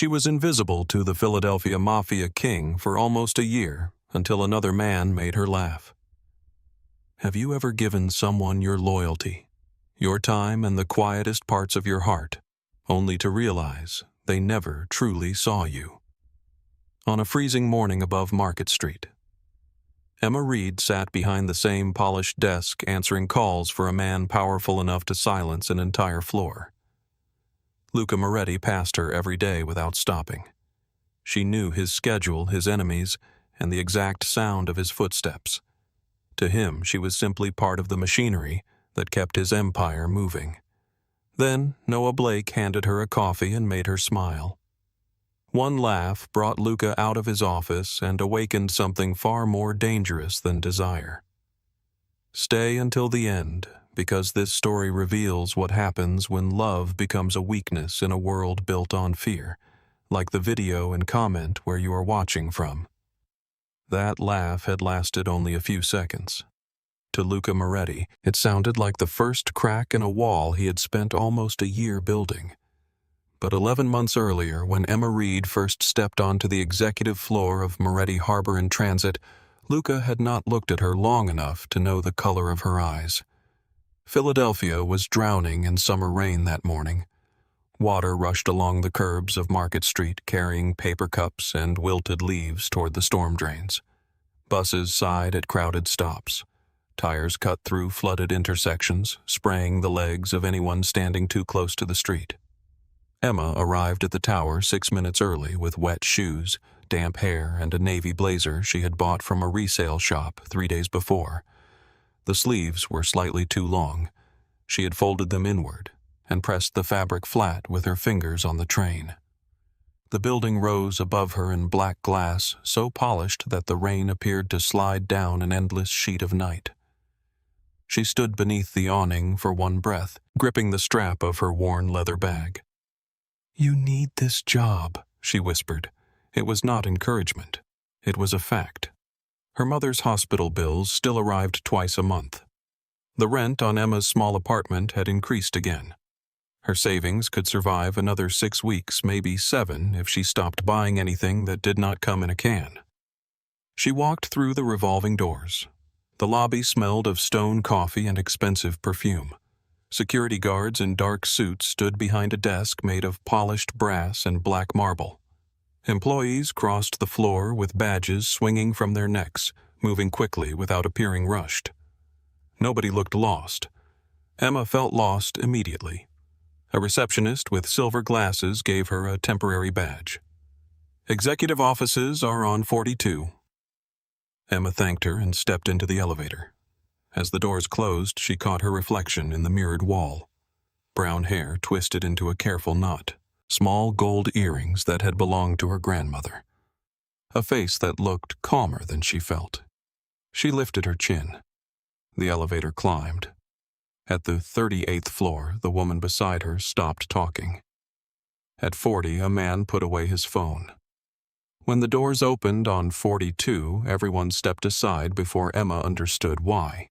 She was invisible to the Philadelphia Mafia king for almost a year until another man made her laugh. Have you ever given someone your loyalty, your time and the quietest parts of your heart, only to realize they never truly saw you? On a freezing morning above Market Street, Emma Reed sat behind the same polished desk answering calls for a man powerful enough to silence an entire floor. Luca Moretti passed her every day without stopping. She knew his schedule, his enemies, and the exact sound of his footsteps. To him, she was simply part of the machinery that kept his empire moving. Then Noah Blake handed her a coffee and made her smile. One laugh brought Luca out of his office and awakened something far more dangerous than desire. Stay until the end, because this story reveals what happens when love becomes a weakness in a world built on fear, like the video and comment where you are watching from. That laugh had lasted only a few seconds. To Luca Moretti, it sounded like the first crack in a wall he had spent almost a year building. But 11 months earlier, when Emma Reed first stepped onto the executive floor of Moretti Harbor in Transit, Luca had not looked at her long enough to know the color of her eyes. Philadelphia was drowning in summer rain that morning. Water rushed along the curbs of Market Street, carrying paper cups and wilted leaves toward the storm drains. Buses sighed at crowded stops. Tires cut through flooded intersections, spraying the legs of anyone standing too close to the street. Emma arrived at the tower 6 minutes early with wet shoes, damp hair, and a navy blazer she had bought from a resale shop 3 days before. The sleeves were slightly too long. She had folded them inward and pressed the fabric flat with her fingers on the train. The building rose above her in black glass, so polished that the rain appeared to slide down an endless sheet of night. She stood beneath the awning for one breath, gripping the strap of her worn leather bag. "You need this job," she whispered. It was not encouragement. It was a fact. Her mother's hospital bills still arrived twice a month. The rent on Emma's small apartment had increased again. Her savings could survive another 6 weeks, maybe 7, if she stopped buying anything that did not come in a can. She walked through the revolving doors. The lobby smelled of stone coffee and expensive perfume. Security guards in dark suits stood behind a desk made of polished brass and black marble. Employees crossed the floor with badges swinging from their necks, moving quickly without appearing rushed. Nobody looked lost. Emma felt lost immediately. A receptionist with silver glasses gave her a temporary badge. "Executive offices are on 42. Emma thanked her and stepped into the elevator. As the doors closed, she caught her reflection in the mirrored wall. Brown hair twisted into a careful knot, small gold earrings that had belonged to her grandmother. A face that looked calmer than she felt. She lifted her chin. The elevator climbed. At the 38th floor, the woman beside her stopped talking. At 40, a man put away his phone. When the doors opened on 42, everyone stepped aside before Emma understood why.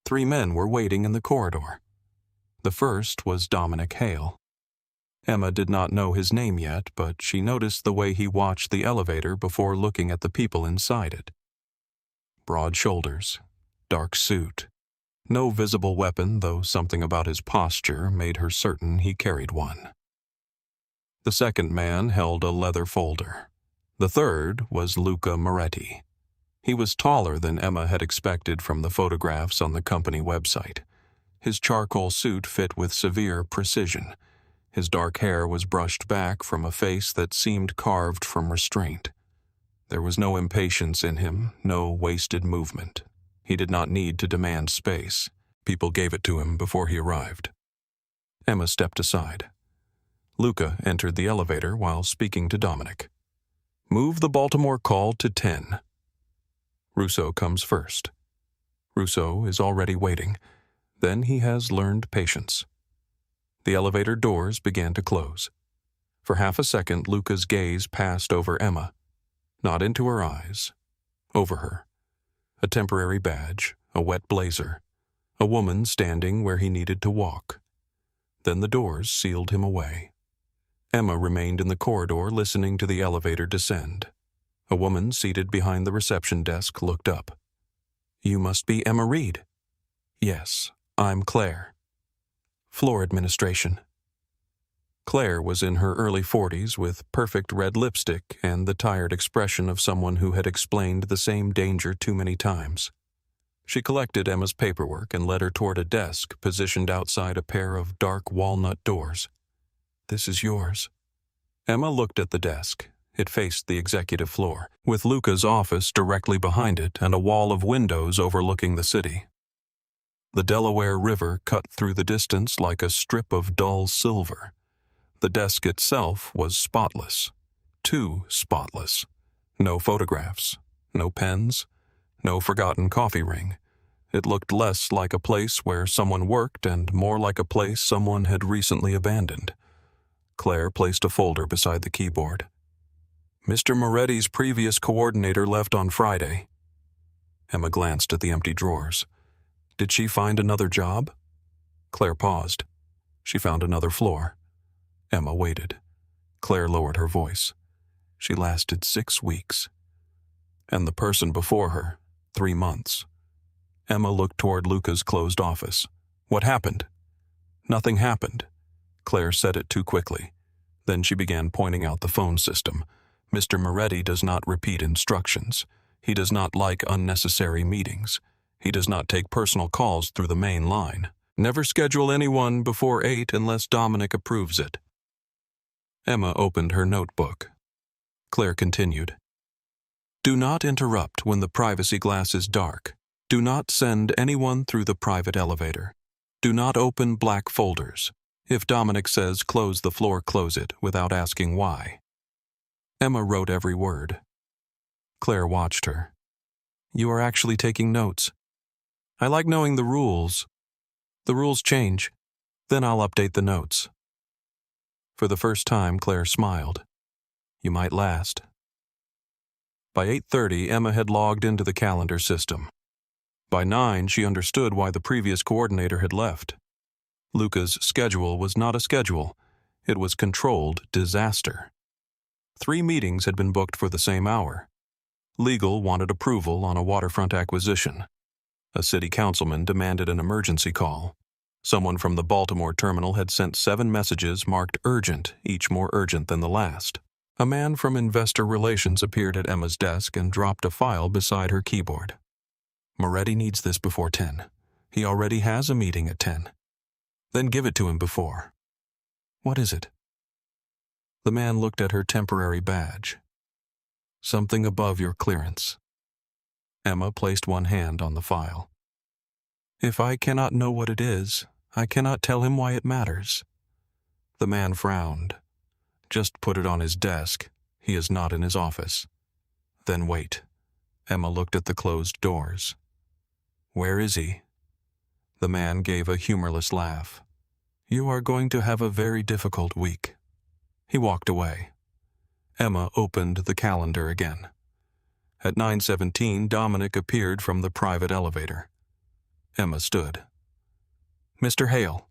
3 men were waiting in the corridor. The first was Dominic Hale. Emma did not know his name yet, but she noticed the way he watched the elevator before looking at the people inside it. Broad shoulders, dark suit. No visible weapon, though something about his posture made her certain he carried one. The second man held a leather folder. The third was Luca Moretti. He was taller than Emma had expected from the photographs on the company website. His charcoal suit fit with severe precision. His dark hair was brushed back from a face that seemed carved from restraint. There was no impatience in him, no wasted movement. He did not need to demand space. People gave it to him before he arrived. Emma stepped aside. Luca entered the elevator while speaking to Dominic. "Move the Baltimore call to 10. Russo comes first. Russo is already waiting. Then he has learned patience. The elevator doors began to close. For half a second, Luca's gaze passed over Emma. Not into her eyes. Over her. A temporary badge, a wet blazer. A woman standing where he needed to walk. Then the doors sealed him away. Emma remained in the corridor listening to the elevator descend. A woman seated behind the reception desk looked up. "You must be Emma Reed." "Yes, I'm Claire." "Floor administration." Claire was in her early 40s with perfect red lipstick and the tired expression of someone who had explained the same danger too many times. She collected Emma's paperwork and led her toward a desk positioned outside a pair of dark walnut doors. "This is yours." Emma looked at the desk. It faced the executive floor, with Luca's office directly behind it and a wall of windows overlooking the city. The Delaware River cut through the distance like a strip of dull silver. The desk itself was spotless. Too spotless. No photographs, no pens, no forgotten coffee ring. It looked less like a place where someone worked and more like a place someone had recently abandoned. Claire placed a folder beside the keyboard. "Mr. Moretti's previous coordinator left on Friday." Emma glanced at the empty drawers. "Did she find another job?" Claire paused. "She found another floor." Emma waited. Claire lowered her voice. "She lasted 6 weeks. And the person before her, 3 months." Emma looked toward Luca's closed office. "What happened?" "Nothing happened." Claire said it too quickly. Then she began pointing out the phone system. "Mr. Moretti does not repeat instructions. He does not like unnecessary meetings. He does not take personal calls through the main line. Never schedule anyone before 8 unless Dominic approves it." Emma opened her notebook. Claire continued. "Do not interrupt when the privacy glass is dark. Do not send anyone through the private elevator. Do not open black folders. If Dominic says close the floor, close it without asking why." Emma wrote every word. Claire watched her. "You are actually taking notes. I like knowing the rules. The rules change. Then I'll update the notes." For the first time, Claire smiled. "You might last." By 8:30, Emma had logged into the calendar system. By 9, she understood why the previous coordinator had left. Luca's schedule was not a schedule. It was controlled disaster. 3 meetings had been booked for the same hour. Legal wanted approval on a waterfront acquisition. A city councilman demanded an emergency call. Someone from the Baltimore terminal had sent 7 messages marked urgent, each more urgent than the last. A man from investor relations appeared at Emma's desk and dropped a file beside her keyboard. "Moretti needs this before 10. He already has a meeting at 10. Then give it to him before." "What is it?" The man looked at her temporary badge. "Something above your clearance." Emma placed one hand on the file. "If I cannot know what it is, I cannot tell him why it matters." The man frowned. "Just put it on his desk. He is not in his office." "Then wait." Emma looked at the closed doors. "Where is he?" The man gave a humorless laugh. "You are going to have a very difficult week." He walked away. Emma opened the calendar again. At 9:17, Dominic appeared from the private elevator. Emma stood. "Mr. Hale."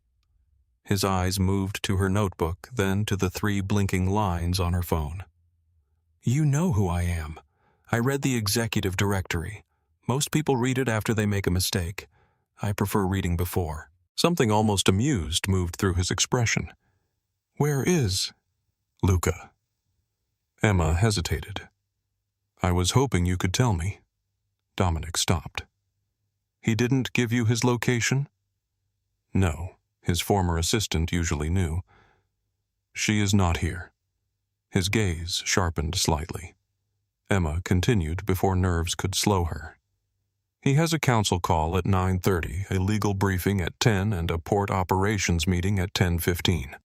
His eyes moved to her notebook, then to the 3 blinking lines on her phone. "You know who I am. I read the executive directory. Most people read it after they make a mistake. I prefer reading before." Something almost amused moved through his expression. "Where is Luca?" Emma hesitated. "I was hoping you could tell me." Dominic stopped. "He didn't give you his location?" "No. His former assistant usually knew." "She is not here." His gaze sharpened slightly. Emma continued before nerves could slow her. "He has a council call at 9:30, a legal briefing at 10, and a port operations meeting at 10:15.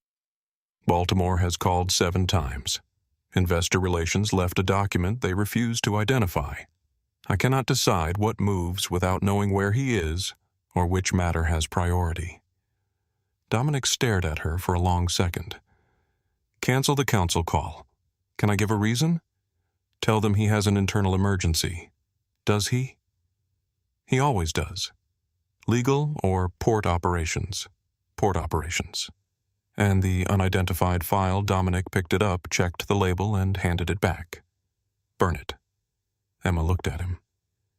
Baltimore has called 7 times. Investor Relations left a document they refused to identify. I cannot decide what moves without knowing where he is or which matter has priority." Dominic stared at her for a long second. "Cancel the council call. Can I give a reason?" "Tell them he has an internal emergency." "Does he?" "He always does." "Legal or port operations?" "Port operations." And the unidentified file, Dominic picked it up, checked the label, and handed it back. Burn it. Emma looked at him.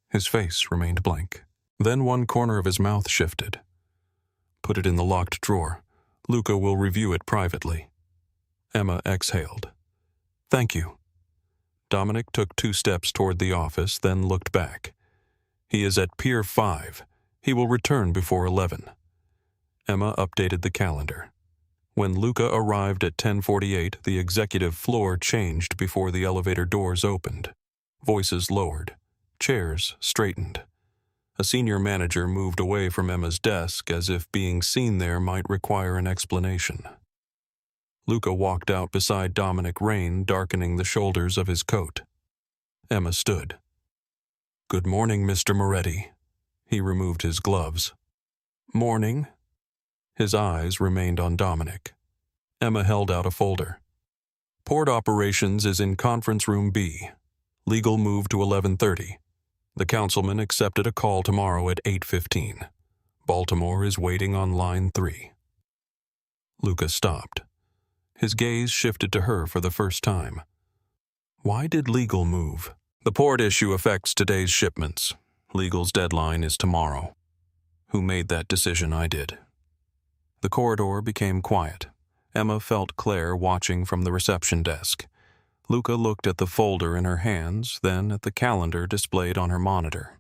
His face remained blank. Then one corner of his mouth shifted. Put it in the locked drawer. Luca will review it privately. Emma exhaled. Thank you. Dominic took 2 steps toward the office, then looked back. He is at Pier 5. He will return before 11. Emma updated the calendar. When Luca arrived at 10:48, the executive floor changed before the elevator doors opened. Voices lowered. Chairs straightened. A senior manager moved away from Emma's desk as if being seen there might require an explanation. Luca walked out beside Dominic, rain darkening the shoulders of his coat. Emma stood. Good morning, Mr. Moretti. He removed his gloves. Morning. His eyes remained on Dominic. Emma held out a folder. Port operations is in conference room B. Legal moved to 11:30. The councilman accepted a call tomorrow at 8:15. Baltimore is waiting on line 3. Luca stopped. His gaze shifted to her for the first time. Why did legal move? The port issue affects today's shipments. Legal's deadline is tomorrow. Who made that decision? I did. The corridor became quiet. Emma felt Claire watching from the reception desk. Luca looked at the folder in her hands, then at the calendar displayed on her monitor.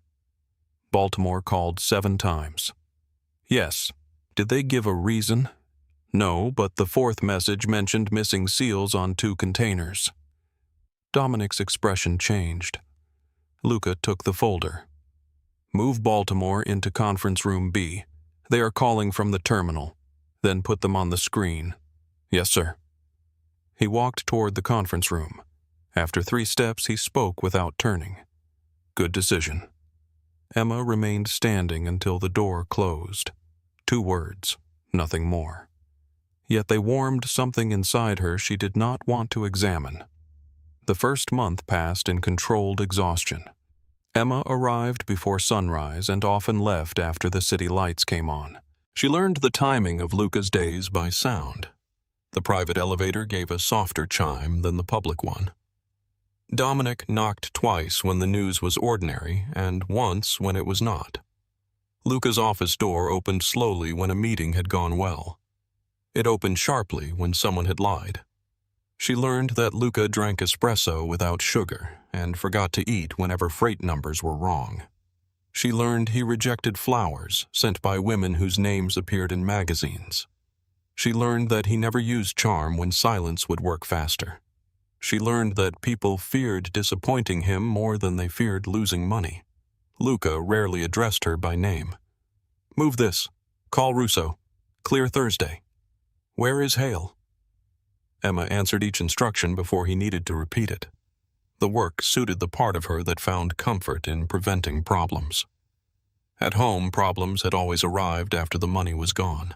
Baltimore called 7 times. Yes. Did they give a reason? No, but the 4th message mentioned missing seals on 2 containers. Dominic's expression changed. Luca took the folder. Move Baltimore into conference room B. They are calling from the terminal. Then put them on the screen. Yes, sir. He walked toward the conference room. After 3 steps, he spoke without turning. Good decision. Emma remained standing until the door closed. 2 words, nothing more. Yet they warmed something inside her she did not want to examine. The first month passed in controlled exhaustion. Emma arrived before sunrise and often left after the city lights came on. She learned the timing of Luca's days by sound. The private elevator gave a softer chime than the public one. Dominic knocked twice when the news was ordinary and once when it was not. Luca's office door opened slowly when a meeting had gone well. It opened sharply when someone had lied. She learned that Luca drank espresso without sugar and forgot to eat whenever freight numbers were wrong. She learned he rejected flowers sent by women whose names appeared in magazines. She learned that he never used charm when silence would work faster. She learned that people feared disappointing him more than they feared losing money. Luca rarely addressed her by name. Move this. Call Russo. Clear Thursday. Where is Hale? Emma answered each instruction before he needed to repeat it. The work suited the part of her that found comfort in preventing problems. At home, problems had always arrived after the money was gone.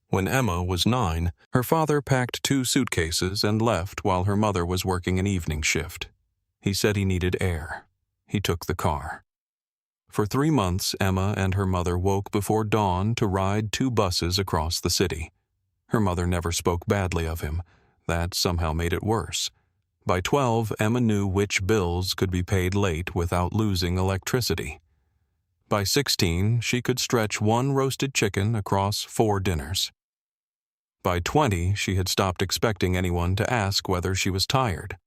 When Emma was 9, her father packed 2 suitcases and left while her mother was working an evening shift. He said he needed air. He took the car. For 3 months, Emma and her mother woke before dawn to ride 2 buses across the city. Her mother never spoke badly of him. That somehow made it worse. By 12, Emma knew which bills could be paid late without losing electricity. By 16, she could stretch 1 roasted chicken across 4 dinners. By 20, she had stopped expecting anyone to ask whether she was tired.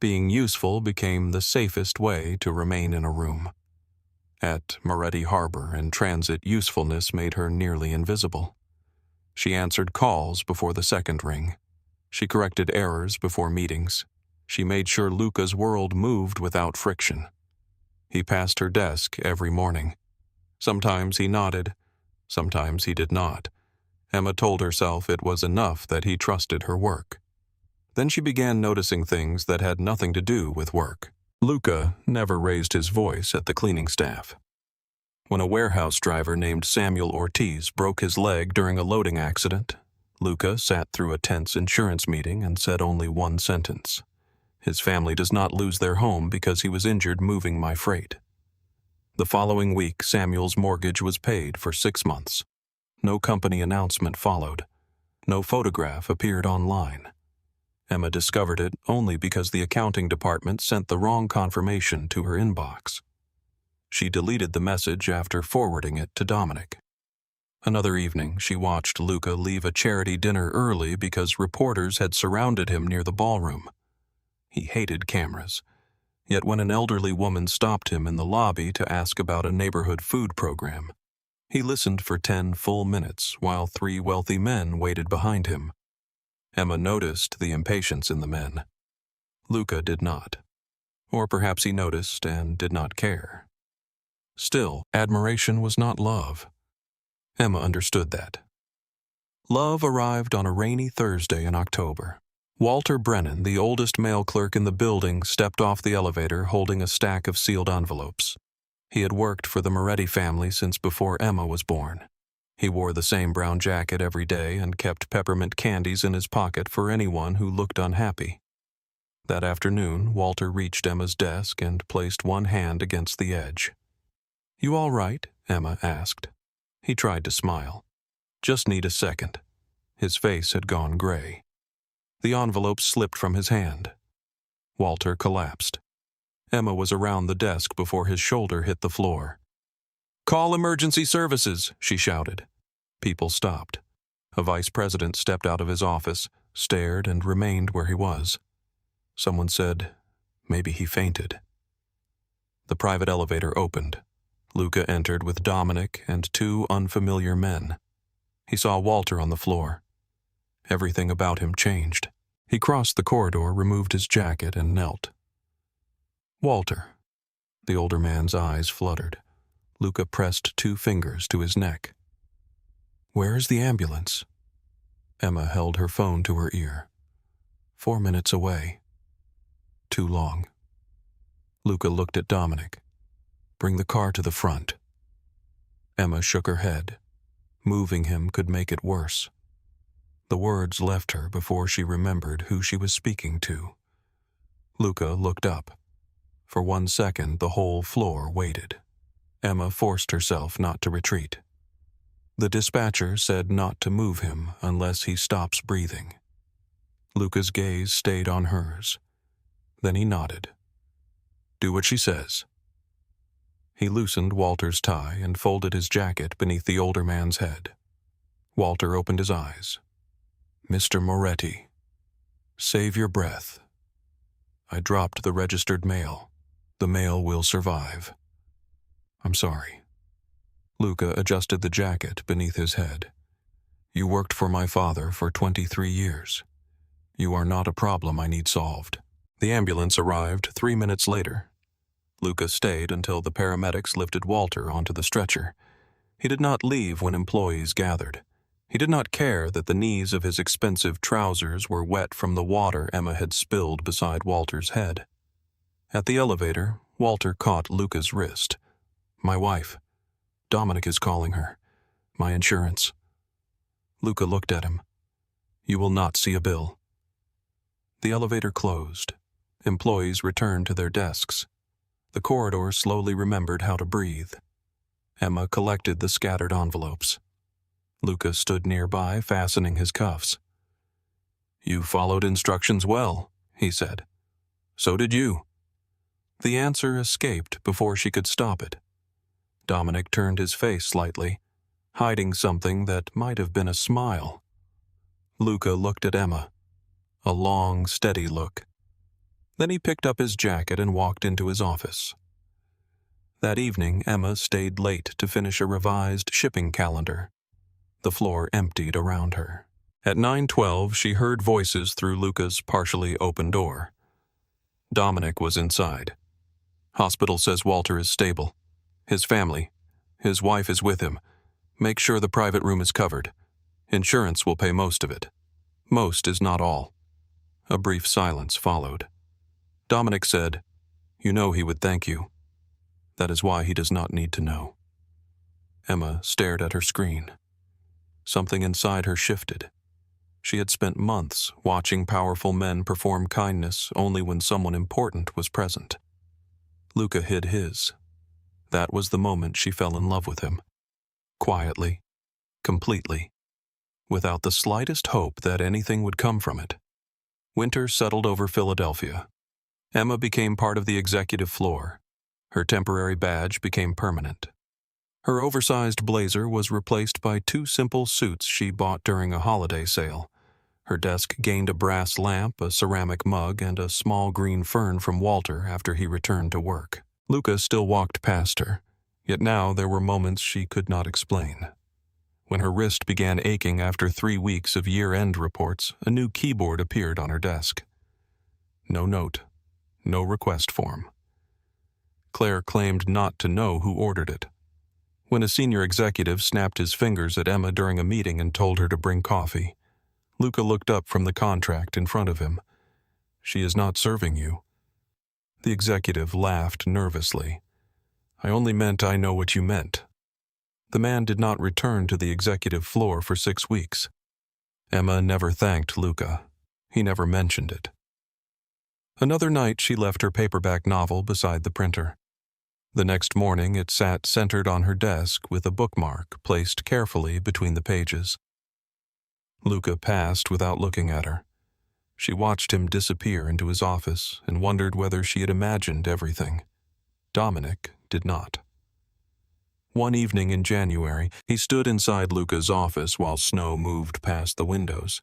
Being useful became the safest way to remain in a room. At Moretti Harbor and transit, usefulness made her nearly invisible. She answered calls before the second ring. She corrected errors before meetings. She made sure Luca's world moved without friction. He passed her desk every morning. Sometimes he nodded, sometimes he did not. Emma told herself it was enough that he trusted her work. Then she began noticing things that had nothing to do with work. Luca never raised his voice at the cleaning staff. When a warehouse driver named Samuel Ortiz broke his leg during a loading accident, Luca sat through a tense insurance meeting and said only 1 sentence. His family does not lose their home because he was injured moving my freight. The following week, Samuel's mortgage was paid for 6 months. No company announcement followed. No photograph appeared online. Emma discovered it only because the accounting department sent the wrong confirmation to her inbox. She deleted the message after forwarding it to Dominic. Another evening, she watched Luca leave a charity dinner early because reporters had surrounded him near the ballroom. He hated cameras. Yet when an elderly woman stopped him in the lobby to ask about a neighborhood food program, he listened for 10 full minutes while 3 wealthy men waited behind him. Emma noticed the impatience in the men. Luca did not. Or perhaps he noticed and did not care. Still, admiration was not love. Emma understood that. Love arrived on a rainy Thursday in October. Walter Brennan, the oldest male clerk in the building, stepped off the elevator holding a stack of sealed envelopes. He had worked for the Moretti family since before Emma was born. He wore the same brown jacket every day and kept peppermint candies in his pocket for anyone who looked unhappy. That afternoon, Walter reached Emma's desk and placed one hand against the edge. "You all right?" Emma asked. He tried to smile. "Just need a second." His face had gone gray. The envelope slipped from his hand. Walter collapsed. Emma was around the desk before his shoulder hit the floor. "Call emergency services," she shouted. People stopped. A vice president stepped out of his office, stared, and remained where he was. Someone said, "Maybe he fainted." The private elevator opened. Luca entered with Dominic and 2 unfamiliar men. He saw Walter on the floor. Everything about him changed. He crossed the corridor, removed his jacket, and knelt. "Walter." The older man's eyes fluttered. Luca pressed 2 fingers to his neck. "Where is the ambulance?" Emma held her phone to her ear. 4 minutes away. Too long. Luca looked at Dominic. "Bring the car to the front." Emma shook her head. Moving him could make it worse. The words left her before she remembered who she was speaking to. Luca looked up. For 1 second, the whole floor waited. Emma forced herself not to retreat. The dispatcher said not to move him unless he stops breathing. Luca's gaze stayed on hers. Then he nodded. "Do what she says." He loosened Walter's tie and folded his jacket beneath the older man's head. Walter opened his eyes. "Mr. Moretti, save your breath. I dropped the registered mail. The mail will survive. I'm sorry." Luca adjusted the jacket beneath his head. "You worked for my father for 23 years. You are not a problem I need solved." The ambulance arrived 3 minutes later. Luca stayed until the paramedics lifted Walter onto the stretcher. He did not leave when employees gathered. He did not care that the knees of his expensive trousers were wet from the water Emma had spilled beside Walter's head. At the elevator, Walter caught Luca's wrist. "My wife. Dominic is calling her. My insurance." Luca looked at him. "You will not see a bill." The elevator closed. Employees returned to their desks. The corridor slowly remembered how to breathe. Emma collected the scattered envelopes. Luca stood nearby, fastening his cuffs. "You followed instructions well," he said. "So did you." The answer escaped before she could stop it. Dominic turned his face slightly, hiding something that might have been a smile. Luca looked at Emma. A long, steady look. Then he picked up his jacket and walked into his office. That evening, Emma stayed late to finish a revised shipping calendar. The floor emptied around her. At 9:12, she heard voices through Luca's partially open door. Dominic was inside. "Hospital says Walter is stable. His family. His wife is with him. Make sure the private room is covered. Insurance will pay most of it. Most is not all." A brief silence followed. Dominic said, "You know he would thank you. That is why he does not need to know." Emma stared at her screen. Something inside her shifted. She had spent months watching powerful men perform kindness only when someone important was present. Luca hid his. That was the moment she fell in love with him. Quietly. Completely. without the slightest hope that anything would come from it. Winter settled over Philadelphia. Emma became part of the executive floor. Her temporary badge became permanent. Her oversized blazer was replaced by 2 simple suits she bought during a holiday sale. Her desk gained a brass lamp, a ceramic mug, and a small green fern from Walter after he returned to work. Luca still walked past her, yet now there were moments she could not explain. When her wrist began aching after 3 weeks of year-end reports, a new keyboard appeared on her desk. No note, no request form. Claire claimed not to know who ordered it. When a senior executive snapped his fingers at Emma during a meeting and told her to bring coffee, Luca looked up from the contract in front of him. "She is not serving you." The executive laughed nervously. "I only meant I know what you meant." The man did not return to the executive floor for 6 weeks. Emma never thanked Luca. He never mentioned it. Another night she left her paperback novel beside the printer. The next morning it sat centered on her desk with a bookmark placed carefully between the pages. Luca passed without looking at her. She watched him disappear into his office and wondered whether she had imagined everything. Dominic did not. One evening in January, he stood inside Luca's office while snow moved past the windows.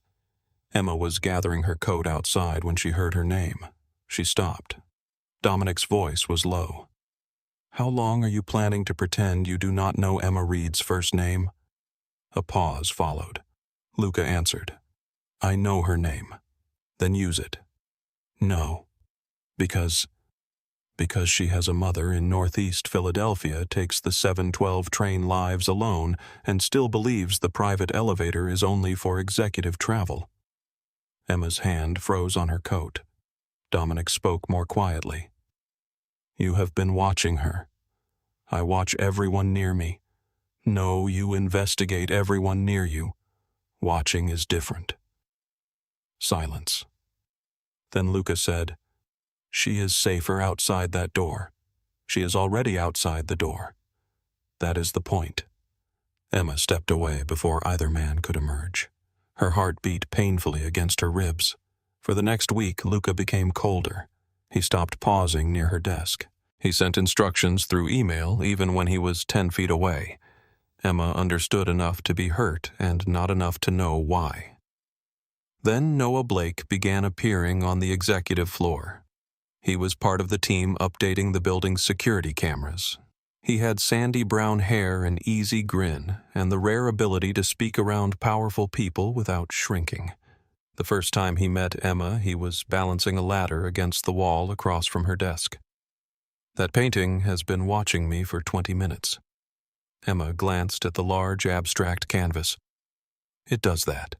Emma was gathering her coat outside when she heard her name. She stopped. Dominic's voice was low. "How long are you planning to pretend you do not know Emma Reed's first name?" A pause followed. Luca answered, "I know her name." "Then use it." "No, because she has a mother in Northeast Philadelphia, takes the 712 train lives alone, and still believes the private elevator is only for executive travel." Emma's hand froze on her coat. Dominic spoke more quietly. "You have been watching her. I watch everyone near me. No, you investigate everyone near you. Watching is different." Silence. Then Luca said, "She is safer outside that door. She is already outside the door. That is the point." Emma stepped away before either man could emerge. Her heart beat painfully against her ribs. For the next week, Luca became colder. He stopped pausing near her desk. He sent instructions through email even when he was 10 feet away. Emma understood enough to be hurt and not enough to know why. Then Noah Blake began appearing on the executive floor. He was part of the team updating the building's security cameras. He had sandy brown hair, an easy grin, and the rare ability to speak around powerful people without shrinking. The first time he met Emma, he was balancing a ladder against the wall across from her desk. "That painting has been watching me for 20 minutes. Emma glanced at the large abstract canvas. "It does that.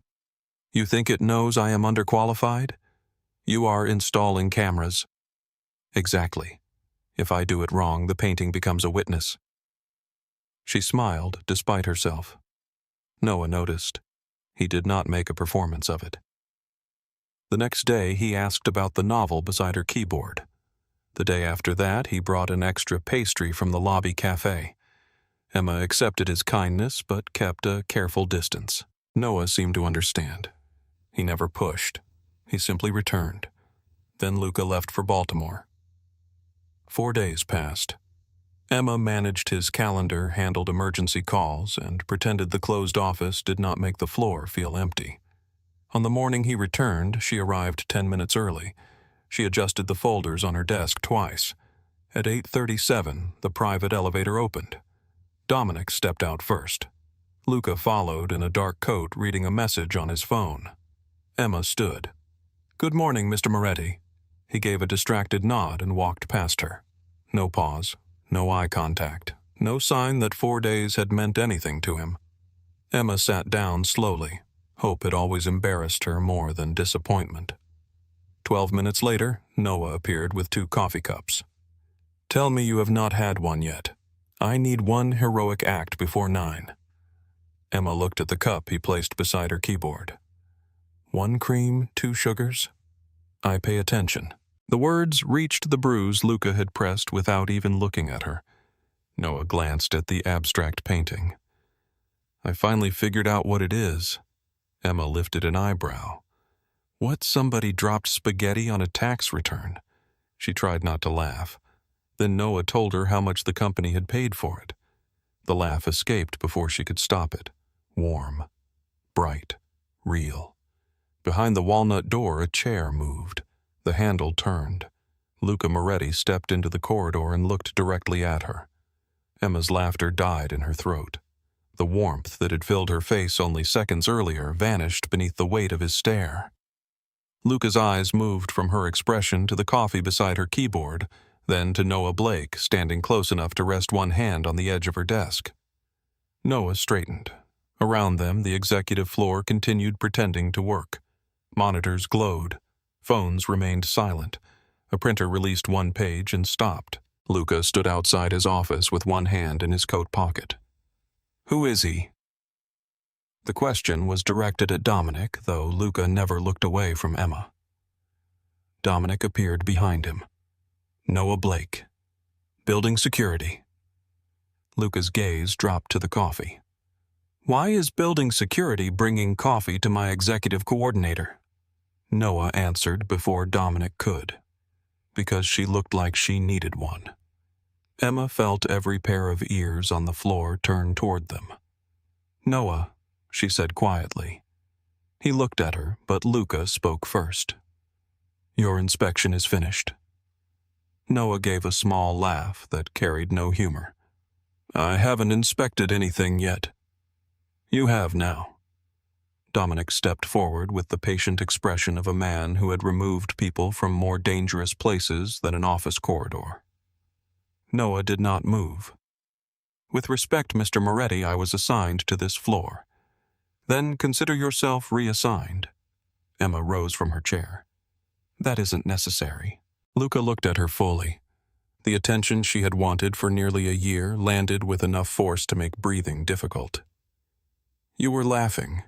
You think it knows I am underqualified? You are installing cameras." "Exactly. If I do it wrong, the painting becomes a witness." She smiled despite herself. Noah noticed. He did not make a performance of it. The next day he asked about the novel beside her keyboard. The day after that he brought an extra pastry from the lobby cafe. Emma accepted his kindness but kept a careful distance. Noah seemed to understand. He never pushed. He simply returned. Then Luca left for Baltimore. 4 days passed. Emma managed his calendar, handled emergency calls, and pretended the closed office did not make the floor feel empty. On the morning he returned, she arrived 10 minutes early. She adjusted the folders on her desk twice. At 8:37, the private elevator opened. Dominic stepped out first. Luca followed in a dark coat, reading a message on his phone. Emma stood. "Good morning, Mr. Moretti." He gave a distracted nod and walked past her. No pause, no eye contact, no sign that 4 days had meant anything to him. Emma sat down slowly. Hope had always embarrassed her more than disappointment. 12 minutes later, Noah appeared with 2 coffee cups. "Tell me you have not had one yet. I need one heroic act before 9. Emma looked at the cup he placed beside her keyboard. 1 cream, 2 sugars? I pay attention." The words reached the bruise Luca had pressed without even looking at her. Noah glanced at the abstract painting. "I finally figured out what it is. Emma lifted an eyebrow. What, somebody dropped spaghetti on a tax return? She tried not to laugh. Then Noah told her how much the company had paid for it. The laugh escaped before she could stop it. Warm, bright, real. Behind the walnut door, a chair moved. The handle turned. Luca Moretti stepped into the corridor and looked directly at her. Emma's laughter died in her throat. The warmth that had filled her face only seconds earlier vanished beneath the weight of his stare. Luca's eyes moved from her expression to the coffee beside her keyboard, then to Noah Blake, standing close enough to rest one hand on the edge of her desk. Noah straightened. Around them, the executive floor continued pretending to work. Monitors glowed. Phones remained silent. A printer released one page and stopped. Luca stood outside his office with one hand in his coat pocket. "Who is he?" The question was directed at Dominic, though Luca never looked away from Emma. Dominic appeared behind him. "Noah Blake. Building security." Luca's gaze dropped to the coffee. "Why is building security bringing coffee to my executive coordinator?" Noah answered before Dominic could. Because she looked like she needed one. Emma felt every pair of ears on the floor turn toward them. "Noah," she said quietly. He looked at her, but Luca spoke first. "Your inspection is finished." Noah gave a small laugh that carried no humor. "I haven't inspected anything yet." "You have now." Dominic stepped forward with the patient expression of a man who had removed people from more dangerous places than an office corridor. Noah did not move. "With respect, Mr. Moretti, I was assigned to this floor. Then consider yourself reassigned." Emma rose from her chair. "That isn't necessary." Luca looked at her fully. The attention she had wanted for nearly a year landed with enough force to make breathing difficult. "You were laughing."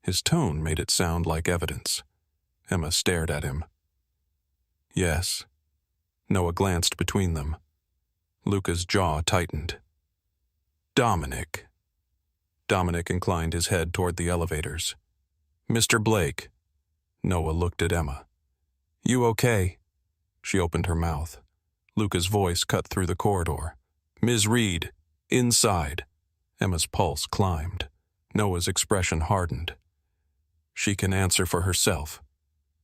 His tone made it sound like evidence. Emma stared at him. "Yes." Noah glanced between them. Luca's jaw tightened. "Dominic." Dominic inclined his head toward the elevators. "Mr. Blake." Noah looked at Emma. "You okay?" She opened her mouth. Luca's voice cut through the corridor. "Ms. Reed, inside." Emma's pulse climbed. Noah's expression hardened. "She can answer for herself."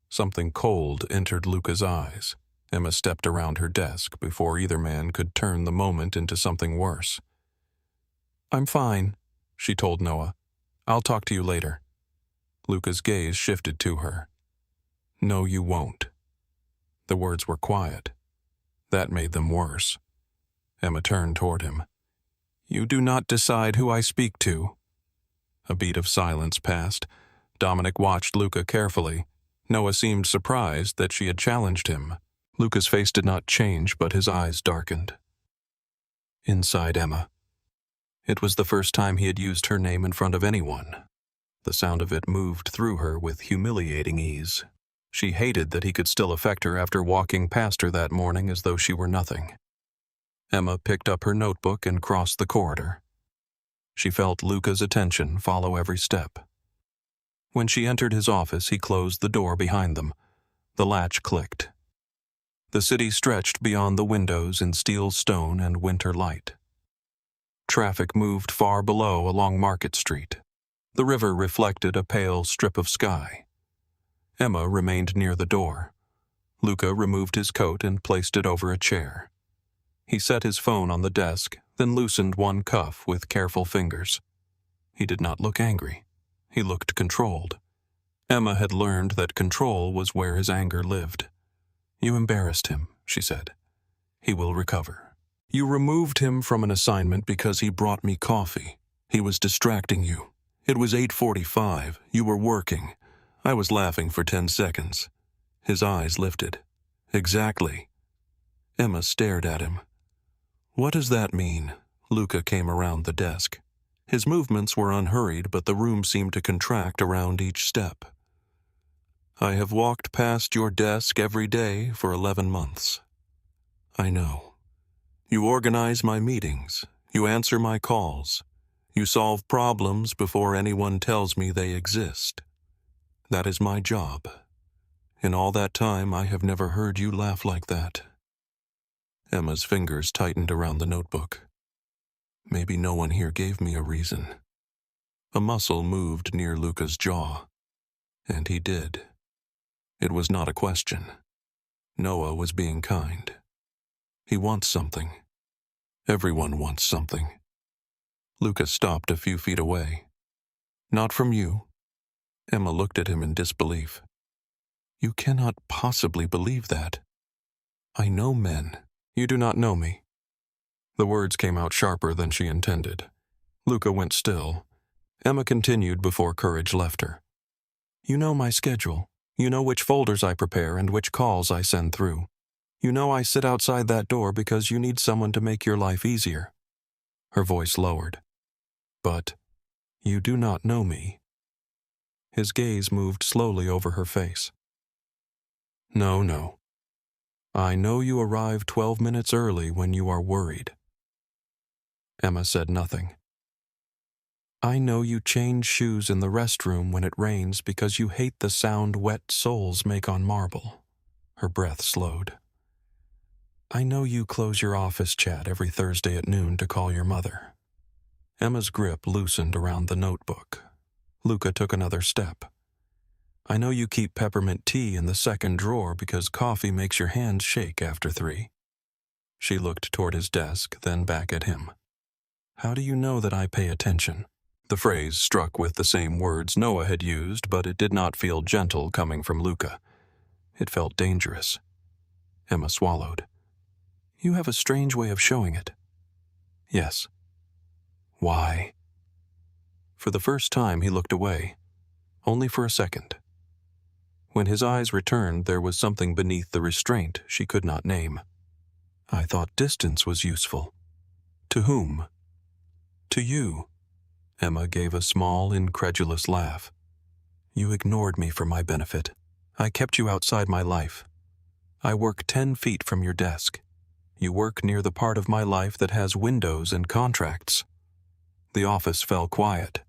Something cold entered Luca's eyes. Emma stepped around her desk before either man could turn the moment into something worse. "I'm fine," she told Noah. "I'll talk to you later." Luca's gaze shifted to her. "No, you won't." The words were quiet. That made them worse. Emma turned toward him. "You do not decide who I speak to." A beat of silence passed. Dominic watched Luca carefully. Noah seemed surprised that she had challenged him. Luca's face did not change, but his eyes darkened. "Inside, Emma." It was the first time he had used her name in front of anyone. The sound of it moved through her with humiliating ease. She hated that he could still affect her after walking past her that morning as though she were nothing. Emma picked up her notebook and crossed the corridor. She felt Luca's attention follow every step. When she entered his office, he closed the door behind them. The latch clicked. The city stretched beyond the windows in steel stone and winter light. Traffic moved far below along Market Street. The river reflected a pale strip of sky. Emma remained near the door. Luca removed his coat and placed it over a chair. He set his phone on the desk, then loosened one cuff with careful fingers. He did not look angry. He looked controlled. Emma had learned that control was where his anger lived. "You embarrassed him," she said. "He will recover. You removed him from an assignment because he brought me coffee. He was distracting you. It was 8:45. You were working. I was laughing for 10 seconds. His eyes lifted. "Exactly." Emma stared at him. "What does that mean?" Luca came around the desk. His movements were unhurried, but the room seemed to contract around each step. "I have walked past your desk every day for 11 months. I know. You organize my meetings. You answer my calls. You solve problems before anyone tells me they exist. That is my job. In all that time, I have never heard you laugh like that." Emma's fingers tightened around the notebook. Maybe no one here gave me a reason. A muscle moved near Luca's jaw, and he did. It was not a question. Noah was being kind. He wants something. Everyone wants something. Luca stopped a few feet away. "Not from you." Emma looked at him in disbelief. "You cannot possibly believe that. I know men." "You do not know me." The words came out sharper than she intended. Luca went still. Emma continued before courage left her. "You know my schedule. You know which folders I prepare and which calls I send through. You know I sit outside that door because you need someone to make your life easier." Her voice lowered. "But you do not know me." His gaze moved slowly over her face. No. I know you arrive 12 minutes early when you are worried." Emma said nothing. "I know you change shoes in the restroom when it rains because you hate the sound wet soles make on marble." Her breath slowed. "I know you close your office chat every Thursday at noon to call your mother." Emma's grip loosened around the notebook. Luca took another step. "I know you keep peppermint tea in the second drawer because coffee makes your hands shake after 3. She looked toward his desk, then back at him. "How do you know that I pay attention?" The phrase struck with the same words Noah had used, but it did not feel gentle coming from Luca. It felt dangerous. Emma swallowed. "You have a strange way of showing it." "Yes." "Why?" For the first time, he looked away, only for a second. When his eyes returned, there was something beneath the restraint she could not name. "I thought distance was useful." "To whom?" "To you." Emma gave a small, incredulous laugh. "You ignored me for my benefit. I kept you outside my life. I work 10 feet from your desk. You work near the part of my life that has windows and contracts." The office fell quiet.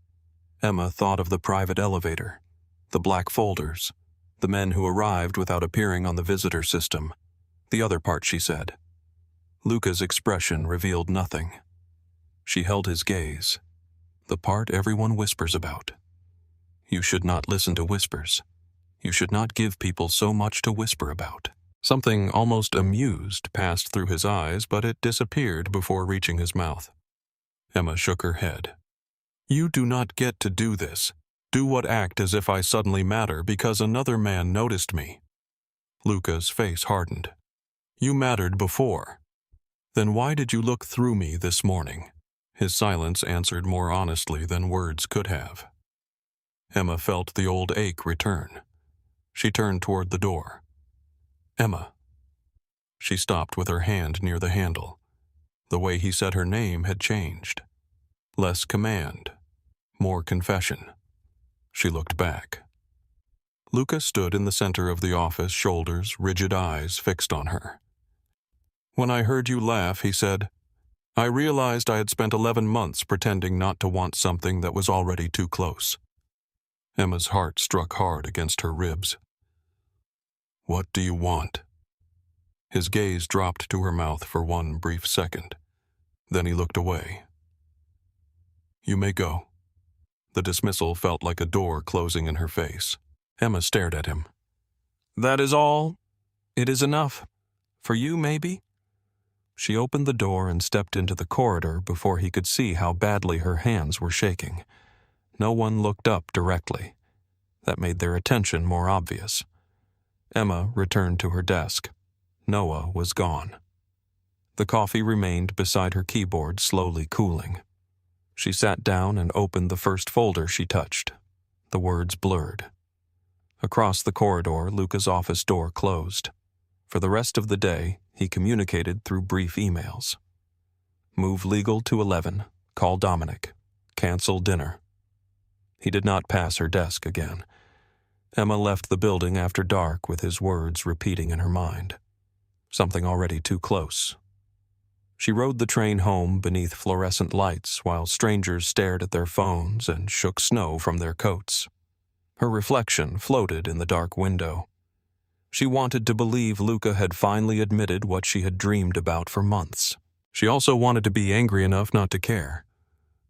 Emma thought of the private elevator, the black folders, the men who arrived without appearing on the visitor system. The other part, she said. Luca's expression revealed nothing. She held his gaze. The part everyone whispers about. You should not listen to whispers. You should not give people so much to whisper about. Something almost amused passed through his eyes, but it disappeared before reaching his mouth. Emma shook her head. "You do not get to do this. Do what act as if I suddenly matter because another man noticed me." Luca's face hardened. "You mattered before. Then why did you look through me this morning?" His silence answered more honestly than words could have. Emma felt the old ache return. She turned toward the door. "Emma." She stopped with her hand near the handle. The way he said her name had changed. Less command, more confession. She looked back. Luca stood in the center of the office, shoulders, rigid eyes fixed on her. "When I heard you laugh," he said, "I realized I had spent 11 months pretending not to want something that was already too close." Emma's heart struck hard against her ribs. "What do you want?" His gaze dropped to her mouth for one brief second. Then he looked away. "You may go." The dismissal felt like a door closing in her face. Emma stared at him. "That is all? It is enough? For you, maybe?" She opened the door and stepped into the corridor before he could see how badly her hands were shaking. No one looked up directly. That made their attention more obvious. Emma returned to her desk. Noah was gone. The coffee remained beside her keyboard, slowly cooling. She sat down and opened the first folder she touched. The words blurred. Across the corridor, Luca's office door closed. For the rest of the day, he communicated through brief emails. Move legal to 11. Call Dominic. Cancel dinner. He did not pass her desk again. Emma left the building after dark with his words repeating in her mind. Something already too close. She rode the train home beneath fluorescent lights while strangers stared at their phones and shook snow from their coats. Her reflection floated in the dark window. She wanted to believe Luca had finally admitted what she had dreamed about for months. She also wanted to be angry enough not to care.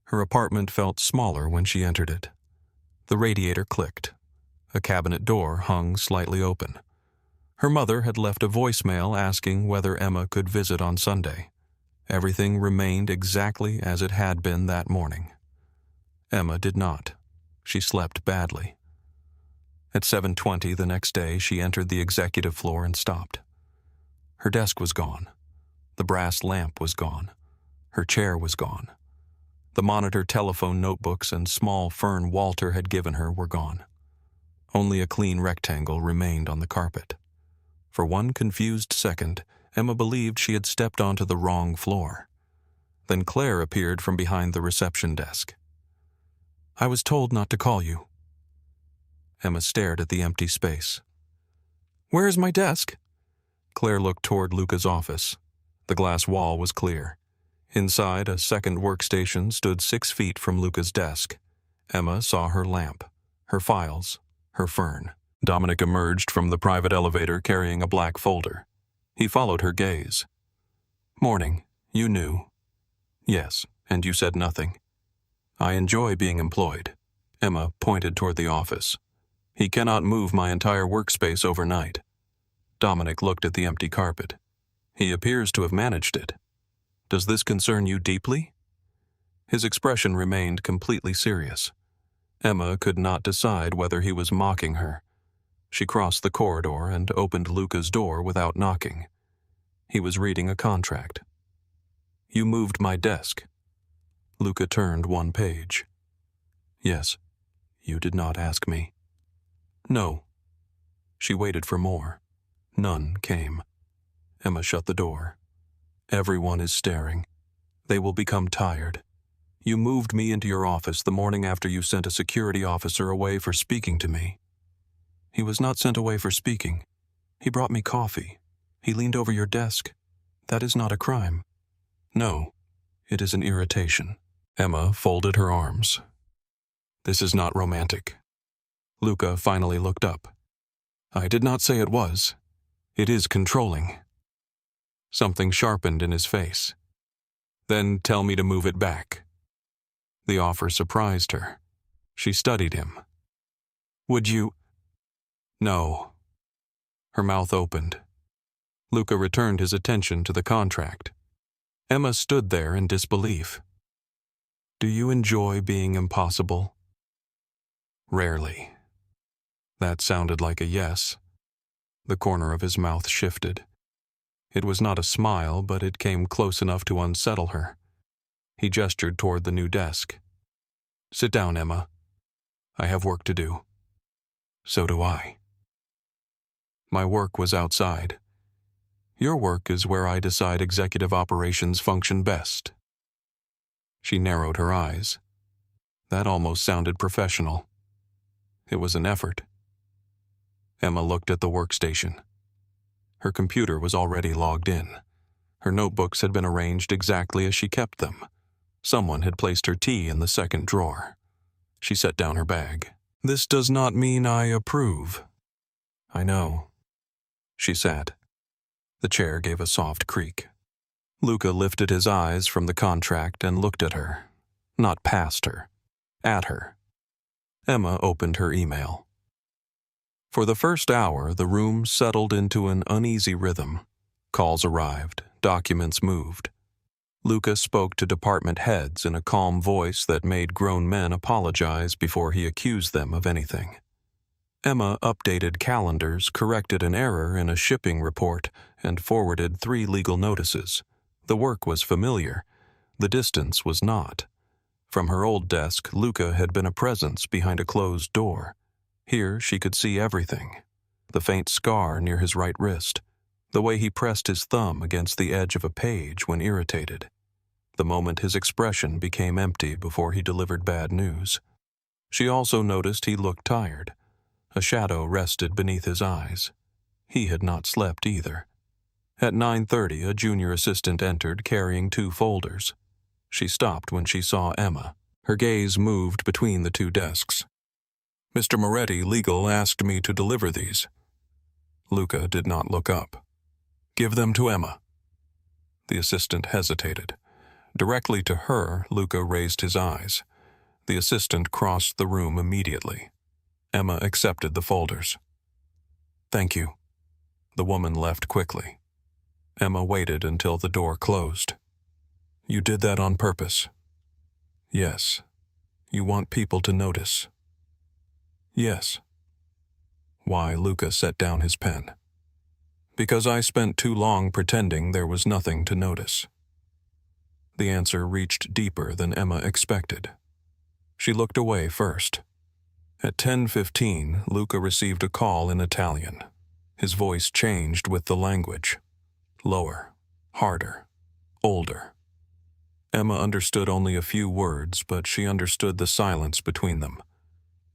Her apartment felt smaller when she entered it. The radiator clicked. A cabinet door hung slightly open. Her mother had left a voicemail asking whether Emma could visit on Sunday. Everything remained exactly as it had been that morning. Emma did not. She slept badly. At 7:20 the next day, she entered the executive floor and stopped. Her desk was gone. The brass lamp was gone. Her chair was gone. The monitor, telephone, notebooks, and small fern Walter had given her were gone. Only a clean rectangle remained on the carpet. For one confused second, Emma believed she had stepped onto the wrong floor. Then Claire appeared from behind the reception desk. "I was told not to call you." Emma stared at the empty space. "Where is my desk?" Claire looked toward Luca's office. The glass wall was clear. Inside, a second workstation stood 6 feet from Luca's desk. Emma saw her lamp, her files, her fern. Dominic emerged from the private elevator carrying a black folder. He followed her gaze. "Morning. You knew." "Yes, and you said nothing." "I enjoy being employed." Emma pointed toward the office. "He cannot move my entire workspace overnight." Dominic looked at the empty carpet. "He appears to have managed it. Does this concern you deeply?" His expression remained completely serious. Emma could not decide whether he was mocking her. She crossed the corridor and opened Luca's door without knocking. He was reading a contract. "You moved my desk." Luca turned one page. "Yes, you did not ask me." "No." She waited for more. None came. Emma shut the door. "Everyone is staring. They will become tired. You moved me into your office the morning after you sent a security officer away for speaking to me." "He was not sent away for speaking. He brought me coffee. He leaned over your desk. That is not a crime." "No, it is an irritation." Emma folded her arms. "This is not romantic." Luca finally looked up. "I did not say it was. It is controlling." Something sharpened in his face. "Then tell me to move it back." The offer surprised her. She studied him. "Would you—" "No." Her mouth opened. Luca returned his attention to the contract. Emma stood there in disbelief. "Do you enjoy being impossible?" "Rarely." That sounded like a yes. The corner of his mouth shifted. It was not a smile, but it came close enough to unsettle her. He gestured toward the new desk. "Sit down, Emma. I have work to do." "So do I." "My work was outside. Your work is where I decide executive operations function best." She narrowed her eyes. That almost sounded professional. It was an effort. Emma looked at the workstation. Her computer was already logged in. Her notebooks had been arranged exactly as she kept them. Someone had placed her tea in the second drawer. She set down her bag. "This does not mean I approve." "I know." She sat. The chair gave a soft creak. Luca lifted his eyes from the contract and looked at her. Not past her. At her. Emma opened her email. For the first hour, the room settled into an uneasy rhythm. Calls arrived, documents moved. Luca spoke to department heads in a calm voice that made grown men apologize before he accused them of anything. Emma updated calendars, corrected an error in a shipping report, and forwarded 3 legal notices. The work was familiar. The distance was not. From her old desk, Luca had been a presence behind a closed door. Here she could see everything. The faint scar near his right wrist. The way he pressed his thumb against the edge of a page when irritated. The moment his expression became empty before he delivered bad news. She also noticed he looked tired. A shadow rested beneath his eyes. He had not slept either. At 9:30, a junior assistant entered carrying 2 folders. She stopped when she saw Emma. Her gaze moved between the 2 desks. "Mr. Moretti, legal, asked me to deliver these." Luca did not look up. "Give them to Emma." The assistant hesitated. Directly to her, Luca raised his eyes. The assistant crossed the room immediately. Emma accepted the folders. "Thank you." The woman left quickly. Emma waited until the door closed. "You did that on purpose?" "Yes." "You want people to notice?" "Yes." Why? Luca set down his pen. "Because I spent too long pretending there was nothing to notice." The answer reached deeper than Emma expected. She looked away first. At 10:15, Luca received a call in Italian. His voice changed with the language. Lower, harder, older. Emma understood only a few words, but she understood the silence between them.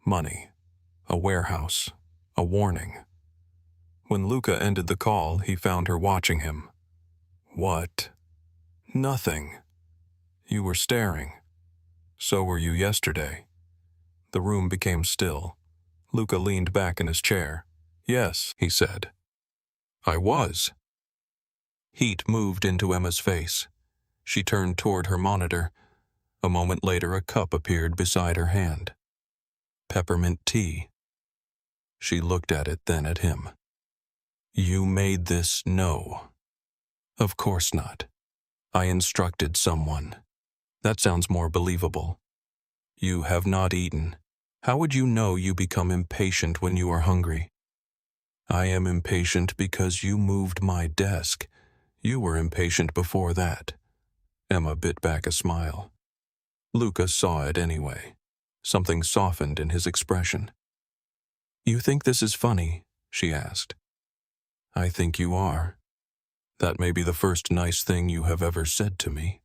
Money, a warehouse, a warning. When Luca ended the call, he found her watching him. "What?" "Nothing." "You were staring." "So were you yesterday." The room became still. Luca leaned back in his chair. "Yes," he said. "I was." Heat moved into Emma's face. She turned toward her monitor. A moment later, a cup appeared beside her hand. Peppermint tea. She looked at it, then at him. "You made this?" "No." "Of course not. I instructed someone." "That sounds more believable." "You have not eaten. How would you know you become impatient when you are hungry?" "I am impatient because you moved my desk. You were impatient before that." Emma bit back a smile. Luca saw it anyway. Something softened in his expression. "You think this is funny?" she asked. "I think you are. That may be the first nice thing you have ever said to me."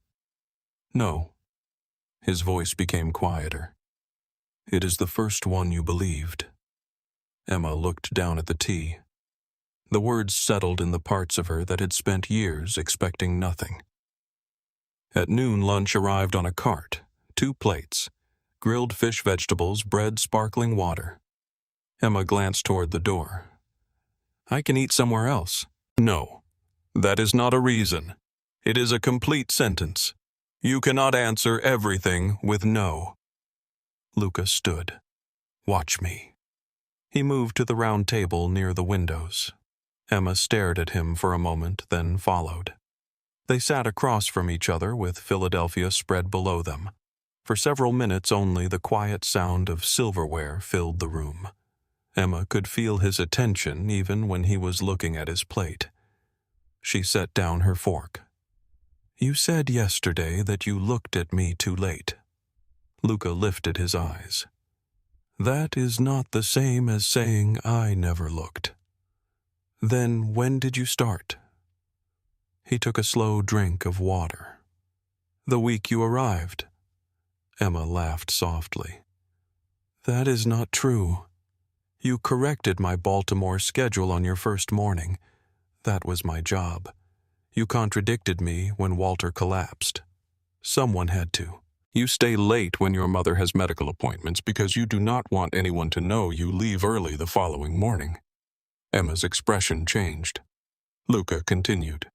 "No." His voice became quieter. "It is the first one you believed." Emma looked down at the tea. The words settled in the parts of her that had spent years expecting nothing. At noon, lunch arrived on a cart, 2 plates, grilled fish, vegetables, bread, sparkling water. Emma glanced toward the door. "I can eat somewhere else." "No. That is not a reason. It is a complete sentence. You cannot answer everything with no." Luca stood. "Watch me." He moved to the round table near the windows. Emma stared at him for a moment, then followed. They sat across from each other with Philadelphia spread below them. For several minutes only the quiet sound of silverware filled the room. Emma could feel his attention even when he was looking at his plate. She set down her fork. "You said yesterday that you looked at me too late." Luca lifted his eyes. "That is not the same as saying I never looked." "Then when did you start?" He took a slow drink of water. "The week you arrived." Emma laughed softly. "That is not true. You corrected my Baltimore schedule on your first morning. That was my job. You contradicted me when Walter collapsed. Someone had to. You stay late when your mother has medical appointments because you do not want anyone to know you leave early the following morning." Emma's expression changed. Luca continued.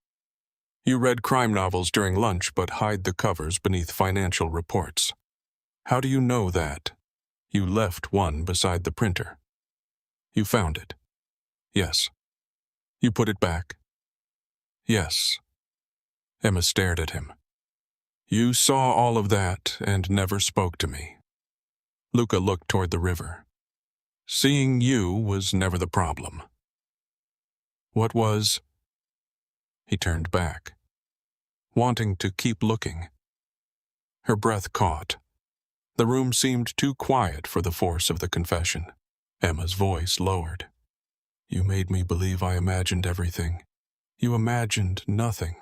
"You read crime novels during lunch but hide the covers beneath financial reports. How do you know that? You left one beside the printer." "You found it?" "Yes." "You put it back?" "Yes." Emma stared at him. "You saw all of that and never spoke to me." Luca looked toward the river. "Seeing you was never the problem." "What was?" He turned back, wanting to keep looking. Her breath caught. The room seemed too quiet for the force of the confession. Emma's voice lowered. "You made me believe I imagined everything. You imagined nothing.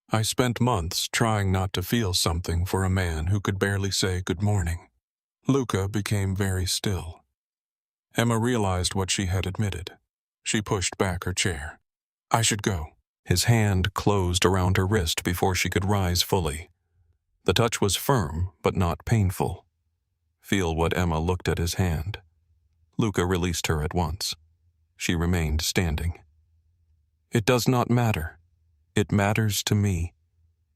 I spent months trying not to feel something for a man who could barely say good morning." Luca became very still. Emma realized what she had admitted. She pushed back her chair. "I should go." His hand closed around her wrist before she could rise fully. The touch was firm, but not painful. Feel what Emma looked at his hand. Luca released her at once. She remained standing. It does not matter. It matters to me.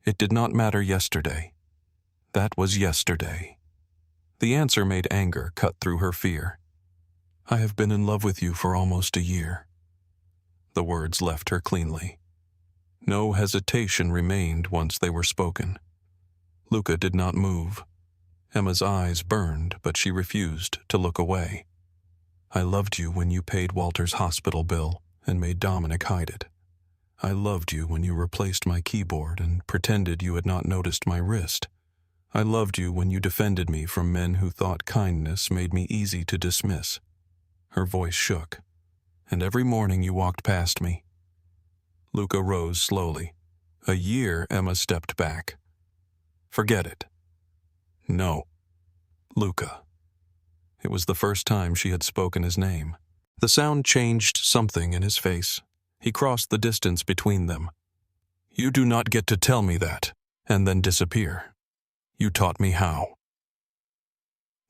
It did not matter yesterday. That was yesterday. The answer made anger cut through her fear. I have been in love with you for almost a year. The words left her cleanly. No hesitation remained once they were spoken. Luca did not move. Emma's eyes burned, but she refused to look away. I loved you when you paid Walter's hospital bill and made Dominic hide it. I loved you when you replaced my keyboard and pretended you had not noticed my wrist. I loved you when you defended me from men who thought kindness made me easy to dismiss. Her voice shook. And every morning you walked past me. Luca rose slowly. A year, Emma stepped back. Forget it. No. Luca. It was the first time she had spoken his name. The sound changed something in his face. He crossed the distance between them. You do not get to tell me that, and then disappear. You taught me how.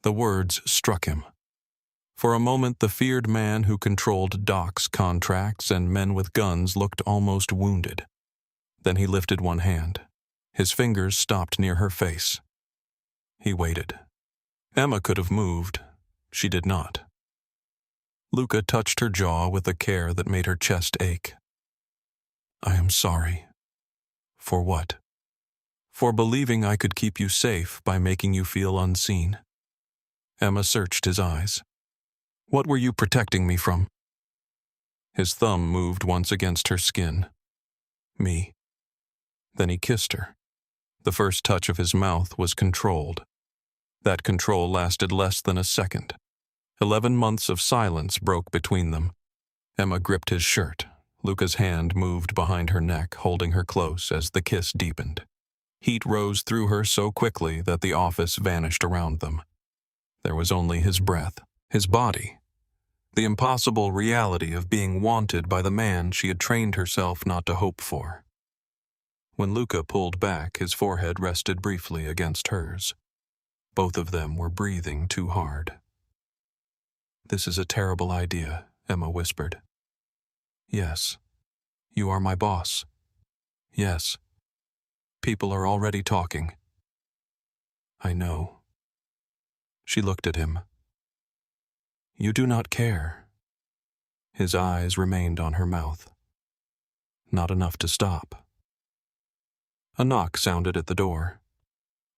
The words struck him. For a moment, the feared man who controlled docks contracts and men with guns looked almost wounded. Then he lifted one hand. His fingers stopped near her face. He waited. Emma could have moved. She did not. Luca touched her jaw with a care that made her chest ache. I am sorry. For what? For believing I could keep you safe by making you feel unseen. Emma searched his eyes. What were you protecting me from? His thumb moved once against her skin. Me. Then he kissed her. The first touch of his mouth was controlled. That control lasted less than a second. 11 months of silence broke between them. Emma gripped his shirt. Luca's hand moved behind her neck, holding her close as the kiss deepened. Heat rose through her so quickly that the office vanished around them. There was only his breath, his body, the impossible reality of being wanted by the man she had trained herself not to hope for. When Luca pulled back, his forehead rested briefly against hers. Both of them were breathing too hard. This is a terrible idea, Emma whispered. Yes. You are my boss. Yes. People are already talking. I know. She looked at him. You do not care. His eyes remained on her mouth. Not enough to stop. A knock sounded at the door.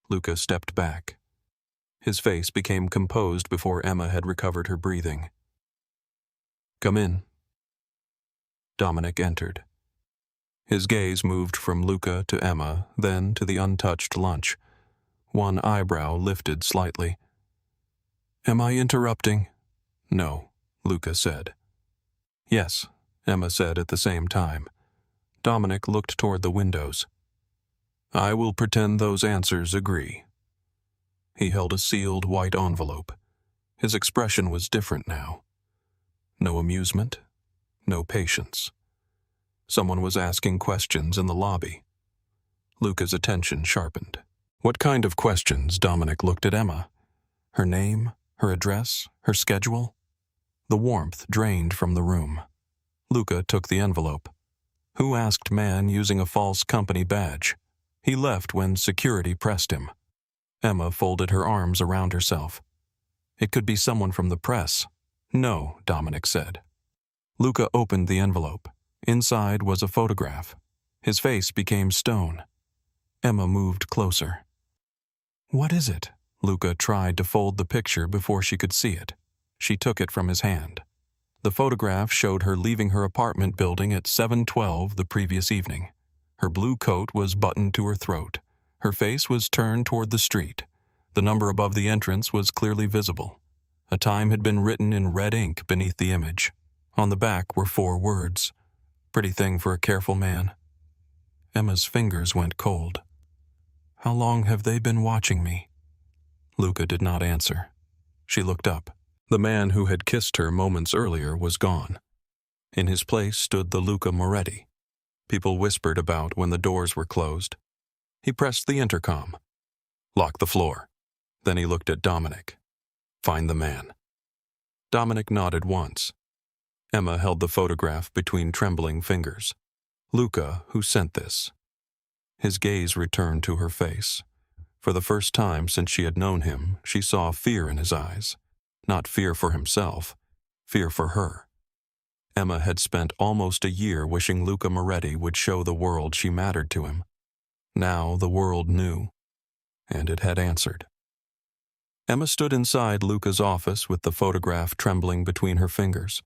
Luca stepped back. His face became composed before Emma had recovered her breathing. Come in. Dominic entered. His gaze moved from Luca to Emma, then to the untouched lunch. One eyebrow lifted slightly. Am I interrupting? No, Luca said. Yes, Emma said at the same time. Dominic looked toward the windows. I will pretend those answers agree. He held a sealed white envelope. His expression was different now. No amusement, no patience. Someone was asking questions in the lobby. Luca's attention sharpened. What kind of questions? Dominic looked at Emma. Her name, her address, her schedule? The warmth drained from the room. Luca took the envelope. Who asked man using a false company badge? He left when security pressed him. Emma folded her arms around herself. It could be someone from the press. No, Dominic said. Luca opened the envelope. Inside was a photograph. His face became stone. Emma moved closer. What is it? Luca tried to fold the picture before she could see it. She took it from his hand. The photograph showed her leaving her apartment building at 7:12 the previous evening. Her blue coat was buttoned to her throat. Her face was turned toward the street. The number above the entrance was clearly visible. A time had been written in red ink beneath the image. On the back were 4 words. Pretty thing for a careful man. Emma's fingers went cold. How long have they been watching me? Luca did not answer. She looked up. The man who had kissed her moments earlier was gone. In his place stood the Luca Moretti. People whispered about when the doors were closed. He pressed the intercom. Lock the floor. Then he looked at Dominic. Find the man. Dominic nodded once. Emma held the photograph between trembling fingers. Luca, who sent this. His gaze returned to her face. For the first time since she had known him, she saw fear in his eyes. Not fear for himself, fear for her. Emma had spent almost a year wishing Luca Moretti would show the world she mattered to him. Now the world knew, and it had answered. Emma stood inside Luca's office with the photograph trembling between her fingers.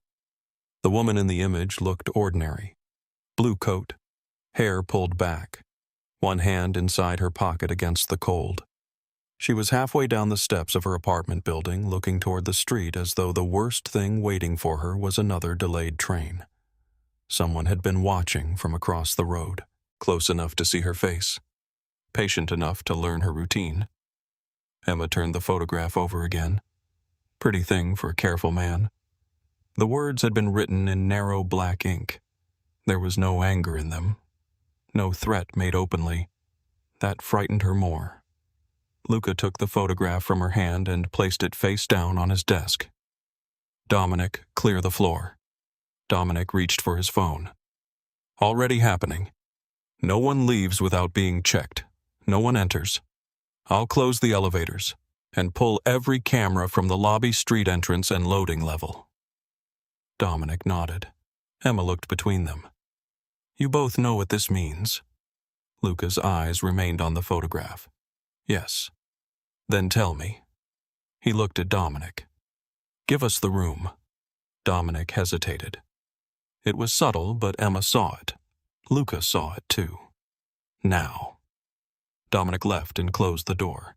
The woman in the image looked ordinary. Blue coat, hair pulled back, one hand inside her pocket against the cold. She was halfway down the steps of her apartment building, looking toward the street as though the worst thing waiting for her was another delayed train. Someone had been watching from across the road, close enough to see her face, patient enough to learn her routine. Emma turned the photograph over again. Pretty thing for a careful man. The words had been written in narrow black ink. There was no anger in them, no threat made openly. That frightened her more. Luca took the photograph from her hand and placed it face down on his desk. Dominic, clear the floor. Dominic reached for his phone. Already happening. No one leaves without being checked. No one enters. I'll close the elevators and pull every camera from the lobby, street entrance, and loading level. Dominic nodded. Emma looked between them. You both know what this means. Luca's eyes remained on the photograph. Yes. Then tell me. He looked at Dominic. Give us the room. Dominic hesitated. It was subtle, but Emma saw it. Luca saw it too. Now. Dominic left and closed the door.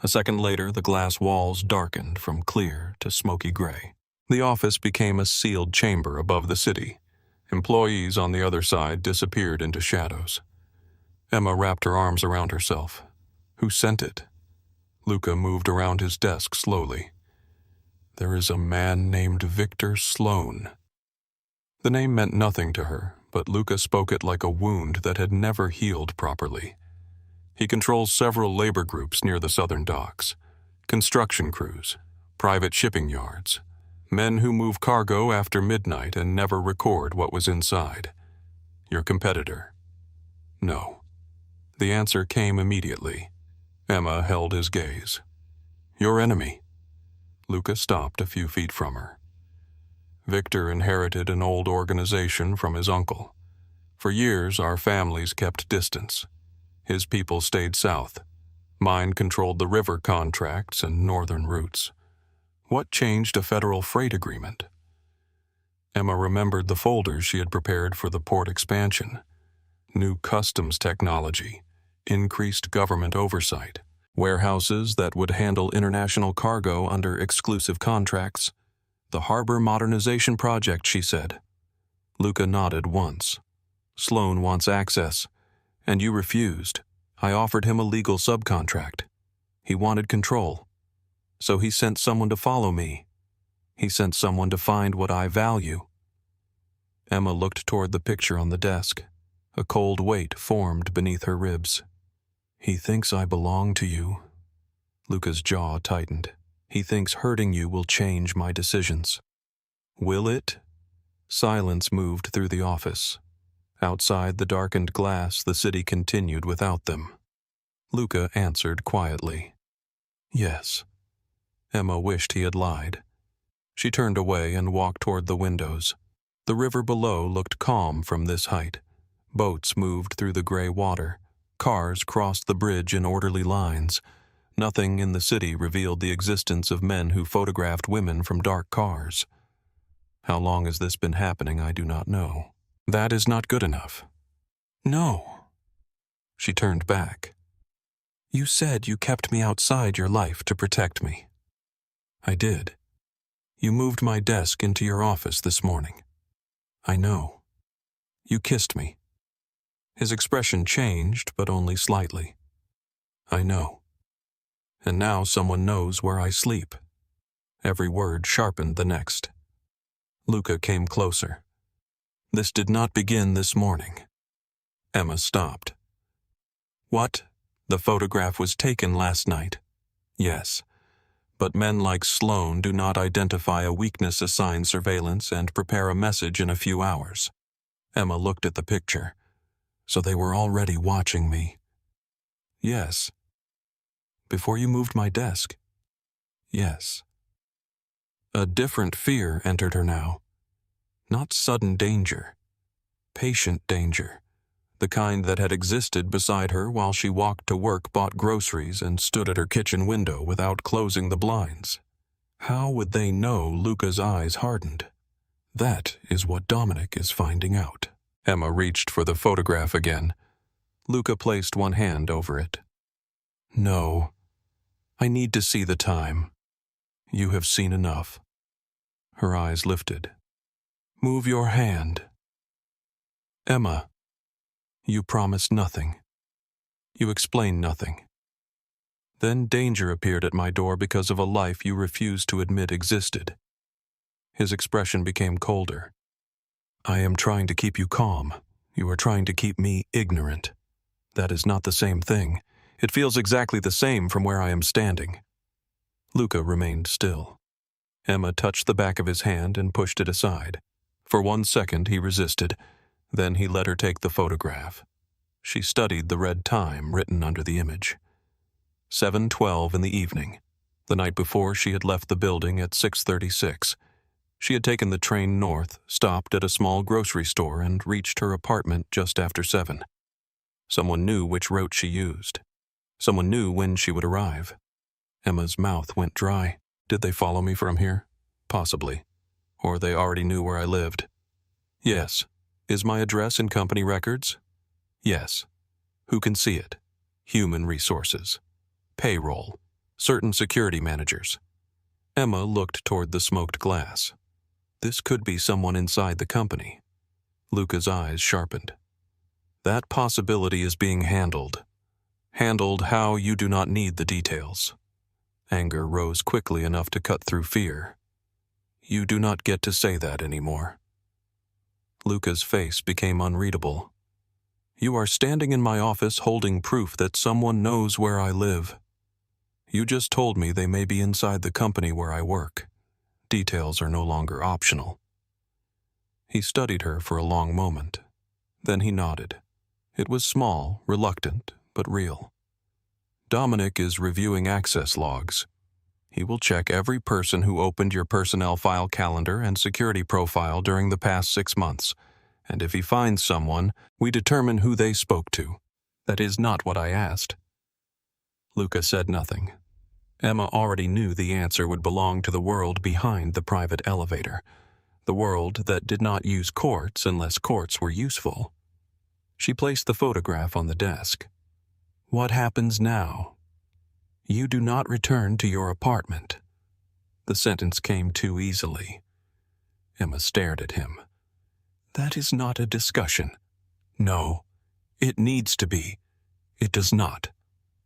A second later, the glass walls darkened from clear to smoky gray. The office became a sealed chamber above the city. Employees on the other side disappeared into shadows. Emma wrapped her arms around herself. Who sent it? Luca moved around his desk slowly. There is a man named Victor Sloan. The name meant nothing to her, but Luca spoke it like a wound that had never healed properly. He controls several labor groups near the southern docks, construction crews, private shipping yards, men who move cargo after midnight and never record what was inside. Your competitor? No. The answer came immediately. Emma held his gaze. Your enemy. Luca stopped a few feet from her. Victor inherited an old organization from his uncle. For years, our families kept distance. His people stayed south. Mine controlled the river contracts and northern routes. What changed a federal freight agreement? Emma remembered the folders she had prepared for the port expansion. New customs technology, increased government oversight, warehouses that would handle international cargo under exclusive contracts. The harbor modernization project, she said. Luca nodded once. Sloan wants access. And you refused. I offered him a legal subcontract. He wanted control. So he sent someone to follow me. He sent someone to find what I value. Emma looked toward the picture on the desk. A cold weight formed beneath her ribs. He thinks I belong to you. Luca's jaw tightened. He thinks hurting you will change my decisions. Will it? Silence moved through the office. Outside the darkened glass, the city continued without them. Luca answered quietly. Yes. Emma wished he had lied. She turned away and walked toward the windows. The river below looked calm from this height. Boats moved through the gray water. Cars crossed the bridge in orderly lines. Nothing in the city revealed the existence of men who photographed women from dark cars. How long has this been happening, I do not know. That is not good enough. No. She turned back. You said you kept me outside your life to protect me. I did. You moved my desk into your office this morning. I know. You kissed me. His expression changed, but only slightly. I know. And now someone knows where I sleep. Every word sharpened the next. Luca came closer. This did not begin this morning. Emma stopped. What? The photograph was taken last night. Yes. But men like Sloan do not identify a weakness, assign surveillance, and prepare a message in a few hours. Emma looked at the picture. So they were already watching me. Yes. Before you moved my desk. Yes. A different fear entered her now. Not sudden danger. Patient danger. The kind that had existed beside her while she walked to work, bought groceries, and stood at her kitchen window without closing the blinds. How would they know Luca's eyes hardened? That is what Dominic is finding out. Emma reached for the photograph again. Luca placed one hand over it. No. I need to see the time. You have seen enough. Her eyes lifted. Move your hand. Emma, you promised nothing. You explained nothing. Then danger appeared at my door because of a life you refused to admit existed. His expression became colder. I am trying to keep you calm. You are trying to keep me ignorant. That is not the same thing. It feels exactly the same from where I am standing. Luca remained still. Emma touched the back of his hand and pushed it aside. For 1 second he resisted. Then he let her take the photograph. She studied the red time written under the image. 7:12 in the evening. The night before, she had left the building at 6:36. She had taken the train north, stopped at a small grocery store, and reached her apartment just after 7. Someone knew which route she used. Someone knew when she would arrive. Emma's mouth went dry. Did they follow me from here? Possibly. Or they already knew where I lived. Yes. Is my address in company records? Yes. Who can see it? Human resources. Payroll. Certain security managers. Emma looked toward the smoked glass. This could be someone inside the company. Luca's eyes sharpened. That possibility is being handled. Handled how you do not need the details. Anger rose quickly enough to cut through fear. You do not get to say that anymore. Luca's face became unreadable. You are standing in my office holding proof that someone knows where I live. You just told me they may be inside the company where I work. Details are no longer optional. He studied her for a long moment. Then he nodded. It was small, reluctant, but real. Dominic is reviewing access logs. He will check every person who opened your personnel file calendar and security profile during the past 6 months. And if he finds someone, we determine who they spoke to. That is not what I asked. Luca said nothing. Emma already knew the answer would belong to the world behind the private elevator, the world that did not use courts unless courts were useful. She placed the photograph on the desk. What happens now? You do not return to your apartment. The sentence came too easily. Emma stared at him. That is not a discussion. No, it needs to be. It does not.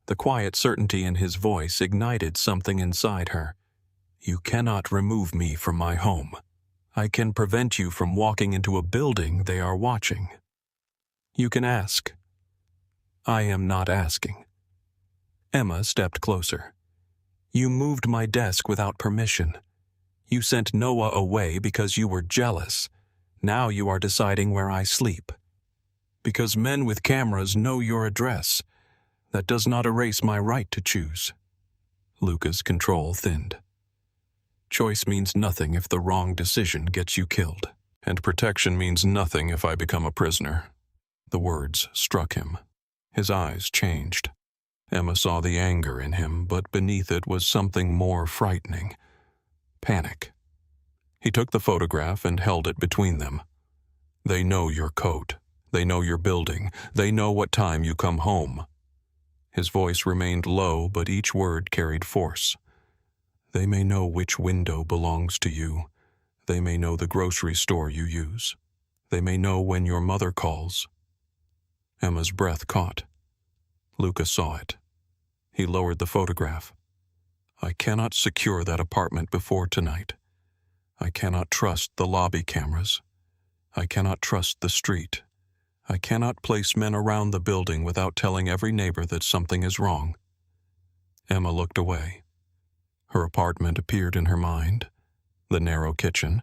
The quiet certainty in his voice ignited something inside her. You cannot remove me from my home. I can prevent you from walking into a building they are watching. You can ask. I am not asking. Emma stepped closer. You moved my desk without permission. You sent Noah away because you were jealous. Now you are deciding where I sleep. Because men with cameras know your address. That does not erase my right to choose. Luca's control thinned. Choice means nothing if the wrong decision gets you killed. And protection means nothing if I become a prisoner. The words struck him. His eyes changed. Emma saw the anger in him, but beneath it was something more frightening. Panic. He took the photograph and held it between them. They know your coat. They know your building. They know what time you come home. His voice remained low, but each word carried force. They may know which window belongs to you. They may know the grocery store you use. They may know when your mother calls. Emma's breath caught. Luca saw it. He lowered the photograph. I cannot secure that apartment before tonight. I cannot trust the lobby cameras. I cannot trust the street. I cannot place men around the building without telling every neighbor that something is wrong. Emma looked away. Her apartment appeared in her mind. The narrow kitchen,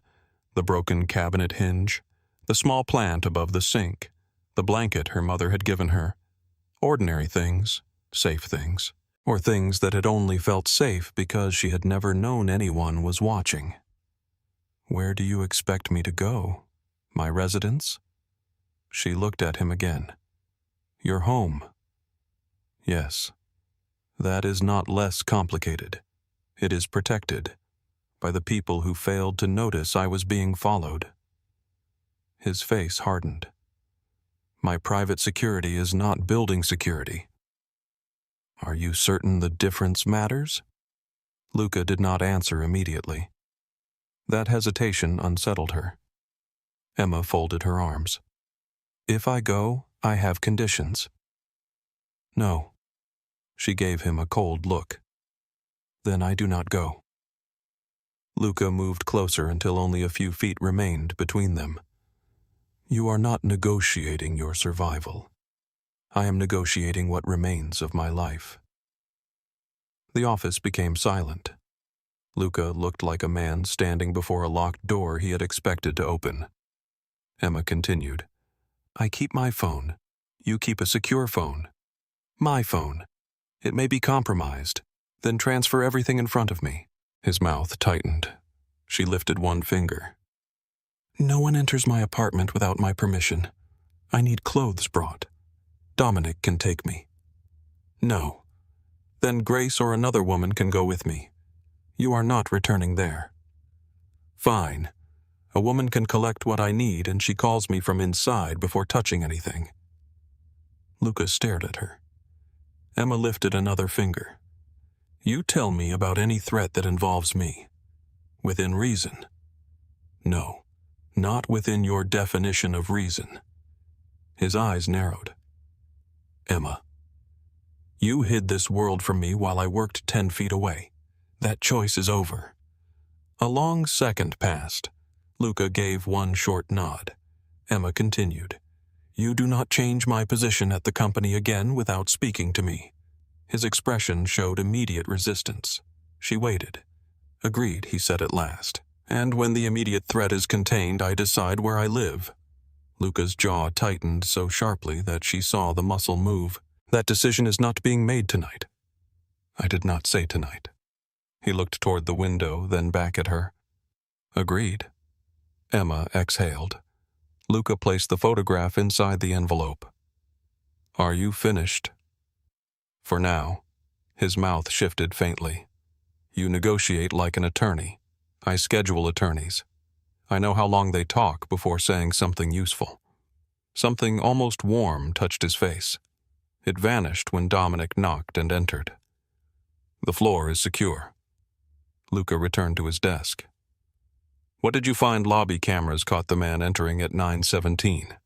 the broken cabinet hinge, the small plant above the sink, the blanket her mother had given her. Ordinary things, safe things, or things that had only felt safe because she had never known anyone was watching. Where do you expect me to go? My residence? She looked at him again. Your home. Yes. That is not less complicated. It is protected by the people who failed to notice I was being followed. His face hardened. My private security is not building security. Are you certain the difference matters? Luca did not answer immediately. That hesitation unsettled her. Emma folded her arms. If I go, I have conditions. No. She gave him a cold look. Then I do not go. Luca moved closer until only a few feet remained between them. You are not negotiating your survival. I am negotiating what remains of my life. The office became silent. Luca looked like a man standing before a locked door he had expected to open. Emma continued. I keep my phone. You keep a secure phone. My phone. It may be compromised. Then transfer everything in front of me. His mouth tightened. She lifted one finger. No one enters my apartment without my permission. I need clothes brought. Dominic can take me. No. Then Grace or another woman can go with me. You are not returning there. Fine. A woman can collect what I need and she calls me from inside before touching anything. Luca stared at her. Emma lifted another finger. You tell me about any threat that involves me. Within reason. No, not within your definition of reason. His eyes narrowed. Emma, you hid this world from me while I worked 10 feet away. That choice is over. A long second passed. Luca gave one short nod. Emma continued. You do not change my position at the company again without speaking to me. His expression showed immediate resistance. She waited. Agreed, he said at last. And when the immediate threat is contained, I decide where I live. Luca's jaw tightened so sharply that she saw the muscle move. That decision is not being made tonight. I did not say tonight. He looked toward the window, then back at her. Agreed. Emma exhaled. Luca placed the photograph inside the envelope. Are you finished? For now. His mouth shifted faintly. You negotiate like an attorney. I schedule attorneys. I know how long they talk before saying something useful. Something almost warm touched his face. It vanished when Dominic knocked and entered. The floor is secure. Luca returned to his desk. What did you find? Lobby cameras caught the man entering at 9:17.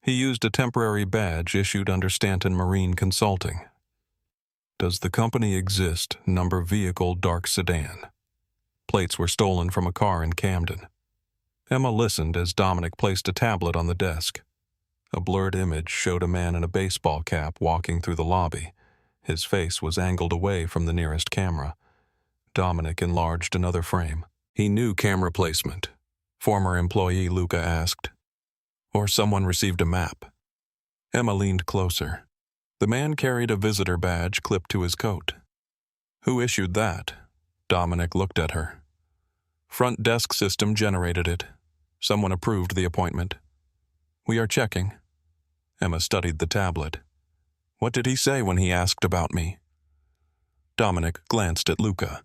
He used a temporary badge issued under Stanton Marine Consulting. Does the company exist? Number vehicle dark sedan. Plates were stolen from a car in Camden. Emma listened as Dominic placed a tablet on the desk. A blurred image showed a man in a baseball cap walking through the lobby. His face was angled away from the nearest camera. Dominic enlarged another frame. He knew camera placement. Former employee, Luca asked. Or someone received a map. Emma leaned closer. The man carried a visitor badge clipped to his coat. Who issued that? Dominic looked at her. Front desk system generated it. Someone approved the appointment. We are checking. Emma studied the tablet. What did he say when he asked about me? Dominic glanced at Luca.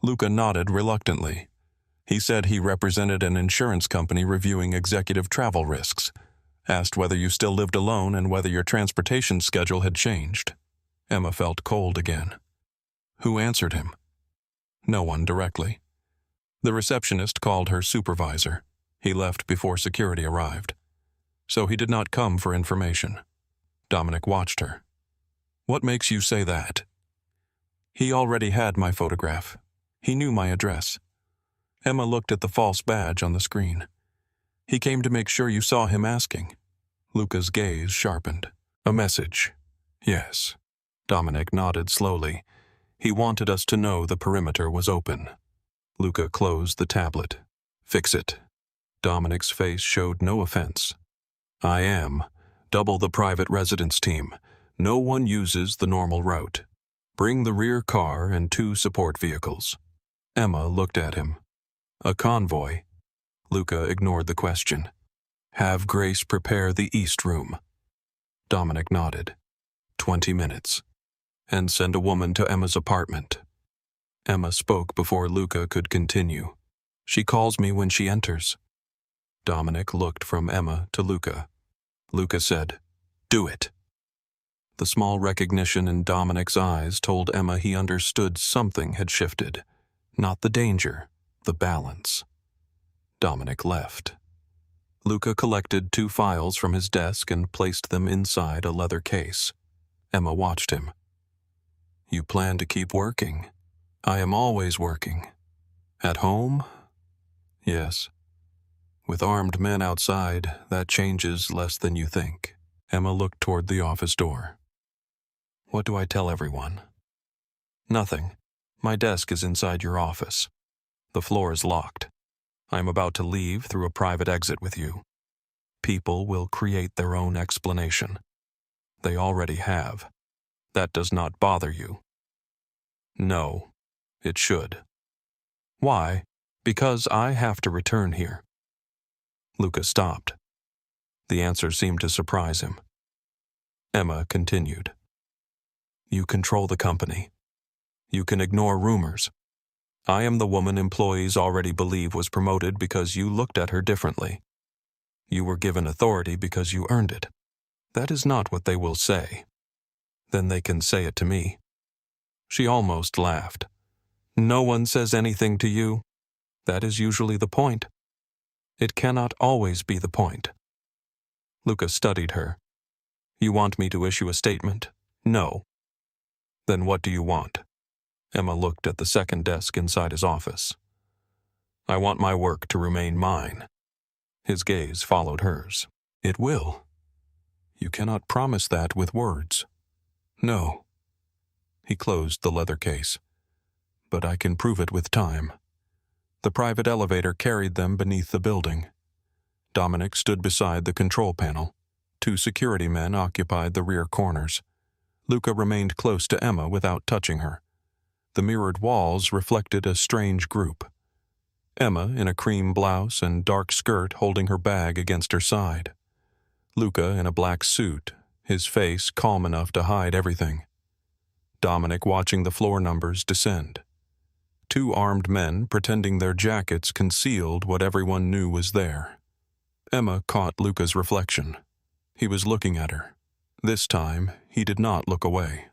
Luca nodded reluctantly. He said he represented an insurance company reviewing executive travel risks. Asked whether you still lived alone and whether your transportation schedule had changed. Emma felt cold again. Who answered him? No one directly. The receptionist called her supervisor. He left before security arrived. So he did not come for information. Dominic watched her. What makes you say that? He already had my photograph. He knew my address. Emma looked at the false badge on the screen. He came to make sure you saw him asking. Luca's gaze sharpened. A message. Yes. Dominic nodded slowly. He wanted us to know the perimeter was open. Luca closed the tablet. Fix it. Dominic's face showed no offense. I am. Double the private residence team. No one uses the normal route. Bring the rear car and 2 support vehicles. Emma looked at him. A convoy? Luca ignored the question. Have Grace prepare the East Room. Dominic nodded. 20 minutes. And send a woman to Emma's apartment. Emma spoke before Luca could continue. She calls me when she enters. Dominic looked from Emma to Luca. Luca said, Do it. The small recognition in Dominic's eyes told Emma he understood something had shifted. Not the danger, the balance. Dominic left. Luca collected 2 files from his desk and placed them inside a leather case. Emma watched him. You plan to keep working? I am always working. At home? Yes. With armed men outside, that changes less than you think. Emma looked toward the office door. What do I tell everyone? Nothing. My desk is inside your office. The floor is locked. I am about to leave through a private exit with you. People will create their own explanation. They already have. That does not bother you. No, it should. Why? Because I have to return here. Luca stopped. The answer seemed to surprise him. Emma continued. You control the company. You can ignore rumors. I am the woman employees already believe was promoted because you looked at her differently. You were given authority because you earned it. That is not what they will say. Then they can say it to me. She almost laughed. No one says anything to you. That is usually the point. It cannot always be the point. Luca studied her. You want me to issue a statement? No. Then what do you want? Emma looked at the second desk inside his office. I want my work to remain mine. His gaze followed hers. It will. You cannot promise that with words. No. He closed the leather case. But I can prove it with time. The private elevator carried them beneath the building. Dominic stood beside the control panel. 2 security men occupied the rear corners. Luca remained close to Emma without touching her. The mirrored walls reflected a strange group. Emma in a cream blouse and dark skirt holding her bag against her side. Luca in a black suit, his face calm enough to hide everything. Dominic watching the floor numbers descend. 2 armed men pretending their jackets concealed what everyone knew was there. Emma caught Luca's reflection. He was looking at her. This time, he did not look away.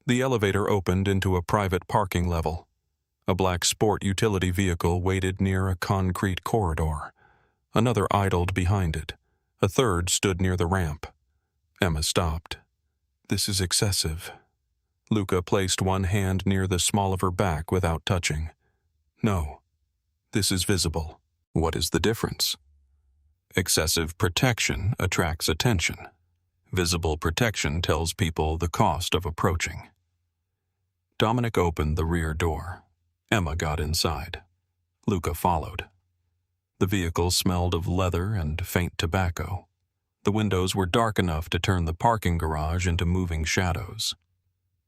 The elevator opened into a private parking level. A black sport utility vehicle waited near a concrete corridor. Another idled behind it. A third stood near the ramp. Emma stopped. This is excessive. Luca placed one hand near the small of her back without touching. No, this is visible. What is the difference? Excessive protection attracts attention. Visible protection tells people the cost of approaching. Dominic opened the rear door. Emma got inside. Luca followed. The vehicle smelled of leather and faint tobacco. The windows were dark enough to turn the parking garage into moving shadows.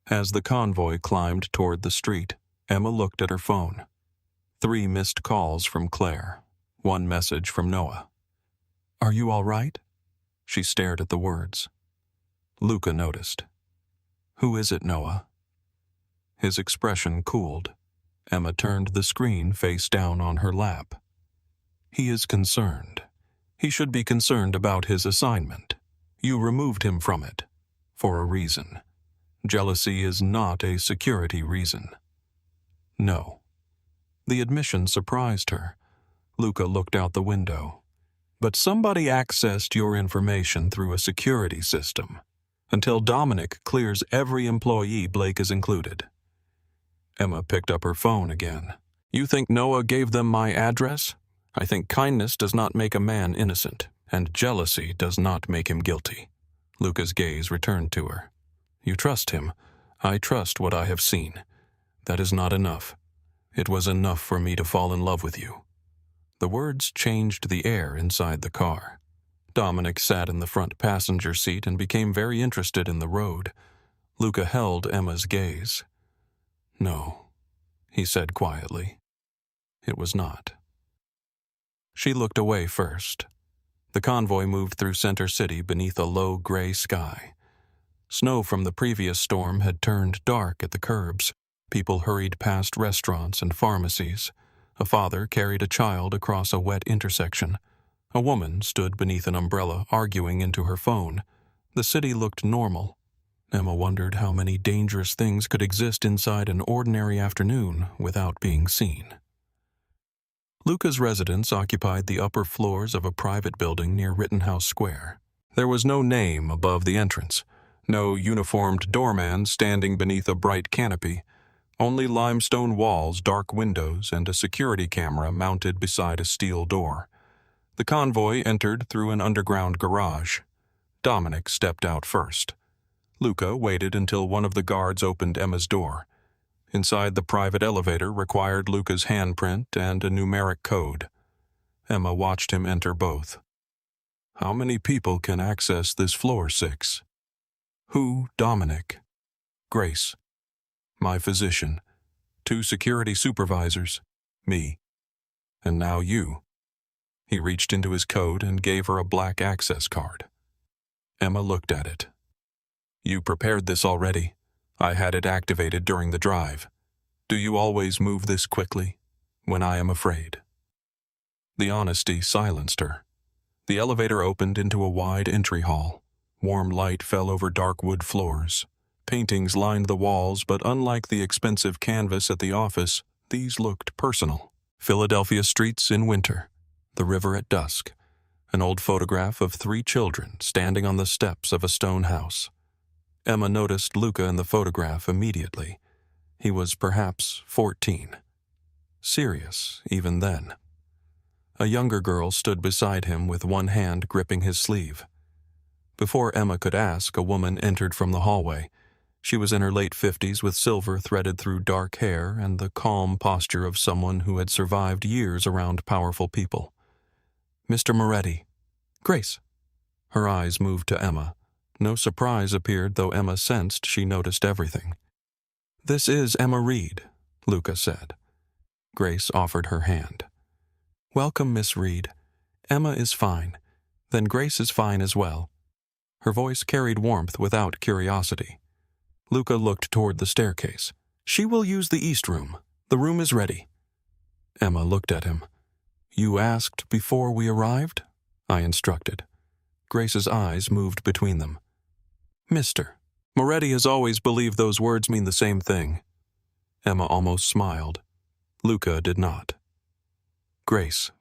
As the convoy climbed toward the street, Emma looked at her phone. 3 missed calls from Claire. 1 message from Noah. Are you all right? She stared at the words. Luca noticed. Who is it, Noah? His expression cooled. Emma turned the screen face down on her lap. He is concerned. He should be concerned about his assignment. You removed him from it. For a reason. Jealousy is not a security reason. No. The admission surprised her. Luca looked out the window. But somebody accessed your information through a security system. Until Dominic clears every employee, Blake is included. Emma picked up her phone again. You think Noah gave them my address? I think kindness does not make a man innocent, and jealousy does not make him guilty. Luca's gaze returned to her. You trust him. I trust what I have seen. That is not enough. It was enough for me to fall in love with you. The words changed the air inside the car. Dominic sat in the front passenger seat and became very interested in the road. Luca held Emma's gaze. No, he said quietly. It was not. She looked away first. The convoy moved through Center City beneath a low gray sky. Snow from the previous storm had turned dark at the curbs. People hurried past restaurants and pharmacies. A father carried a child across a wet intersection. A woman stood beneath an umbrella arguing into her phone. The city looked normal. Emma wondered how many dangerous things could exist inside an ordinary afternoon without being seen. Luca's residence occupied the upper floors of a private building near Rittenhouse Square. There was no name above the entrance, no uniformed doorman standing beneath a bright canopy, only limestone walls, dark windows, and a security camera mounted beside a steel door. The convoy entered through an underground garage. Dominic stepped out first. Luca waited until one of the guards opened Emma's door. Inside, the private elevator required Luca's handprint and a numeric code. Emma watched him enter both. How many people can access this floor 6? Who? Dominic. Grace. My physician. 2 security supervisors. Me. And now you. He reached into his coat and gave her a black access card. Emma looked at it. You prepared this already. I had it activated during the drive. Do you always move this quickly? When I am afraid. The honesty silenced her. The elevator opened into a wide entry hall. Warm light fell over dark wood floors. Paintings lined the walls, but unlike the expensive canvas at the office, these looked personal. Philadelphia streets in winter. The river at dusk. An old photograph of 3 children standing on the steps of a stone house. Emma noticed Luca in the photograph immediately. He was perhaps 14. Serious, even then. A younger girl stood beside him with one hand gripping his sleeve. Before Emma could ask, a woman entered from the hallway. She was in her late 50s with silver threaded through dark hair and the calm posture of someone who had survived years around powerful people. Mr. Moretti. Grace. Her eyes moved to Emma. No surprise appeared, though Emma sensed she noticed everything. This is Emma Reed, Luca said. Grace offered her hand. Welcome, Miss Reed. Emma is fine. Then Grace is fine as well. Her voice carried warmth without curiosity. Luca looked toward the staircase. She will use the east room. The room is ready. Emma looked at him. You asked before we arrived? I instructed. Grace's eyes moved between them. Mr. Moretti has always believed those words mean the same thing. Emma almost smiled. Luca did not. Grace,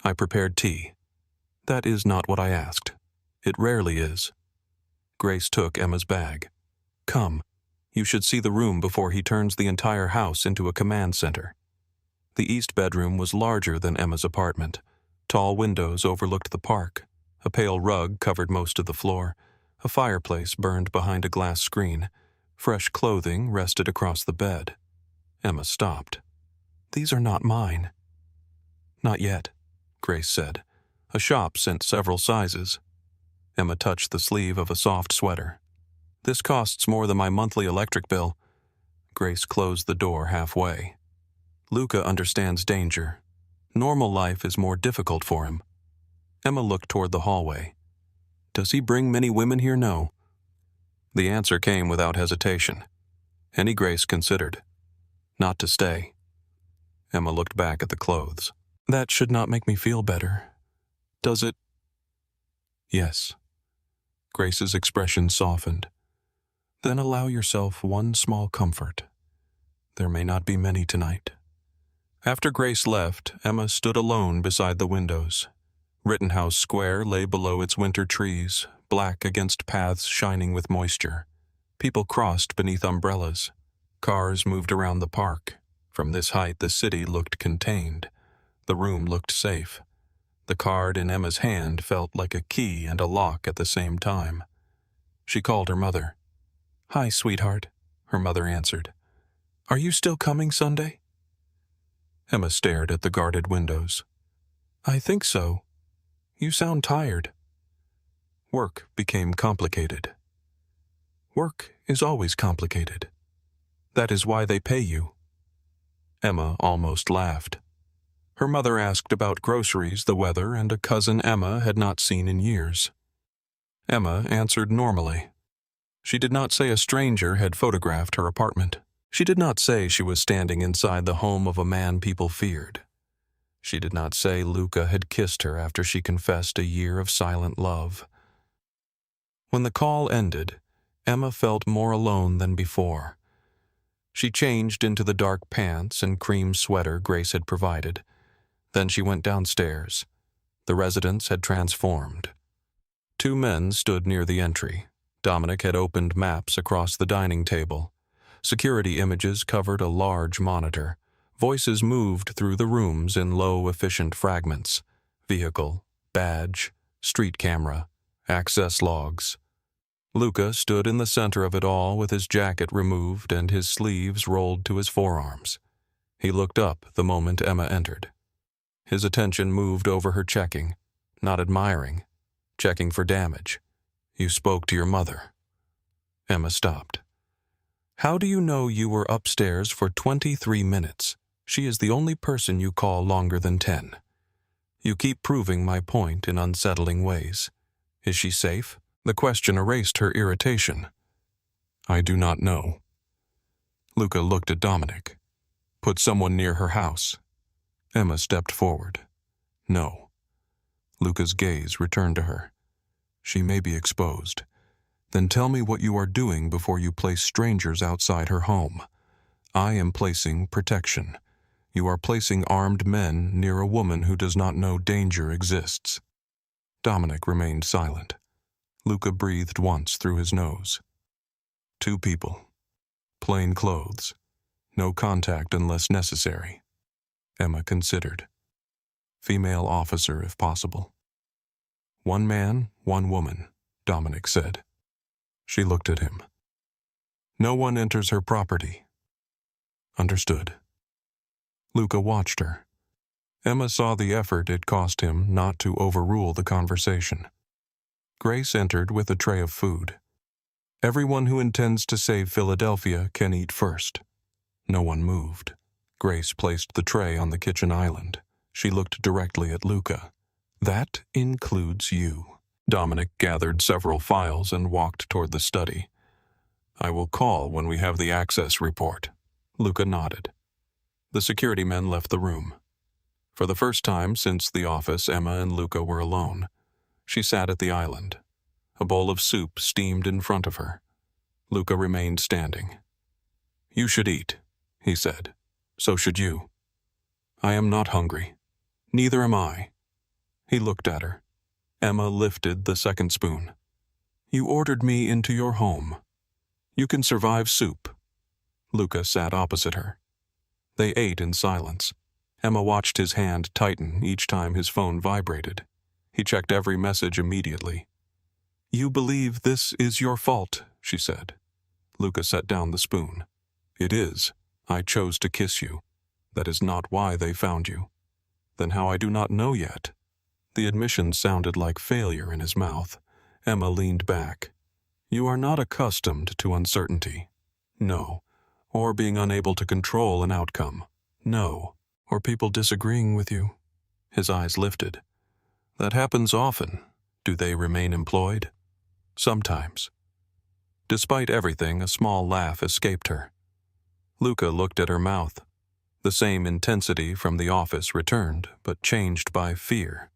I prepared tea. That is not what I asked. It rarely is. Grace took Emma's bag. Come, you should see the room before he turns the entire house into a command center. The east bedroom was larger than Emma's apartment. Tall windows overlooked the park. A pale rug covered most of the floor. A fireplace burned behind a glass screen. Fresh clothing rested across the bed. Emma stopped. These are not mine. Not yet, Grace said. A shop sent several sizes. Emma touched the sleeve of a soft sweater. This costs more than my monthly electric bill. Grace closed the door halfway. Luca understands danger. Normal life is more difficult for him. Emma looked toward the hallway. Does he bring many women here? No. The answer came without hesitation. Any Grace considered. Not to stay. Emma looked back at the clothes. That should not make me feel better. Does it? Yes. Grace's expression softened. Then allow yourself one small comfort. There may not be many tonight. After Grace left, Emma stood alone beside the windows. Rittenhouse Square lay below its winter trees, black against paths shining with moisture. People crossed beneath umbrellas. Cars moved around the park. From this height, the city looked contained. The room looked safe. The card in Emma's hand felt like a key and a lock at the same time. She called her mother. "Hi, sweetheart," her mother answered. "Are you still coming Sunday?" Emma stared at the guarded windows. "I think so. You sound tired." Work became complicated. Work is always complicated. That is why they pay you. Emma almost laughed. Her mother asked about groceries, the weather, and a cousin Emma had not seen in years. Emma answered normally. She did not say a stranger had photographed her apartment. She did not say she was standing inside the home of a man people feared. She did not say Luca had kissed her after she confessed a year of silent love. When the call ended, Emma felt more alone than before. She changed into the dark pants and cream sweater Grace had provided. Then she went downstairs. The residence had transformed. Two men stood near the entry. Dominic had opened maps across the dining table. Security images covered a large monitor. Voices moved through the rooms in low, efficient fragments. Vehicle, badge, street camera, access logs. Luca stood in the center of it all with his jacket removed and his sleeves rolled to his forearms. He looked up the moment Emma entered. His attention moved over her, checking, not admiring, checking for damage. "You spoke to your mother." Emma stopped. "How do you know you were upstairs for 23 minutes? She is the only person you call longer than 10. You keep proving my point in unsettling ways. Is she safe?" The question erased her irritation. "I do not know." Luca looked at Dominic. "Put someone near her house." Emma stepped forward. "No." Luca's gaze returned to her. "She may be exposed. Then tell me what you are doing before you place strangers outside her home. I am placing protection. You are placing armed men near a woman who does not know danger exists." Dominic remained silent. Luca breathed once through his nose. "Two people. Plain clothes. No contact unless necessary." Emma considered. "Female officer if possible." "One man, one woman," Dominic said. She looked at him. "No one enters her property." "Understood." Luca watched her. Emma saw the effort it cost him not to overrule the conversation. Grace entered with a tray of food. "Everyone who intends to save Philadelphia can eat first." No one moved. Grace placed the tray on the kitchen island. She looked directly at Luca. "That includes you." Dominic gathered several files and walked toward the study. "I will call when we have the access report." Luca nodded. The security men left the room. For the first time since the office, Emma and Luca were alone. She sat at the island. A bowl of soup steamed in front of her. Luca remained standing. "You should eat," he said. "So should you." "I am not hungry." "Neither am I." He looked at her. Emma lifted the second spoon. "You ordered me into your home. You can survive soup." Luca sat opposite her. They ate in silence. Emma watched his hand tighten each time his phone vibrated. He checked every message immediately. "You believe this is your fault," she said. Luca set down the spoon. "It is. I chose to kiss you. That is not why they found you." "Then how I do not know yet." The admission sounded like failure in his mouth. Emma leaned back. "You are not accustomed to uncertainty." "No." "Or being unable to control an outcome." "No." "Or people disagreeing with you." His eyes lifted. "That happens often. Do they remain employed?" "Sometimes." Despite everything, a small laugh escaped her. Luca looked at her mouth. The same intensity from the office returned, but changed by fear.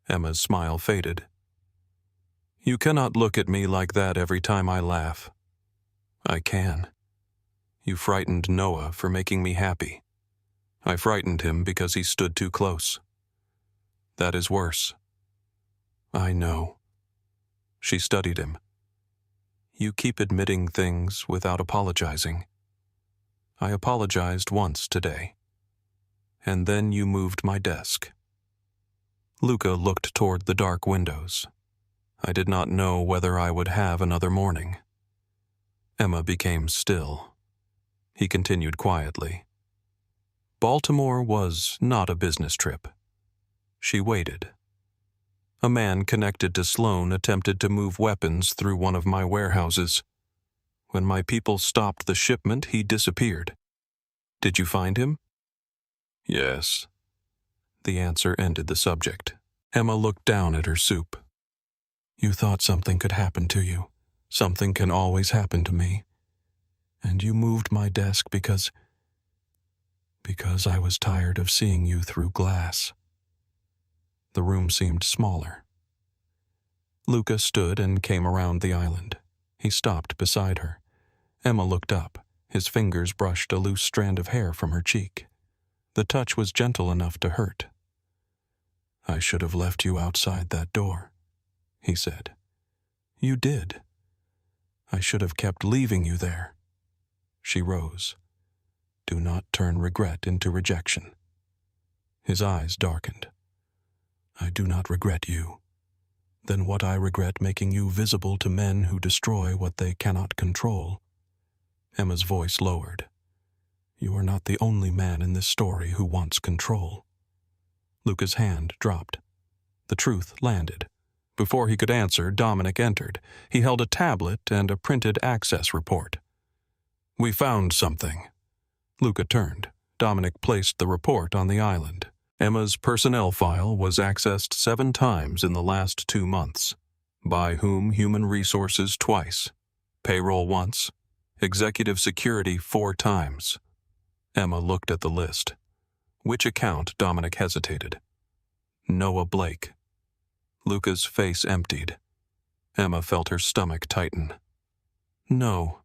Emma's smile faded. "You cannot look at me like that every time I laugh." "I can. You frightened Noah for making me happy. I frightened him because he stood too close. That is worse." "I know." She studied him. "You keep admitting things without apologizing." "I apologized once today." and then you moved my desk." Luca looked toward the dark windows. I did not know whether I would have another morning. Emma became still. He continued quietly. Baltimore was not a business trip. She waited. A man connected to Sloan attempted to move weapons through one of my warehouses. When my people stopped the shipment, he disappeared. Did you find him? Yes. The answer ended the subject. Emma looked down at her soup. You thought something could happen to you. Something can always happen to me. And you moved my desk because I was tired of seeing you through glass. The room seemed smaller. Luca stood and came around the island. He stopped beside her. Emma looked up. His fingers brushed a loose strand of hair from her cheek. The touch was gentle enough to hurt. I should have left you outside that door, he said. You did. I should have kept leaving you there. She rose. Do not turn regret into rejection. His eyes darkened. I do not regret you. Then what I regret making you visible to men who destroy what they cannot control. Emma's voice lowered. You are not the only man in this story who wants control. Luca's hand dropped. The truth landed. Before he could answer, Dominic entered. He held a tablet and a printed access report. We found something. Luca turned. Dominic placed the report on the island. Emma's personnel file was accessed 7 times in the last 2 months. By whom human resources twice. Payroll once. Executive security 4 times. Emma looked at the list. Which account? Dominic hesitated. Noah Blake. Luca's face emptied. Emma felt her stomach tighten. No.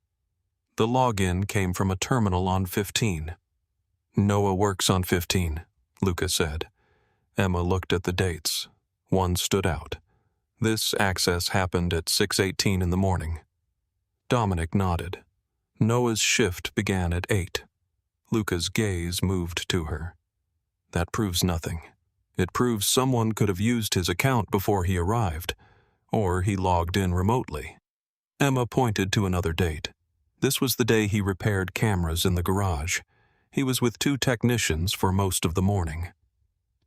The login came from a terminal on 15. Noah works on 15, Luca said. Emma looked at the dates. One stood out. This access happened at 6:18 in the morning. Dominic nodded. Noah's shift began at 8. Luca's gaze moved to her. That proves nothing. It proves someone could have used his account before he arrived, or he logged in remotely. Emma pointed to another date. This was the day he repaired cameras in the garage. He was with 2 technicians for most of the morning.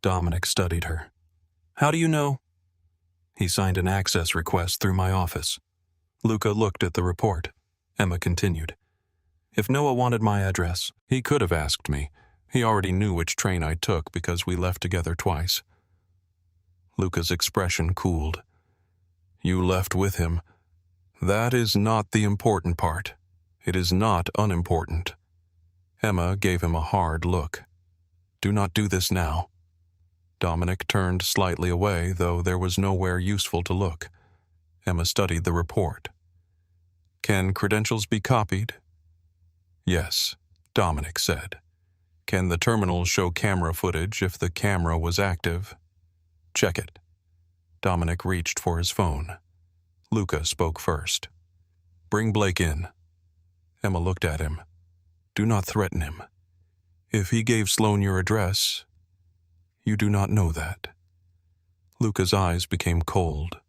Dominic studied her. How do you know? He signed an access request through my office. Luca looked at the report. Emma continued. If Noah wanted my address, he could have asked me. He already knew which train I took because we left together twice. Luca's expression cooled. You left with him. That is not the important part. It is not unimportant. Emma gave him a hard look. Do not do this now. Dominic turned slightly away, though there was nowhere useful to look. Emma studied the report. Can credentials be copied? Yes, Dominic said. Can the terminal show camera footage if the camera was active? Check it. Dominic reached for his phone. Luca spoke first. Bring Blake in. Emma looked at him. Do not threaten him. If he gave Sloan your address, you do not know that. Luca's eyes became cold.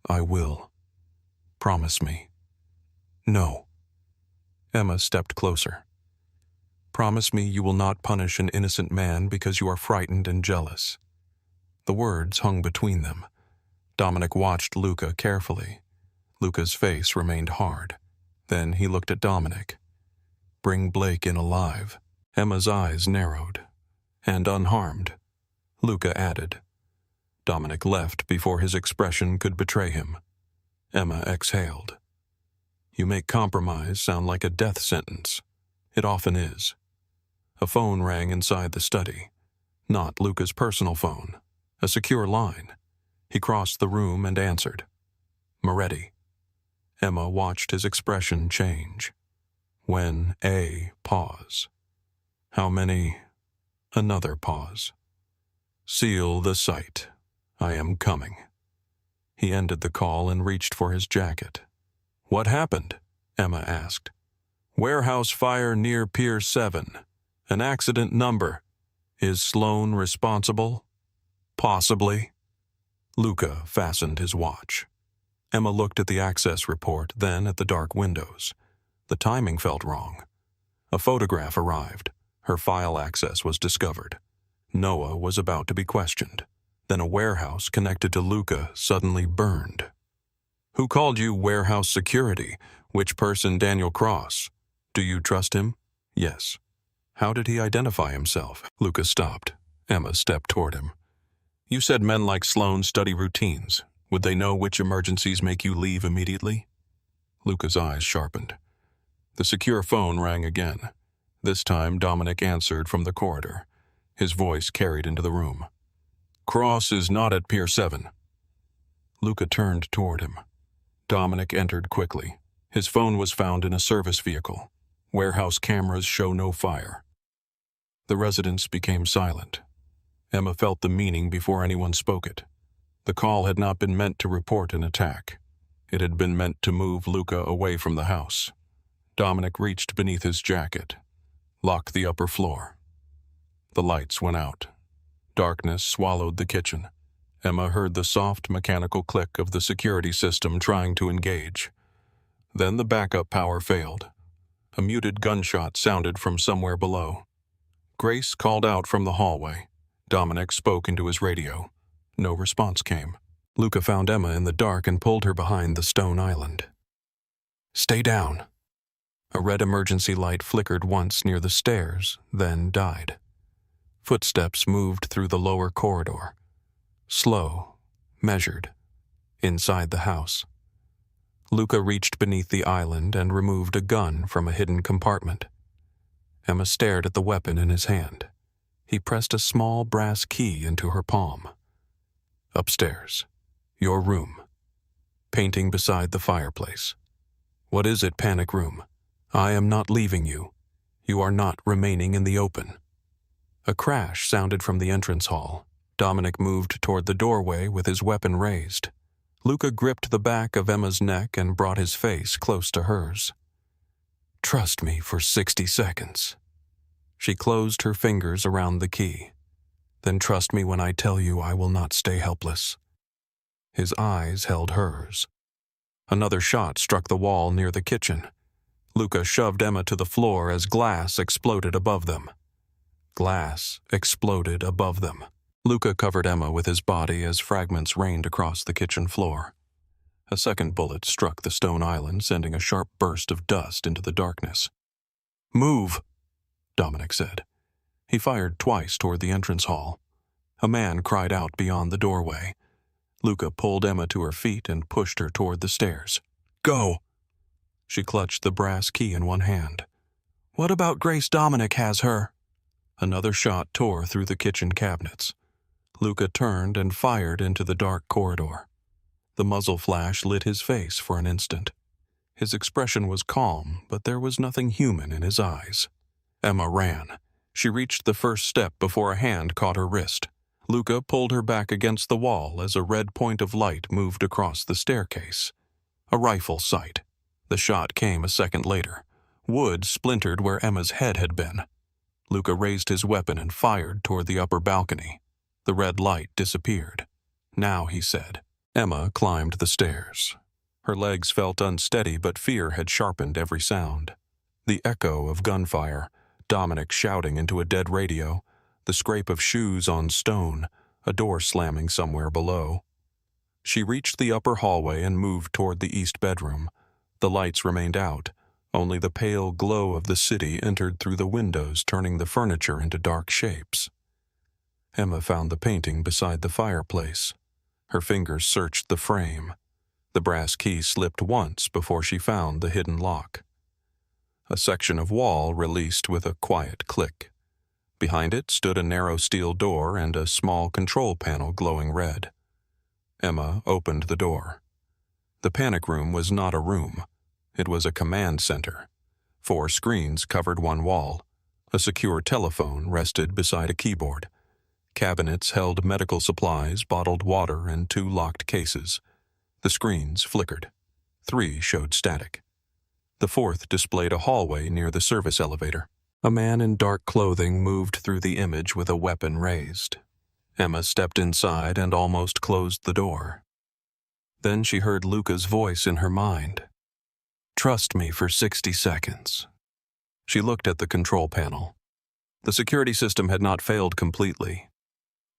I will. Promise me. No. Emma stepped closer. Promise me you will not punish an innocent man because you are frightened and jealous. The words hung between them. Dominic watched Luca carefully. Luca's face remained hard. Then he looked at Dominic. Bring Blake in alive. Emma's eyes narrowed. And unharmed. Luca added. Dominic left before his expression could betray him. Emma exhaled. You make compromise sound like a death sentence. It often is. A phone rang inside the study. Not Luca's personal phone. A secure line. He crossed the room and answered. Moretti. Emma watched his expression change. When a pause. How many? Another pause. Seal the site. I am coming. He ended the call and reached for his jacket. What happened? Emma asked. Warehouse fire near Pier 7. An accident number. Is Sloan responsible? Possibly. Luca fastened his watch. Emma looked at the access report, then at the dark windows. The timing felt wrong. A photograph arrived. Her file access was discovered. Noah was about to be questioned. Then a warehouse connected to Luca suddenly burned. Who called you warehouse security? Which person Daniel Cross? Do you trust him? Yes. How did he identify himself? Luca stopped. Emma stepped toward him. You said men like Sloan study routines. Would they know which emergencies make you leave immediately? Luca's eyes sharpened. The secure phone rang again. This time Dominic answered from the corridor. His voice carried into the room. Cross is not at Pier 7. Luca turned toward him. Dominic entered quickly. His phone was found in a service vehicle. Warehouse cameras show no fire. The residents became silent. Emma felt the meaning before anyone spoke it. The call had not been meant to report an attack. It had been meant to move Luca away from the house. Dominic reached beneath his jacket, locked the upper floor. The lights went out. Darkness swallowed the kitchen. Emma heard the soft mechanical click of the security system trying to engage. Then the backup power failed. A muted gunshot sounded from somewhere below. Grace called out from the hallway. Dominic spoke into his radio. No response came. Luca found Emma in the dark and pulled her behind the stone island. Stay down. A red emergency light flickered once near the stairs, then died. Footsteps moved through the lower corridor. Slow, measured, inside the house. Luca reached beneath the island and removed a gun from a hidden compartment. Emma stared at the weapon in his hand. He pressed a small brass key into her palm. Upstairs. Your room. Painting beside the fireplace. What is it, panic room? I am not leaving you. You are not remaining in the open. A crash sounded from the entrance hall. Dominic moved toward the doorway with his weapon raised. Luca gripped the back of Emma's neck and brought his face close to hers. Trust me for 60 seconds. She closed her fingers around the key. Then trust me when I tell you I will not stay helpless. His eyes held hers. Another shot struck the wall near the kitchen. Luca shoved Emma to the floor as glass exploded above them. Glass exploded above them. Luca covered Emma with his body as fragments rained across the kitchen floor. A second bullet struck the stone island, sending a sharp burst of dust into the darkness. Move, Dominic said. He fired twice toward the entrance hall. A man cried out beyond the doorway. Luca pulled Emma to her feet and pushed her toward the stairs. Go! She clutched the brass key in one hand. What about Grace? Dominic has her. Another shot tore through the kitchen cabinets. Luca turned and fired into the dark corridor. The muzzle flash lit his face for an instant. His expression was calm, but there was nothing human in his eyes. Emma ran. She reached the first step before a hand caught her wrist. Luca pulled her back against the wall as a red point of light moved across the staircase. A rifle sight. The shot came a second later. Wood splintered where Emma's head had been. Luca raised his weapon and fired toward the upper balcony. The red light disappeared. Now, he said. Emma climbed the stairs. Her legs felt unsteady, but fear had sharpened every sound. The echo of gunfire, Dominic shouting into a dead radio, the scrape of shoes on stone, a door slamming somewhere below. She reached the upper hallway and moved toward the east bedroom. The lights remained out. Only the pale glow of the city entered through the windows, turning the furniture into dark shapes. Emma found the painting beside the fireplace. Her fingers searched the frame. The brass key slipped once before she found the hidden lock. A section of wall released with a quiet click. Behind it stood a narrow steel door and a small control panel glowing red. Emma opened the door. The panic room was not a room. It was a command center. 4 screens covered one wall. A secure telephone rested beside a keyboard. Cabinets held medical supplies, bottled water, and 2 locked cases. The screens flickered. 3 showed static. The 4th displayed a hallway near the service elevator. A man in dark clothing moved through the image with a weapon raised. Emma stepped inside and almost closed the door. Then she heard Luca's voice in her mind. "Trust me for 60 seconds." She looked at the control panel. The security system had not failed completely.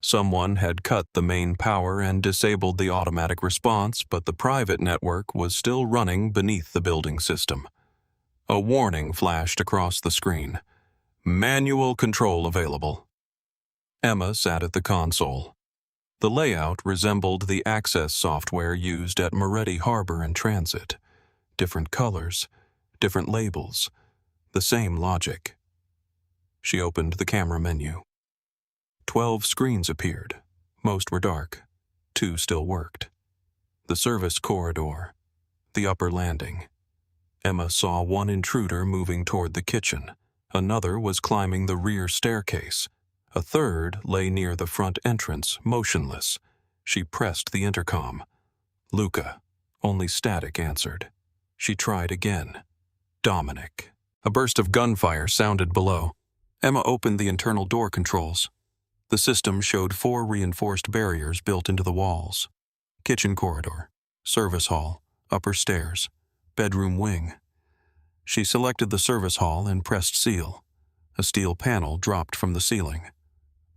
Someone had cut the main power and disabled the automatic response, but the private network was still running beneath the building system. A warning flashed across the screen. "Manual control available." Emma sat at the console. The layout resembled the access software used at Moretti Harbor in transit. Different colors, different labels, the same logic. She opened the camera menu. 12 screens appeared. Most were dark. 2 still worked. The service corridor. The upper landing. Emma saw one intruder moving toward the kitchen. Another was climbing the rear staircase. A third lay near the front entrance, motionless. She pressed the intercom. Luca. Only static answered. She tried again. Dominic. A burst of gunfire sounded below. Emma opened the internal door controls. The system showed 4 reinforced barriers built into the walls. Kitchen corridor, service hall, upper stairs, bedroom wing. She selected the service hall and pressed seal. A steel panel dropped from the ceiling.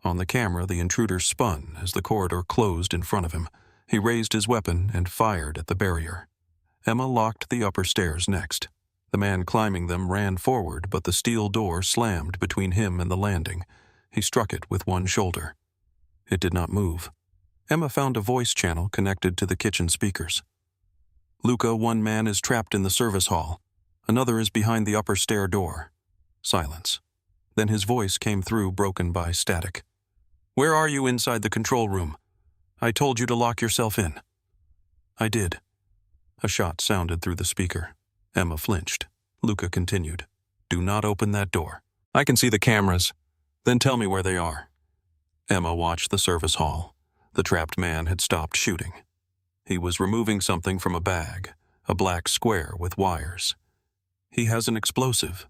On the camera, the intruder spun as the corridor closed in front of him. He raised his weapon and fired at the barrier. Emma locked the upper stairs next. The man climbing them ran forward, but the steel door slammed between him and the landing. He struck it with one shoulder. It did not move. Emma found a voice channel connected to the kitchen speakers. "Luca, one man is trapped in the service hall. Another is behind the upper stair door." Silence. Then his voice came through, broken by static. "Where are you inside the control room? I told you to lock yourself in." "I did." A shot sounded through the speaker. Emma flinched. Luca continued. "Do not open that door. I can see the cameras. Then tell me where they are." Emma watched the service hall. The trapped man had stopped shooting. He was removing something from a bag, a black square with wires. "He has an explosive."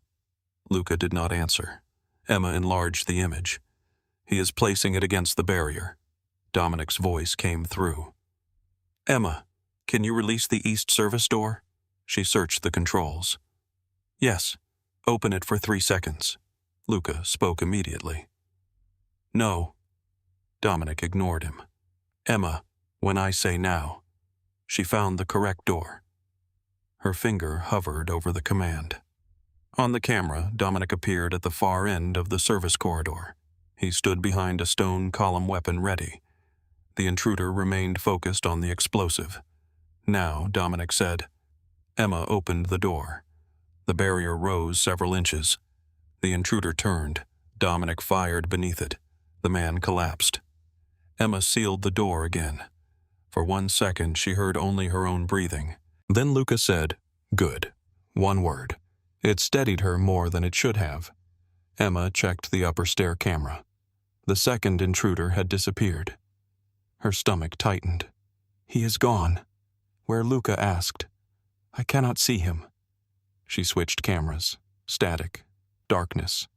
Luca did not answer. Emma enlarged the image. "He is placing it against the barrier." Dominic's voice came through. "Emma, can you release the east service door?" She searched the controls. "Yes. Open it for 3 seconds." Luca spoke immediately. "No." Dominic ignored him. "Emma, when I say now." She found the correct door. Her finger hovered over the command. On the camera, Dominic appeared at the far end of the service corridor. He stood behind a stone column weapon ready. The intruder remained focused on the explosive. Now, Dominic said. Emma opened the door. The barrier rose several inches. The intruder turned. Dominic fired beneath it. The man collapsed. Emma sealed the door again. For 1 second, she heard only her own breathing. Then Luca said, "Good." 1 word. It steadied her more than it should have. Emma checked the upper stair camera. The second intruder had disappeared. Her stomach tightened. "He is gone." Where Luca asked. "I cannot see him." She switched cameras. Static. Darkness.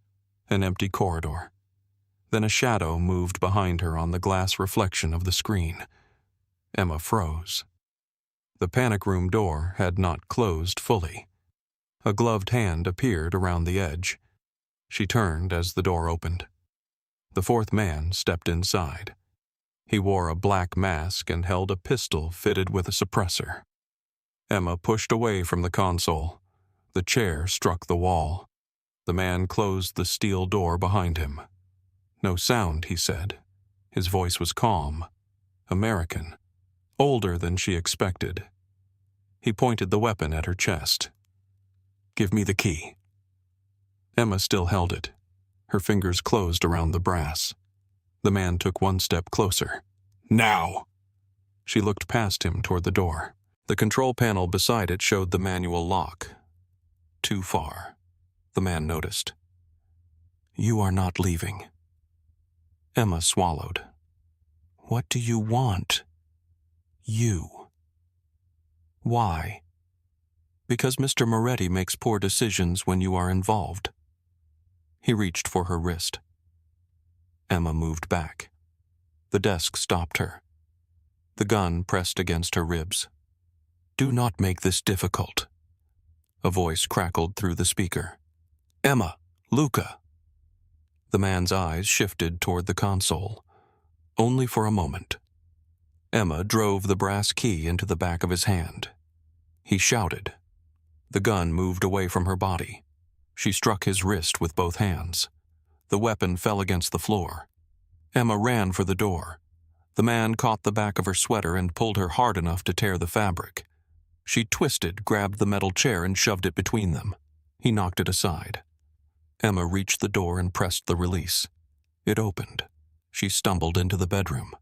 An empty corridor. Then a shadow moved behind her on the glass reflection of the screen. Emma froze. The panic room door had not closed fully. A gloved hand appeared around the edge. She turned as the door opened. The 4th man stepped inside. He wore a black mask and held a pistol fitted with a suppressor. Emma pushed away from the console. The chair struck the wall. The man closed the steel door behind him. "No sound," he said. His voice was calm. American. Older than she expected. He pointed the weapon at her chest. "Give me the key." Emma still held it. Her fingers closed around the brass. The man took 1 step closer. "Now!" She looked past him toward the door. The control panel beside it showed the manual lock. Too far. The man noticed. "You are not leaving." Emma swallowed. "What do you want?" "You." "Why?" "Because Mr. Moretti makes poor decisions when you are involved." He reached for her wrist. Emma moved back. The desk stopped her. The gun pressed against her ribs. "Do not make this difficult." A voice crackled through the speaker. "Emma, Luca." The man's eyes shifted toward the console. Only for a moment. Emma drove the brass key into the back of his hand. He shouted. The gun moved away from her body. She struck his wrist with both hands. The weapon fell against the floor. Emma ran for the door. The man caught the back of her sweater and pulled her hard enough to tear the fabric. She twisted, grabbed the metal chair, and shoved it between them. He knocked it aside. Emma reached the door and pressed the release. It opened. She stumbled into the bedroom.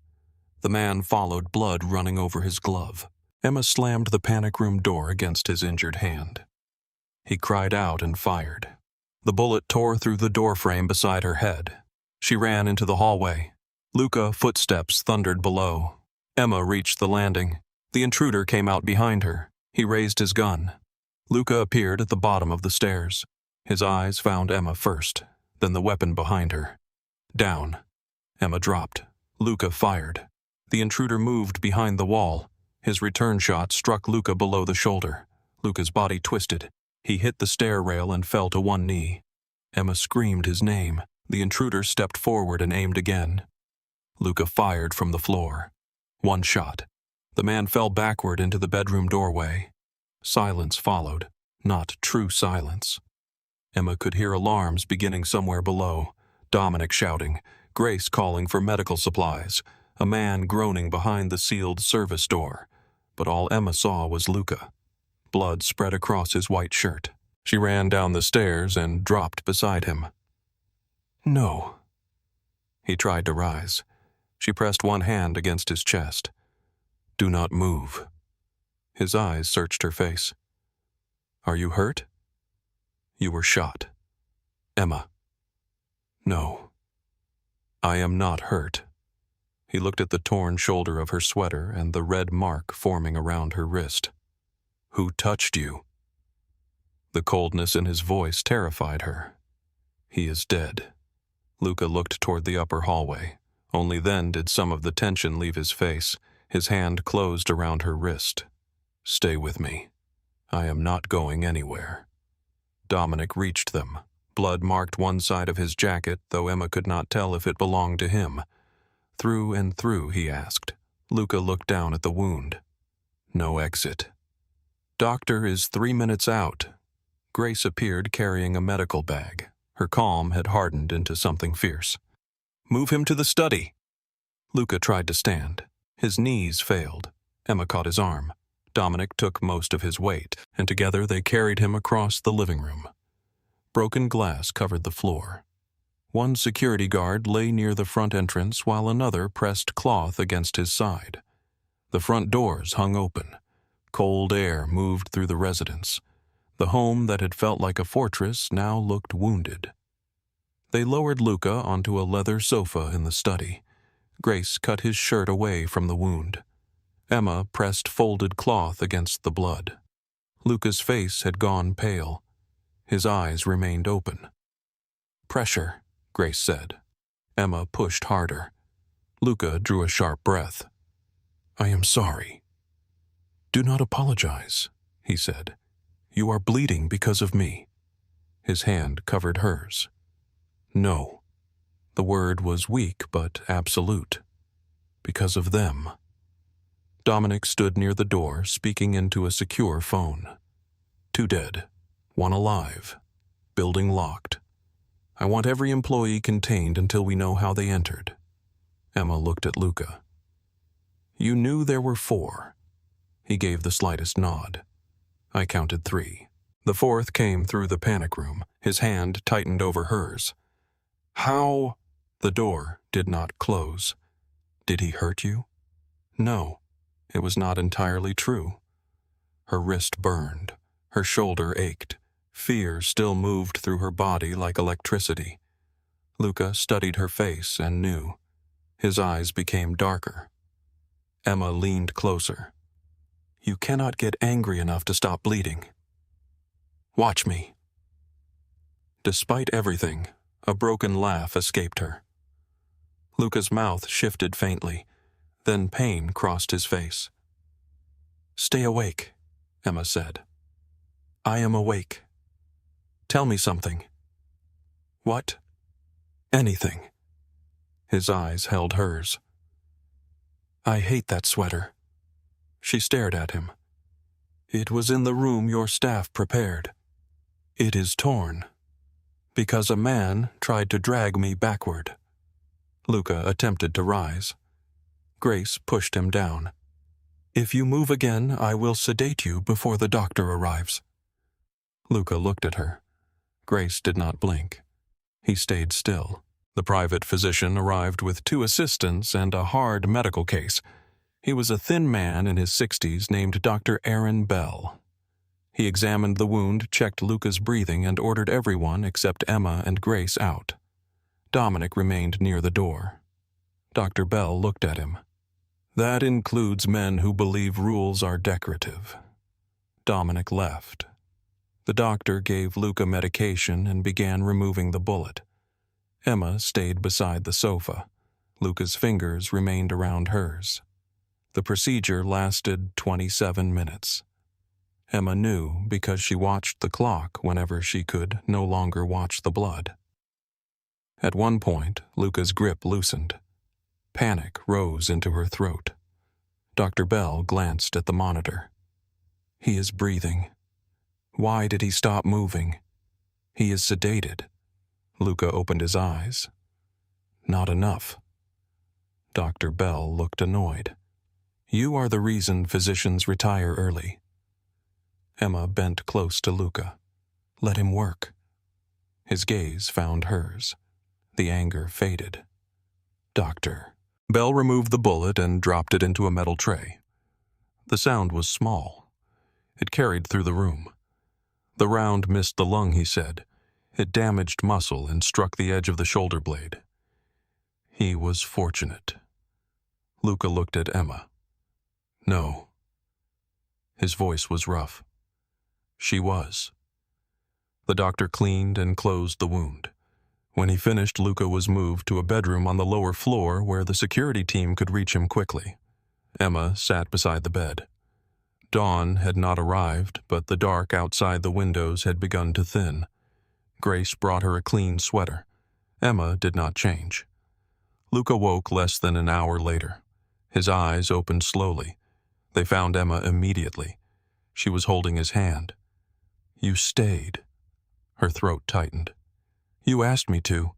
The man followed, blood running over his glove. Emma slammed the panic room door against his injured hand. He cried out and fired. The bullet tore through the doorframe beside her head. She ran into the hallway. Luca, footsteps thundered below. Emma reached the landing. The intruder came out behind her. He raised his gun. Luca appeared at the bottom of the stairs. His eyes found Emma first, then the weapon behind her. Down. Emma dropped. Luca fired. The intruder moved behind the wall. His return shot struck Luca below the shoulder. Luca's body twisted. He hit the stair rail and fell to one knee. Emma screamed his name. The intruder stepped forward and aimed again. Luca fired from the floor. One shot. The man fell backward into the bedroom doorway. Silence followed, not true silence. Emma could hear alarms beginning somewhere below. Dominic shouting, Grace calling for medical supplies, a man groaning behind the sealed service door. But all Emma saw was Luca. Blood spread across his white shirt. She ran down the stairs and dropped beside him. "No." He tried to rise. She pressed one hand against his chest. "Do not move." His eyes searched her face. "Are you hurt?" "You were shot." "Emma." "No. I am not hurt." He looked at the torn shoulder of her sweater and the red mark forming around her wrist. "Who touched you?" The coldness in his voice terrified her. "He is dead." Luca looked toward the upper hallway. Only then did some of the tension leave his face. His hand closed around her wrist. "Stay with me. I am not going anywhere." Dominic reached them. Blood marked one side of his jacket, though Emma could not tell if it belonged to him. "Through and through?" he asked. Luca looked down at the wound. "No exit." "Doctor is 3 minutes out." Grace appeared carrying a medical bag. Her calm had hardened into something fierce. "Move him to the study." Luca tried to stand. His knees failed. Emma caught his arm. Dominic took most of his weight, and together they carried him across the living room. Broken glass covered the floor. One security guard lay near the front entrance while another pressed cloth against his side. The front doors hung open. Cold air moved through the residence. The home that had felt like a fortress now looked wounded. They lowered Luca onto a leather sofa in the study. Grace cut his shirt away from the wound. Emma pressed folded cloth against the blood. Luca's face had gone pale. His eyes remained open. "Pressure," Grace said. Emma pushed harder. Luca drew a sharp breath. "I am sorry." "Do not apologize," he said. "You are bleeding because of me." His hand covered hers. "No." The word was weak but absolute. "Because of them." Dominic stood near the door, speaking into a secure phone. "2 dead, 1 alive. Building locked. I want every employee contained until we know how they entered." Emma looked at Luca. "You knew there were 4. He gave the slightest nod. I counted 3. The 4th came through the panic room. His hand tightened over hers. "How?" The door did not close. "Did he hurt you?" "No." It was not entirely true. Her wrist burned. Her shoulder ached. Fear still moved through her body like electricity. Luca studied her face and knew. His eyes became darker. Emma leaned closer. "You cannot get angry enough to stop bleeding. Watch me." Despite everything, A broken laugh escaped her. Luca's mouth shifted faintly, then pain crossed his face. "Stay awake," Emma said. "I am awake. Tell me something." "What?" "Anything." His eyes held hers. "I hate that sweater." She stared at him. "It was in the room your staff prepared. It is torn, because a man tried to drag me backward." Luca attempted to rise. Grace pushed him down. "If you move again, I will sedate you before the doctor arrives." Luca looked at her. Grace did not blink. He stayed still. The private physician arrived with 2 assistants and a hard medical case. He was a thin man in his 60s named Dr. Aaron Bell. He examined the wound, checked Luca's breathing, and ordered everyone except Emma and Grace out. Dominic remained near the door. Dr. Bell looked at him. "That includes men who believe rules are decorative." Dominic left. The doctor gave Luca medication and began removing the bullet. Emma stayed beside the sofa. Luca's fingers remained around hers. The procedure lasted 27 minutes. Emma knew because she watched the clock whenever she could no longer watch the blood. At one point, Luca's grip loosened. Panic rose into her throat. Dr. Bell glanced at the monitor. "He is breathing. Why did he stop moving? He is sedated." Luca opened his eyes. "Not enough." Dr. Bell looked annoyed. "You are the reason physicians retire early." Emma bent close to Luca. "Let him work." His gaze found hers. The anger faded. "Doctor." Bell removed the bullet and dropped it into a metal tray. The sound was small. It carried through the room. The round missed the lung, he said. It damaged muscle and struck the edge of the shoulder blade. He was fortunate. Luca looked at Emma. "No." His voice was rough. She was. The doctor cleaned and closed the wound. When he finished, Luca was moved to a bedroom on the lower floor where the security team could reach him quickly. Emma sat beside the bed. Dawn had not arrived, but the dark outside the windows had begun to thin. Grace brought her a clean sweater. Emma did not change. Luca woke less than an hour later. His eyes opened slowly. They found Emma immediately. She was holding his hand. "You stayed." Her throat tightened. "You asked me to.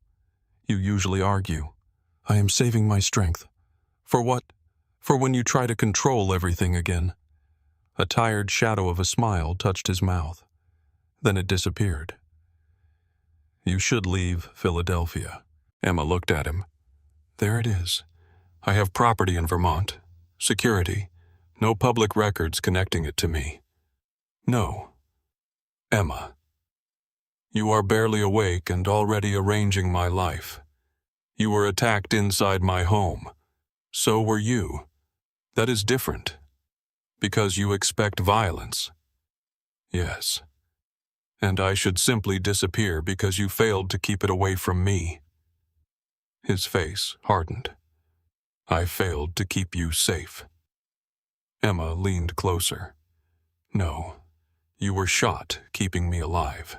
You usually argue. I am saving my strength." "For what?" "For when you try to control everything again." A tired shadow of a smile touched his mouth. Then it disappeared. "You should leave Philadelphia." Emma looked at him. "There it is. I have property in Vermont. Security. No public records connecting it to me." "No." "Emma. You are barely awake and already arranging my life. You were attacked inside my home. So were you. That is different. Because you expect violence." "Yes. And I should simply disappear because you failed to keep it away from me." His face hardened. "I failed to keep you safe." Emma leaned closer. "No. You were shot, keeping me alive.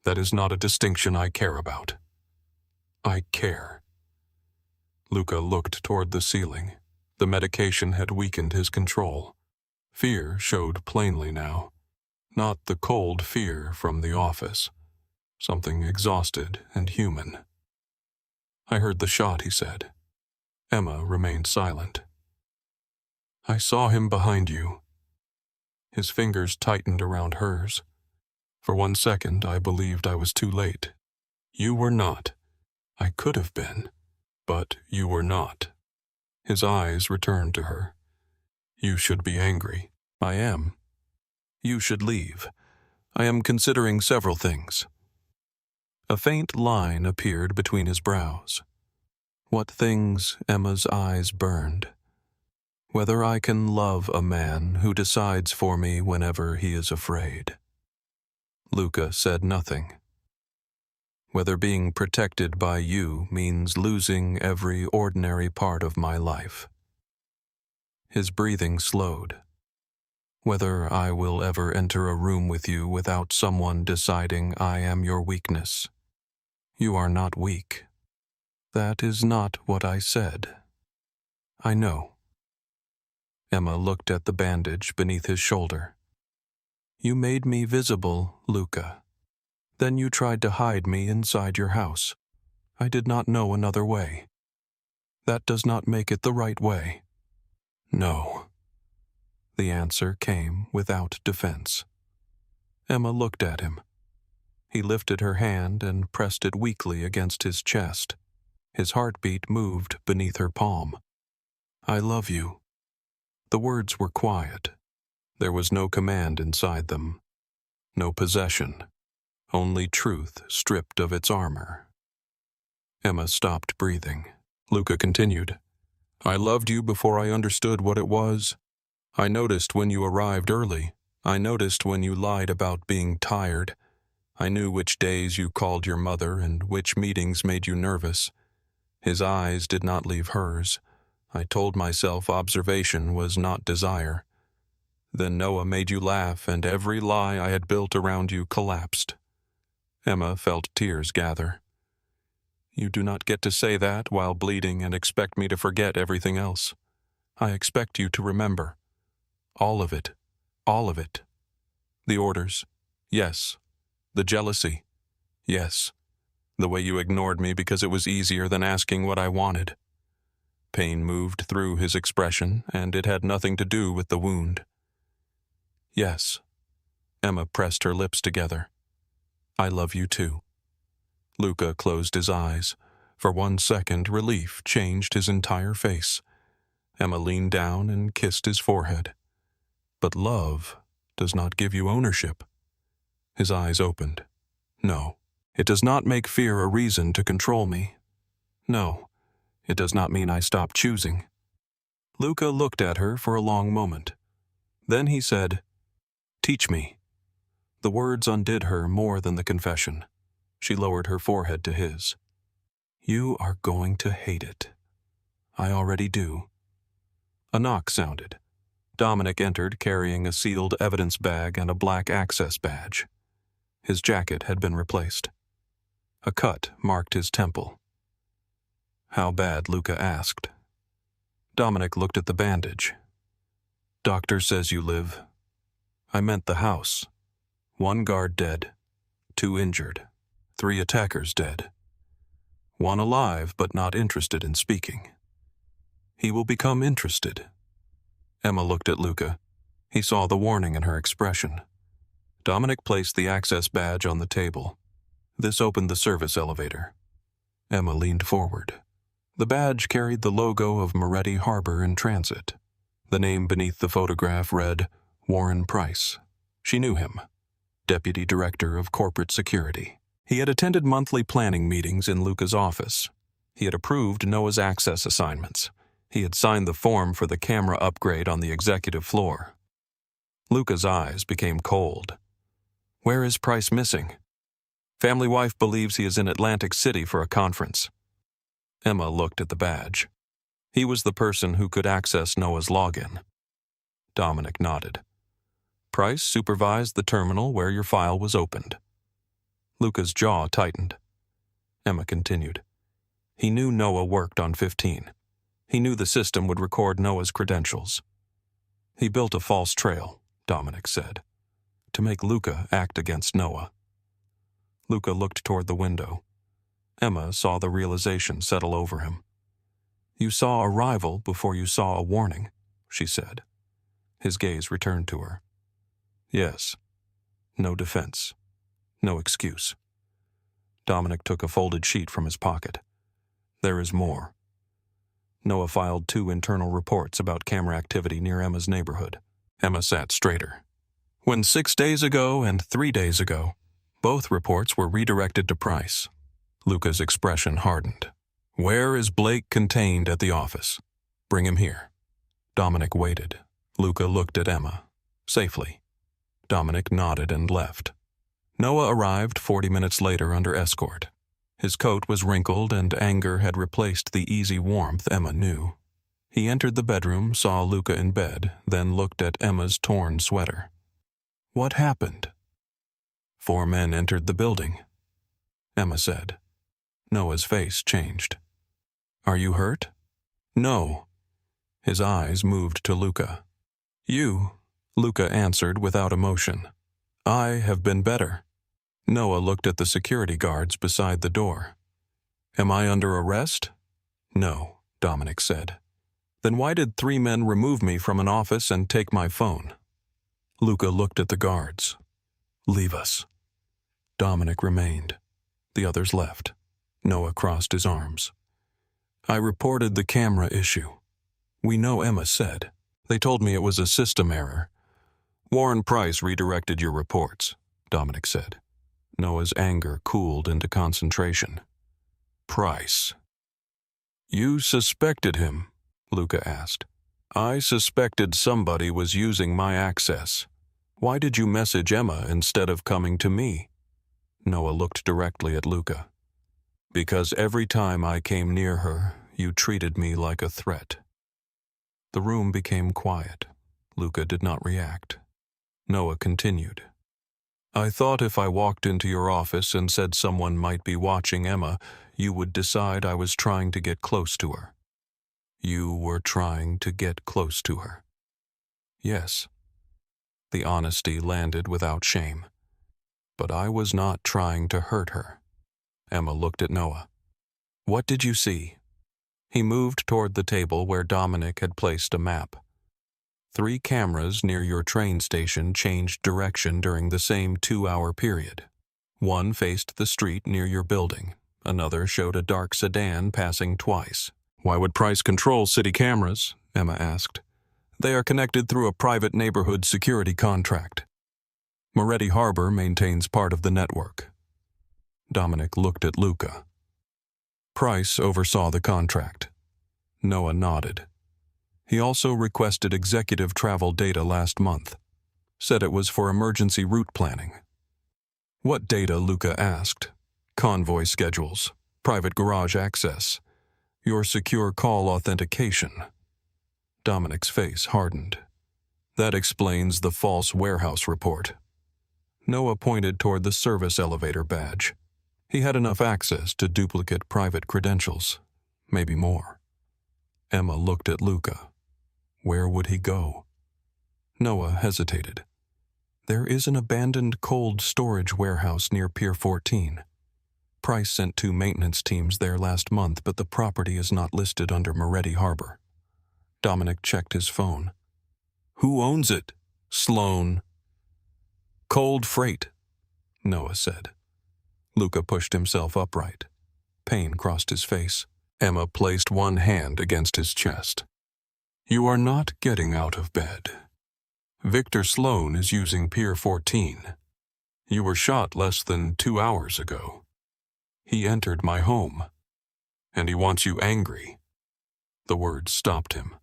That is not a distinction I care about." "I care." Luca looked toward the ceiling. The medication had weakened his control. Fear showed plainly now. Not the cold fear from the office. Something exhausted and human. "I heard the shot," he said. Emma remained silent. "I saw him behind you." His fingers tightened around hers. For 1 second, I believed I was too late. "You were not. I could have been, but you were not." His eyes returned to her. "You should be angry." "I am. You should leave. I am considering several things." A faint line appeared between his brows. What things? Emma's eyes burned. "Whether I can love a man who decides for me whenever he is afraid." Luca said nothing. whether being protected by you means losing every ordinary part of my life. His breathing slowed. Whether I will ever enter a room with you without someone deciding I am your weakness. You are not weak. That is not what I said. I know. Emma looked at the bandage beneath his shoulder. You made me visible, Luca. Then you tried to hide me inside your house. I did not know another way. That does not make it the right way. No. The answer came without defense. Emma looked at him. He lifted her hand and pressed it weakly against his chest. His heartbeat moved beneath her palm. I love you. The words were quiet. There was no command inside them. No possession. Only truth stripped of its armor. Emma stopped breathing. Luca continued. I loved you before I understood what it was. I noticed when you arrived early. I noticed when you lied about being tired. I knew which days you called your mother and which meetings made you nervous. His eyes did not leave hers. I told myself observation was not desire. Then Noah made you laugh, and every lie I had built around you collapsed. Emma felt tears gather. You do not get to say that while bleeding and expect me to forget everything else. I expect you to remember. All of it. All of it. The orders. Yes. The jealousy. Yes. The way you ignored me because it was easier than asking what I wanted. Pain moved through his expression, and it had nothing to do with the wound. Yes. Emma pressed her lips together. I love you too. Luca closed his eyes. For 1 second, relief changed his entire face. Emma leaned down and kissed his forehead. But love does not give you ownership. His eyes opened. No, it does not make fear a reason to control me. No, it does not mean I stop choosing. Luca looked at her for a long moment. Then he said, Teach me. The words undid her more than the confession. She lowered her forehead to his. You are going to hate it. I already do. A knock sounded. Dominic entered carrying a sealed evidence bag and a black access badge. His jacket had been replaced. A cut marked his temple. How bad, Luca asked. Dominic looked at the bandage. Doctor says you live. I meant the house. 1 guard dead, 2 injured, 3 attackers dead. 1 alive but not interested in speaking. He will become interested. Emma looked at Luca. He saw the warning in her expression. Dominic placed the access badge on the table. This opened the service elevator. Emma leaned forward. The badge carried the logo of Moretti Harbor in Transit. The name beneath the photograph read, Warren Price. She knew him. Deputy Director of Corporate Security. He had attended monthly planning meetings in Luca's office. He had approved Noah's access assignments. He had signed the form for the camera upgrade on the executive floor. Luca's eyes became cold. Where is Price missing? Family wife believes he is in Atlantic City for a conference. Emma looked at the badge. He was the person who could access Noah's login. Dominic nodded. Price supervised the terminal where your file was opened. Luca's jaw tightened. Emma continued. He knew Noah worked on 15. He knew the system would record Noah's credentials. He built a false trail, Dominic said, to make Luca act against Noah. Luca looked toward the window. Emma saw the realization settle over him. You saw a rival before you saw a warning, she said. His gaze returned to her. Yes. No defense. No excuse. Dominic took a folded sheet from his pocket. There is more. Noah filed 2 internal reports about camera activity near Emma's neighborhood. Emma sat straighter. When 6 days ago and 3 days ago, both reports were redirected to Price. Luca's expression hardened. Where is Blake contained at the office? Bring him here. Dominic waited. Luca looked at Emma. Safely. Dominic nodded and left. Noah arrived 40 minutes later under escort. His coat was wrinkled and anger had replaced the easy warmth Emma knew. He entered the bedroom, saw Luca in bed, then looked at Emma's torn sweater. What happened? 4 men entered the building, Emma said. Noah's face changed. Are you hurt? No. His eyes moved to Luca. You, Luca answered without emotion. I have been better. Noah looked at the security guards beside the door. Am I under arrest? No, Dominic said. Then why did 3 men remove me from an office and take my phone? Luca looked at the guards. Leave us. Dominic remained. The others left. Noah crossed his arms. I reported the camera issue. We know Emma said. They told me it was a system error. Warren Price redirected your reports, Dominic said. Noah's anger cooled into concentration. Price. You suspected him? Luca asked. I suspected somebody was using my access. Why did you message Emma instead of coming to me? Noah looked directly at Luca. Because every time I came near her, you treated me like a threat. The room became quiet. Luca did not react. Noah continued. I thought if I walked into your office and said someone might be watching Emma, you would decide I was trying to get close to her. You were trying to get close to her. Yes. The honesty landed without shame. But I was not trying to hurt her. Emma looked at Noah. What did you see? He moved toward the table where Dominic had placed a map. 3 cameras near your train station changed direction during the same 2-hour period. One faced the street near your building. Another showed a dark sedan passing twice. Why would Price control city cameras? Emma asked. They are connected through a private neighborhood security contract. Moretti Harbor maintains part of the network. Dominic looked at Luca. Price oversaw the contract. Noah nodded. He also requested executive travel data last month. Said it was for emergency route planning. What data, Luca asked. Convoy schedules, private garage access, your secure call authentication. Dominic's face hardened. That explains the false warehouse report. Noah pointed toward the service elevator badge. He had enough access to duplicate private credentials, maybe more. Emma looked at Luca. Where would he go? Noah hesitated. There is an abandoned cold storage warehouse near Pier 14. Price sent 2 maintenance teams there last month, but the property is not listed under Moretti Harbor. Dominic checked his phone. Who owns it? Sloan. Cold freight, Noah said. Luca pushed himself upright. Pain crossed his face. Emma placed one hand against his chest. You are not getting out of bed. Victor Sloan is using Pier 14. You were shot less than 2 hours ago. He entered my home, and he wants you angry. The words stopped him.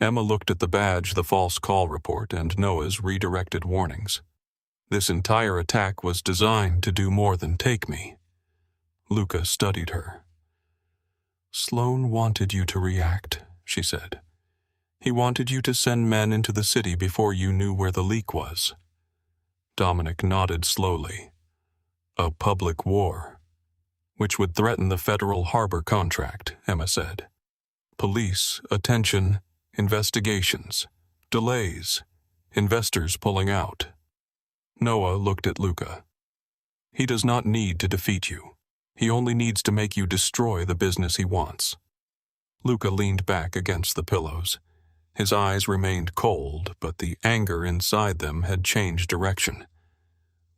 Emma looked at the badge, the false call report, and Noah's redirected warnings. This entire attack was designed to do more than take me. Luca studied her. Sloan wanted you to react, she said. He wanted you to send men into the city before you knew where the leak was. Dominic nodded slowly. A public war. Which would threaten the federal harbor contract, Emma said. Police, attention, investigations, delays, investors pulling out. Noah looked at Luca. He does not need to defeat you. He only needs to make you destroy the business he wants. Luca leaned back against the pillows. His eyes remained cold, but the anger inside them had changed direction.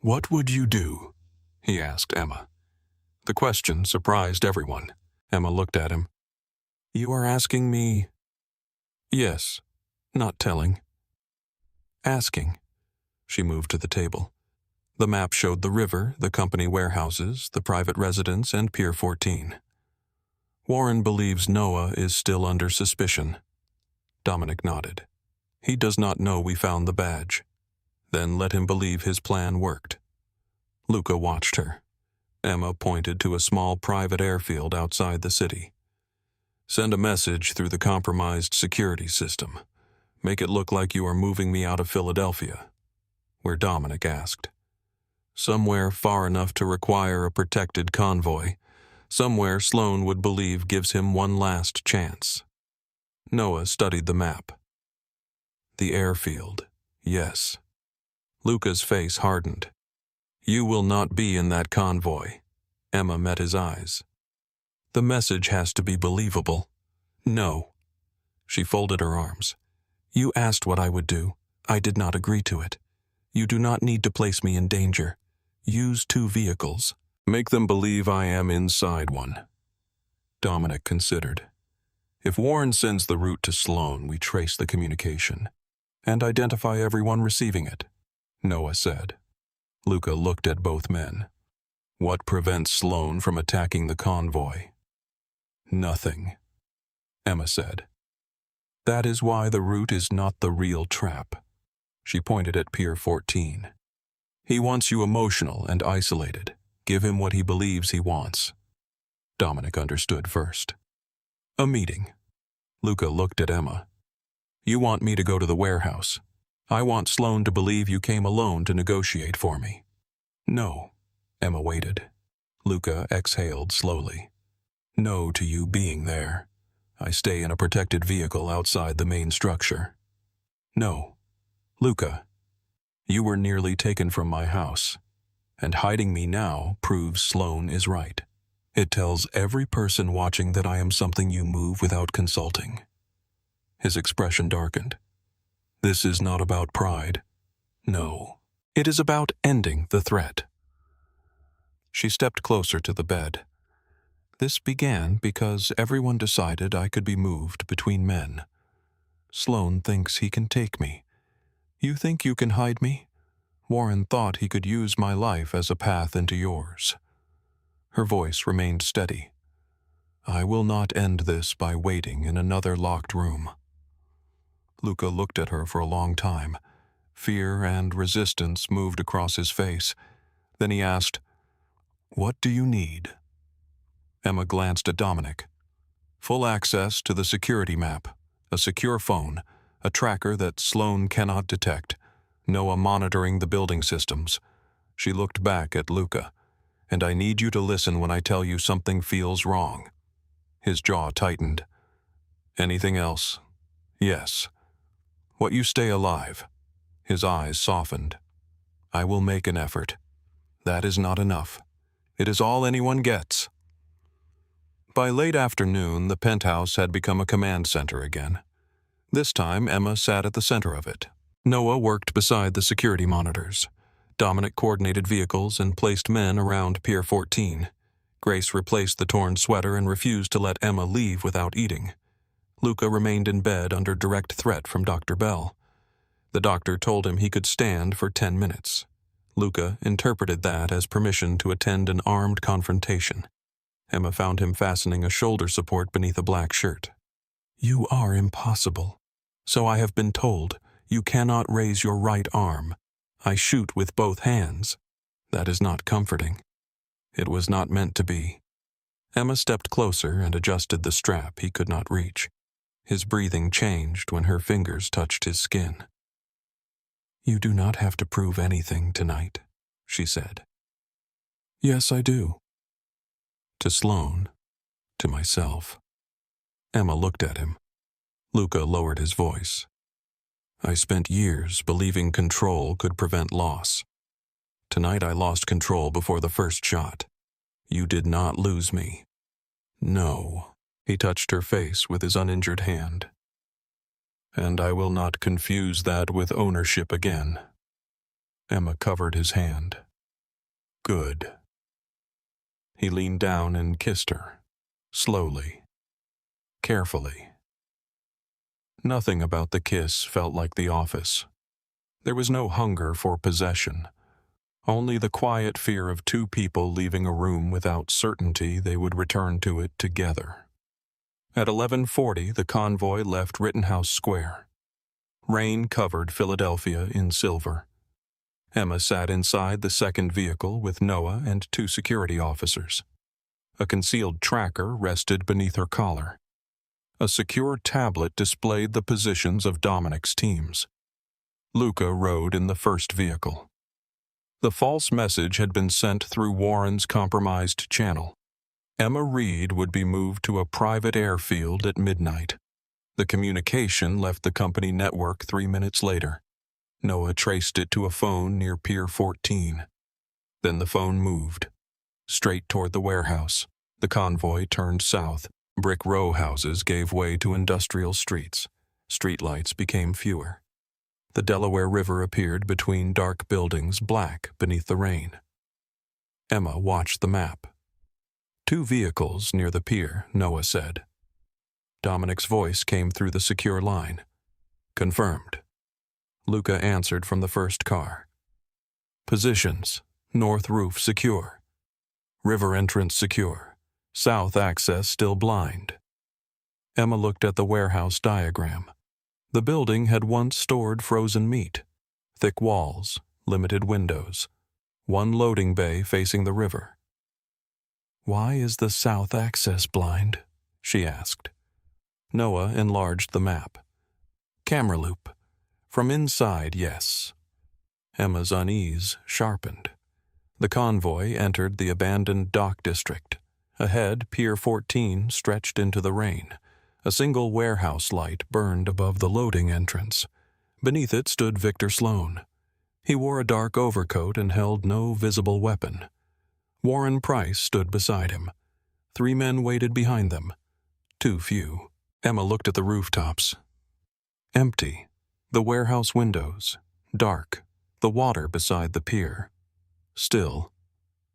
What would you do? He asked Emma. The question surprised everyone. Emma looked at him. You are asking me? Yes, not telling. Asking. She moved to the table. The map showed the river, the company warehouses, the private residence, and Pier 14. Warren believes Noah is still under suspicion. Dominic nodded. He does not know we found the badge. Then let him believe his plan worked. Luca watched her. Emma pointed to a small private airfield outside the city. Send a message through the compromised security system. Make it look like you are moving me out of Philadelphia. Where Dominic asked. Somewhere far enough to require a protected convoy. Somewhere Sloane would believe gives him one last chance. Noah studied the map. The airfield, yes. Luca's face hardened. You will not be in that convoy. Emma met his eyes. The message has to be believable. No. She folded her arms. You asked what I would do. I did not agree to it. You do not need to place me in danger. Use 2 vehicles. Make them believe I am inside one. Dominic considered. If Warren sends the route to Sloane, we trace the communication and identify everyone receiving it, Noah said. Luca looked at both men. What prevents Sloane from attacking the convoy? Nothing, Emma said. That is why the route is not the real trap. She pointed at Pier 14. He wants you emotional and isolated. Give him what he believes he wants. Dominic understood first. A meeting. Luca looked at Emma. You want me to go to the warehouse. I want Sloane to believe you came alone to negotiate for me. No. Emma waited. Luca exhaled slowly. No to you being there. I stay in a protected vehicle outside the main structure. No. Luca, you were nearly taken from my house, and hiding me now proves Sloane is right. It tells every person watching that I am something you move without consulting. His expression darkened. This is not about pride. No. It is about ending the threat. She stepped closer to the bed. This began because everyone decided I could be moved between men. Sloane thinks he can take me. You think you can hide me? Warren thought he could use my life as a path into yours. Her voice remained steady. I will not end this by waiting in another locked room. Luca looked at her for a long time. Fear and resistance moved across his face. Then he asked, What do you need? Emma glanced at Dominic. Full access to the security map, a secure phone, a tracker that Sloane cannot detect, Noah monitoring the building systems. She looked back at Luca. And I need you to listen when I tell you something feels wrong. His jaw tightened. Anything else? Yes. What you stay alive. His eyes softened. I will make an effort. That is not enough. It is all anyone gets. By late afternoon, the penthouse had become a command center again. This time, Emma sat at the center of it. Noah worked beside the security monitors. Dominic coordinated vehicles and placed men around Pier 14. Grace replaced the torn sweater and refused to let Emma leave without eating. Luca remained in bed under direct threat from Dr. Bell. The doctor told him he could stand for 10 minutes. Luca interpreted that as permission to attend an armed confrontation. Emma found him fastening a shoulder support beneath a black shirt. You are impossible. So I have been told. You cannot raise your right arm. I shoot with both hands. That is not comforting. It was not meant to be. Emma stepped closer and adjusted the strap he could not reach. His breathing changed when her fingers touched his skin. You do not have to prove anything tonight, she said. Yes, I do. To Sloane, to myself. Emma looked at him. Luca lowered his voice. I spent years believing control could prevent loss. Tonight I lost control before the first shot. You did not lose me. No. He touched her face with his uninjured hand. And I will not confuse that with ownership again. Emma covered his hand. Good. He leaned down and kissed her, slowly, carefully. Nothing about the kiss felt like the office. There was no hunger for possession, only the quiet fear of 2 people leaving a room without certainty they would return to it together. At 11:40, the convoy left Rittenhouse Square. Rain covered Philadelphia in silver. Emma sat inside the second vehicle with Noah and two security officers. A concealed tracker rested beneath her collar. A secure tablet displayed the positions of Dominic's teams. Luca rode in the first vehicle. The false message had been sent through Warren's compromised channel. Emma Reed would be moved to a private airfield at midnight. The communication left the company network 3 minutes later. Noah traced it to a phone near Pier 14. Then the phone moved, straight toward the warehouse. The convoy turned south. Brick row houses gave way to industrial streets. Streetlights became fewer. The Delaware River appeared between dark buildings, black beneath the rain. Emma watched the map. 2 vehicles near the pier, Noah said. Dominic's voice came through the secure line. Confirmed. Luca answered from the first car. Positions: north roof secure. River entrance secure. South access still blind. Emma looked at the warehouse diagram. The building had once stored frozen meat. Thick walls, limited windows. One loading bay facing the river. Why is the south access blind? She asked. Noah enlarged the map. Camera loop. From inside, yes. Emma's unease sharpened. The convoy entered the abandoned dock district. Ahead, Pier 14 stretched into the rain. A single warehouse light burned above the loading entrance. Beneath it stood Victor Sloan. He wore a dark overcoat and held no visible weapon. Warren Price stood beside him. 3 men waited behind them. Too few. Emma looked at the rooftops. Empty. The warehouse windows. Dark. The water beside the pier. Still.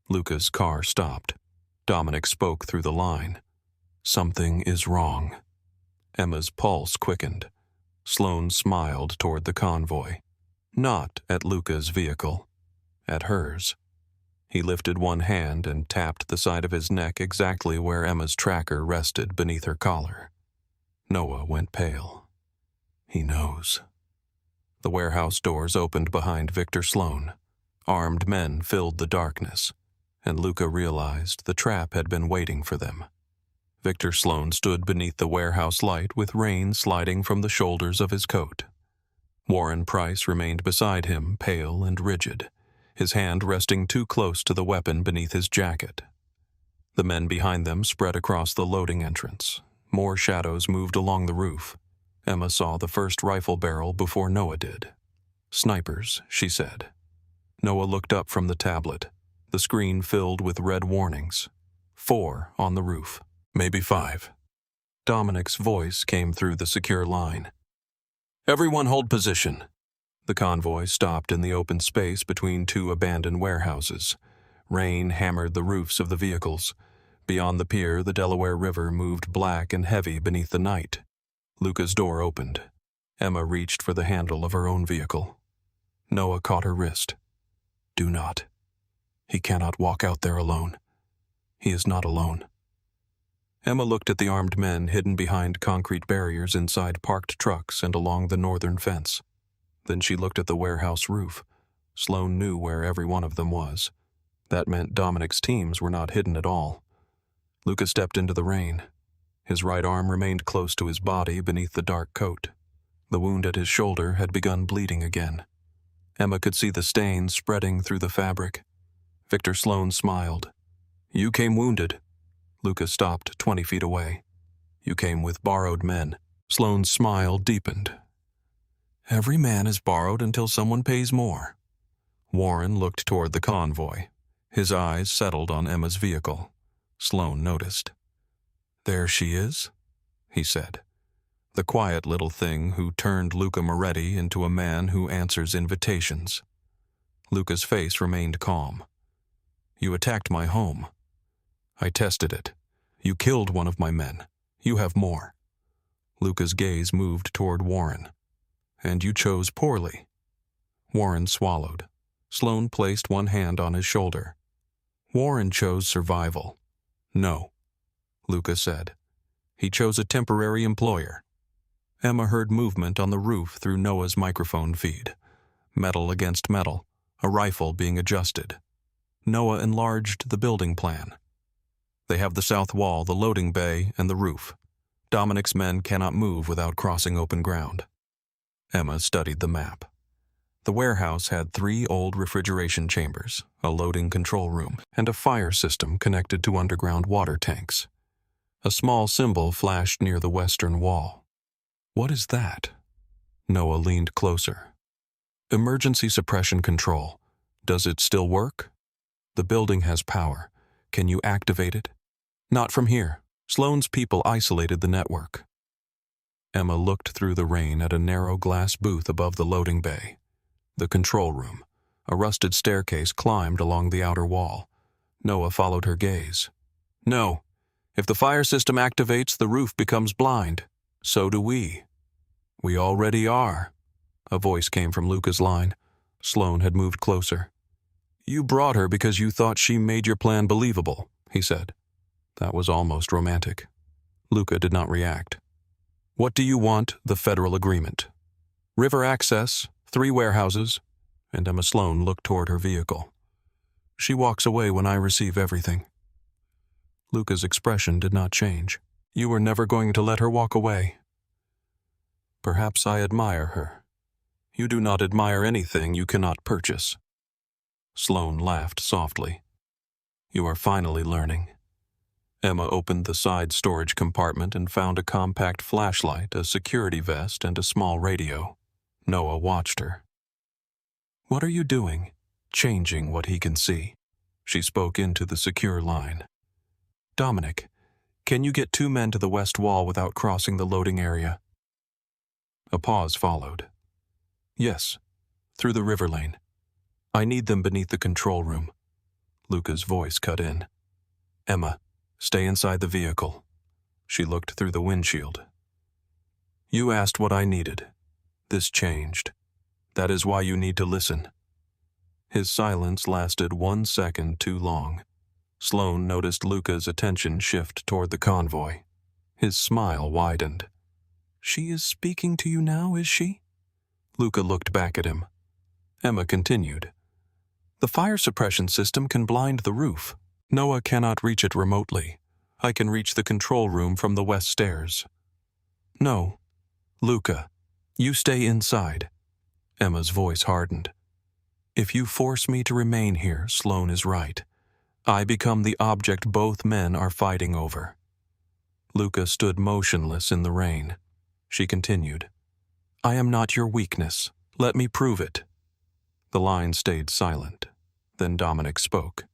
Luca's car stopped. Dominic spoke through the line. Something is wrong. Emma's pulse quickened. Sloan smiled toward the convoy. Not at Luca's vehicle. At hers. He lifted one hand and tapped the side of his neck exactly where Emma's tracker rested beneath her collar. Noah went pale. He knows. The warehouse doors opened behind Victor Sloan. Armed men filled the darkness, and Luca realized the trap had been waiting for them. Victor Sloan stood beneath the warehouse light with rain sliding from the shoulders of his coat. Warren Price remained beside him, pale and rigid, his hand resting too close to the weapon beneath his jacket. The men behind them spread across the loading entrance. More shadows moved along the roof. Emma saw the first rifle barrel before Noah did. Snipers, she said. Noah looked up from the tablet, the screen filled with red warnings. 4 on the roof, maybe 5. Dominic's voice came through the secure line. Everyone hold position. The convoy stopped in the open space between 2 abandoned warehouses. Rain hammered the roofs of the vehicles. Beyond the pier, the Delaware River moved black and heavy beneath the night. Luca's door opened. Emma reached for the handle of her own vehicle. Noah caught her wrist. Do not. He cannot walk out there alone. He is not alone. Emma looked at the armed men hidden behind concrete barriers inside parked trucks and along the northern fence. Then she looked at the warehouse roof. Sloan knew where every one of them was. That meant Dominic's teams were not hidden at all. Luca stepped into the rain. His right arm remained close to his body beneath the dark coat. The wound at his shoulder had begun bleeding again. Emma could see the stains spreading through the fabric. Victor Sloan smiled. You came wounded. Luca stopped 20 feet away. You came with borrowed men. Sloan's smile deepened. Every man is borrowed until someone pays more. Warren looked toward the convoy. His eyes settled on Emma's vehicle. Sloan noticed. There she is, he said. The quiet little thing who turned Luca Moretti into a man who answers invitations. Luca's face remained calm. You attacked my home. I tested it. You killed one of my men. You have more. Luca's gaze moved toward Warren. And you chose poorly. Warren swallowed. Sloan placed one hand on his shoulder. Warren chose survival. No, Luca said. He chose a temporary employer. Emma heard movement on the roof through Noah's microphone feed. Metal against metal. a rifle being adjusted. Noah enlarged the building plan. They have the south wall, the loading bay, and the roof. Dominic's men cannot move without crossing open ground. Emma studied the map. The warehouse had 3 old refrigeration chambers, a loading control room, and a fire system connected to underground water tanks. A small symbol flashed near the western wall. What is that? Noah leaned closer. Emergency suppression control. Does it still work? The building has power. Can you activate it? Not from here. Sloane's people isolated the network. Emma looked through the rain at a narrow glass booth above the loading bay. The control room. A rusted staircase climbed along the outer wall. Noah followed her gaze. No. If the fire system activates, the roof becomes blind. So do we. We already are. A voice came from Luca's line. Sloane had moved closer. You brought her because you thought she made your plan believable, he said. That was almost romantic. Luca did not react. What do you want? The federal agreement. River access, 3 warehouses, and Emma Sloane looked toward her vehicle. She walks away when I receive everything. Luca's expression did not change. You were never going to let her walk away. Perhaps I admire her. You do not admire anything you cannot purchase. Sloane laughed softly. You are finally learning. Emma opened the side storage compartment and found a compact flashlight, a security vest, and a small radio. Noah watched her. What are you doing? Changing what he can see. She spoke into the secure line. Dominic, can you get 2 men to the west wall without crossing the loading area? A pause followed. Yes, through the river lane. I need them beneath the control room. Luca's voice cut in. Emma, stay inside the vehicle. She looked through the windshield. You asked what I needed. This changed. That is why you need to listen. His silence lasted 1 second too long. Sloane noticed Luca's attention shift toward the convoy. His smile widened. She is speaking to you now, is she? Luca looked back at him. Emma continued. The fire suppression system can blind the roof. Noah cannot reach it remotely. I can reach the control room from the west stairs. No. Luca, you stay inside. Emma's voice hardened. If you force me to remain here, Sloane is right. I become the object both men are fighting over. Luca stood motionless in the rain. She continued. I am not your weakness. Let me prove it. The line stayed silent. Then Dominic spoke.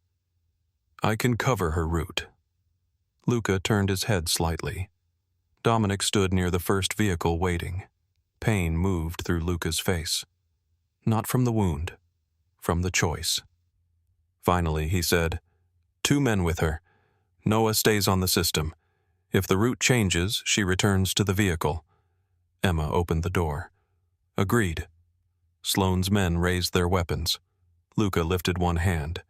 I can cover her route. Luca turned his head slightly. Dominic stood near the first vehicle waiting. Pain moved through Luca's face. Not from the wound, from the choice. Finally, he said, 2 men with her. Noah stays on the system. If the route changes, she returns to the vehicle. Emma opened the door. Agreed. Sloane's men raised their weapons. Luca lifted one hand.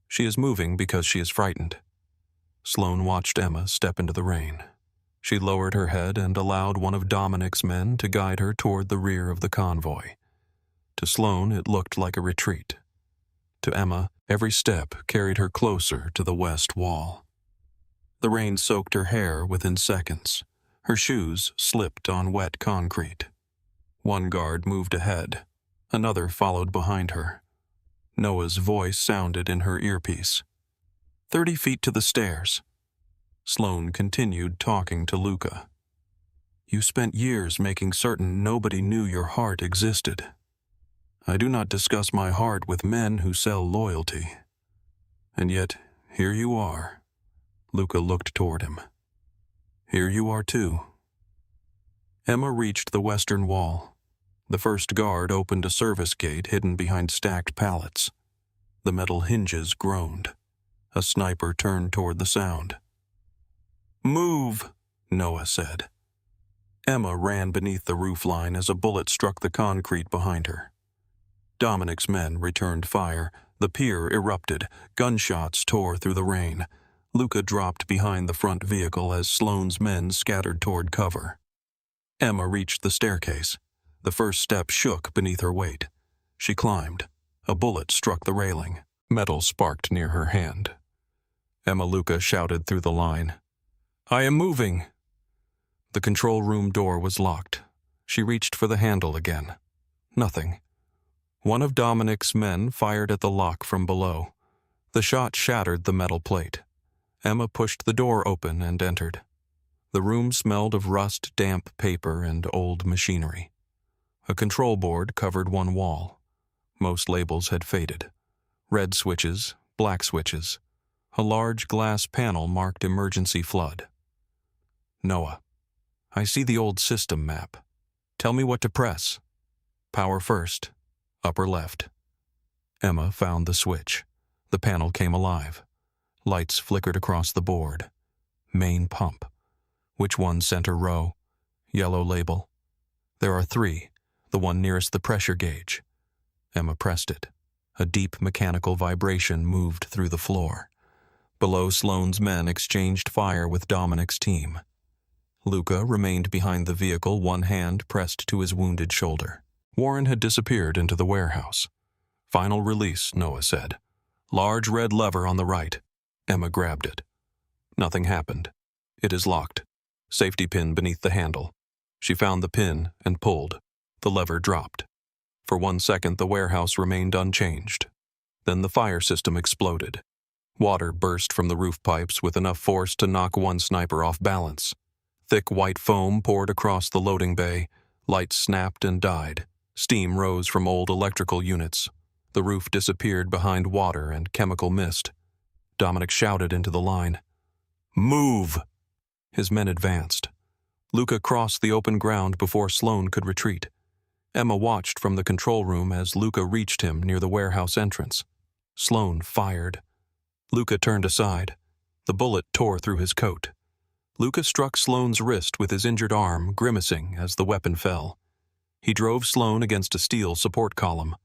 She is moving because she is frightened. Sloane watched Emma step into the rain. She lowered her head and allowed one of Dominic's men to guide her toward the rear of the convoy. To Sloane, it looked like a retreat. To Emma, every step carried her closer to the west wall. The rain soaked her hair within seconds. Her shoes slipped on wet concrete. One guard moved ahead. Another followed behind her. Noah's voice sounded in her earpiece. 30 feet to the stairs. Sloane continued talking to Luca. You spent years making certain nobody knew your heart existed. I do not discuss my heart with men who sell loyalty. And yet, here you are. Luca looked toward him. Here you are too. Emma reached the western wall. The first guard opened a service gate hidden behind stacked pallets. The metal hinges groaned. A sniper turned toward the sound. Move, Noah said. Emma ran beneath the roofline as a bullet struck the concrete behind her. Dominic's men returned fire. The pier erupted. Gunshots tore through the rain. Luca dropped behind the front vehicle as Sloane's men scattered toward cover. Emma reached the staircase. The first step shook beneath her weight. She climbed. A bullet struck the railing. Metal sparked near her hand. Emma Luca shouted through the line, "I am moving!" The control room door was locked. She reached for the handle again. Nothing. One of Dominic's men fired at the lock from below. The shot shattered the metal plate. Emma pushed the door open and entered. The room smelled of rust, damp paper, and old machinery. A control board covered one wall. Most labels had faded. Red switches, black switches. A large glass panel marked emergency flood. "Noah, I see the old system map. Tell me what to press." "Power first. Upper left." Emma found the switch. The panel came alive. Lights flickered across the board. Main pump. Which one, center row? Yellow label. There are 3, the one nearest the pressure gauge. Emma pressed it. A deep mechanical vibration moved through the floor. Below, Sloane's men exchanged fire with Dominic's team. Luca remained behind the vehicle, one hand pressed to his wounded shoulder. Warren had disappeared into the warehouse. "Final release," Noah said. "Large red lever on the right." Emma grabbed it. Nothing happened. "It is locked. Safety pin beneath the handle." She found the pin and pulled. The lever dropped. For 1 second, the warehouse remained unchanged. Then the fire system exploded. Water burst from the roof pipes with enough force to knock one sniper off balance. Thick white foam poured across the loading bay. Lights snapped and died. Steam rose from old electrical units. The roof disappeared behind water and chemical mist. Dominic shouted into the line, "Move!" His men advanced. Luca crossed the open ground before Sloane could retreat. Emma watched from the control room as Luca reached him near the warehouse entrance. Sloane fired. Luca turned aside. The bullet tore through his coat. Luca struck Sloane's wrist with his injured arm, grimacing as the weapon fell. He drove Sloane against a steel support column.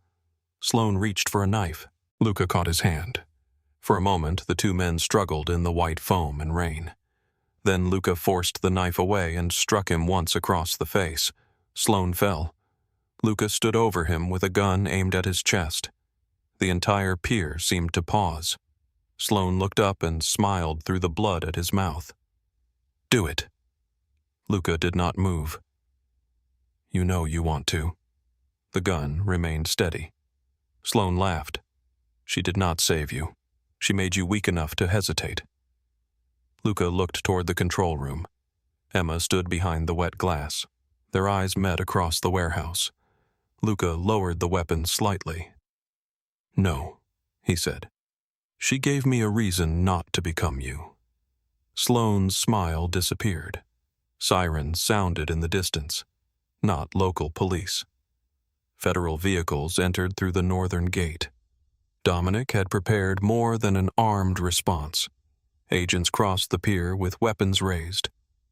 Sloane reached for a knife. Luca caught his hand. For a moment, the 2 men struggled in the white foam and rain. Then Luca forced the knife away and struck him once across the face. Sloane fell. Luca stood over him with a gun aimed at his chest. The entire pier seemed to pause. Sloane looked up and smiled through the blood at his mouth. "Do it." Luca did not move. "You know you want to." The gun remained steady. Sloane laughed. "She did not save you. She made you weak enough to hesitate." Luca looked toward the control room. Emma stood behind the wet glass. Their eyes met across the warehouse. Luca lowered the weapon slightly. "No," he said. "She gave me a reason not to become you." Sloane's smile disappeared. Sirens sounded in the distance. Not local police. Federal vehicles entered through the northern gate. Dominic had prepared more than an armed response. Agents crossed the pier with weapons raised.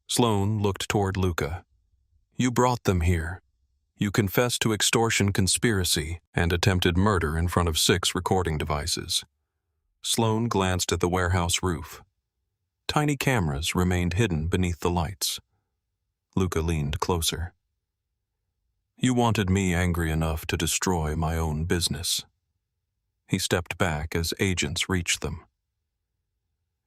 Sloane looked toward Luca. "You brought them here. You confessed to extortion conspiracy and attempted murder in front of 6 recording devices." Sloane glanced at the warehouse roof. Tiny cameras remained hidden beneath the lights. Luca leaned closer. "You wanted me angry enough to destroy my own business." He stepped back as agents reached them.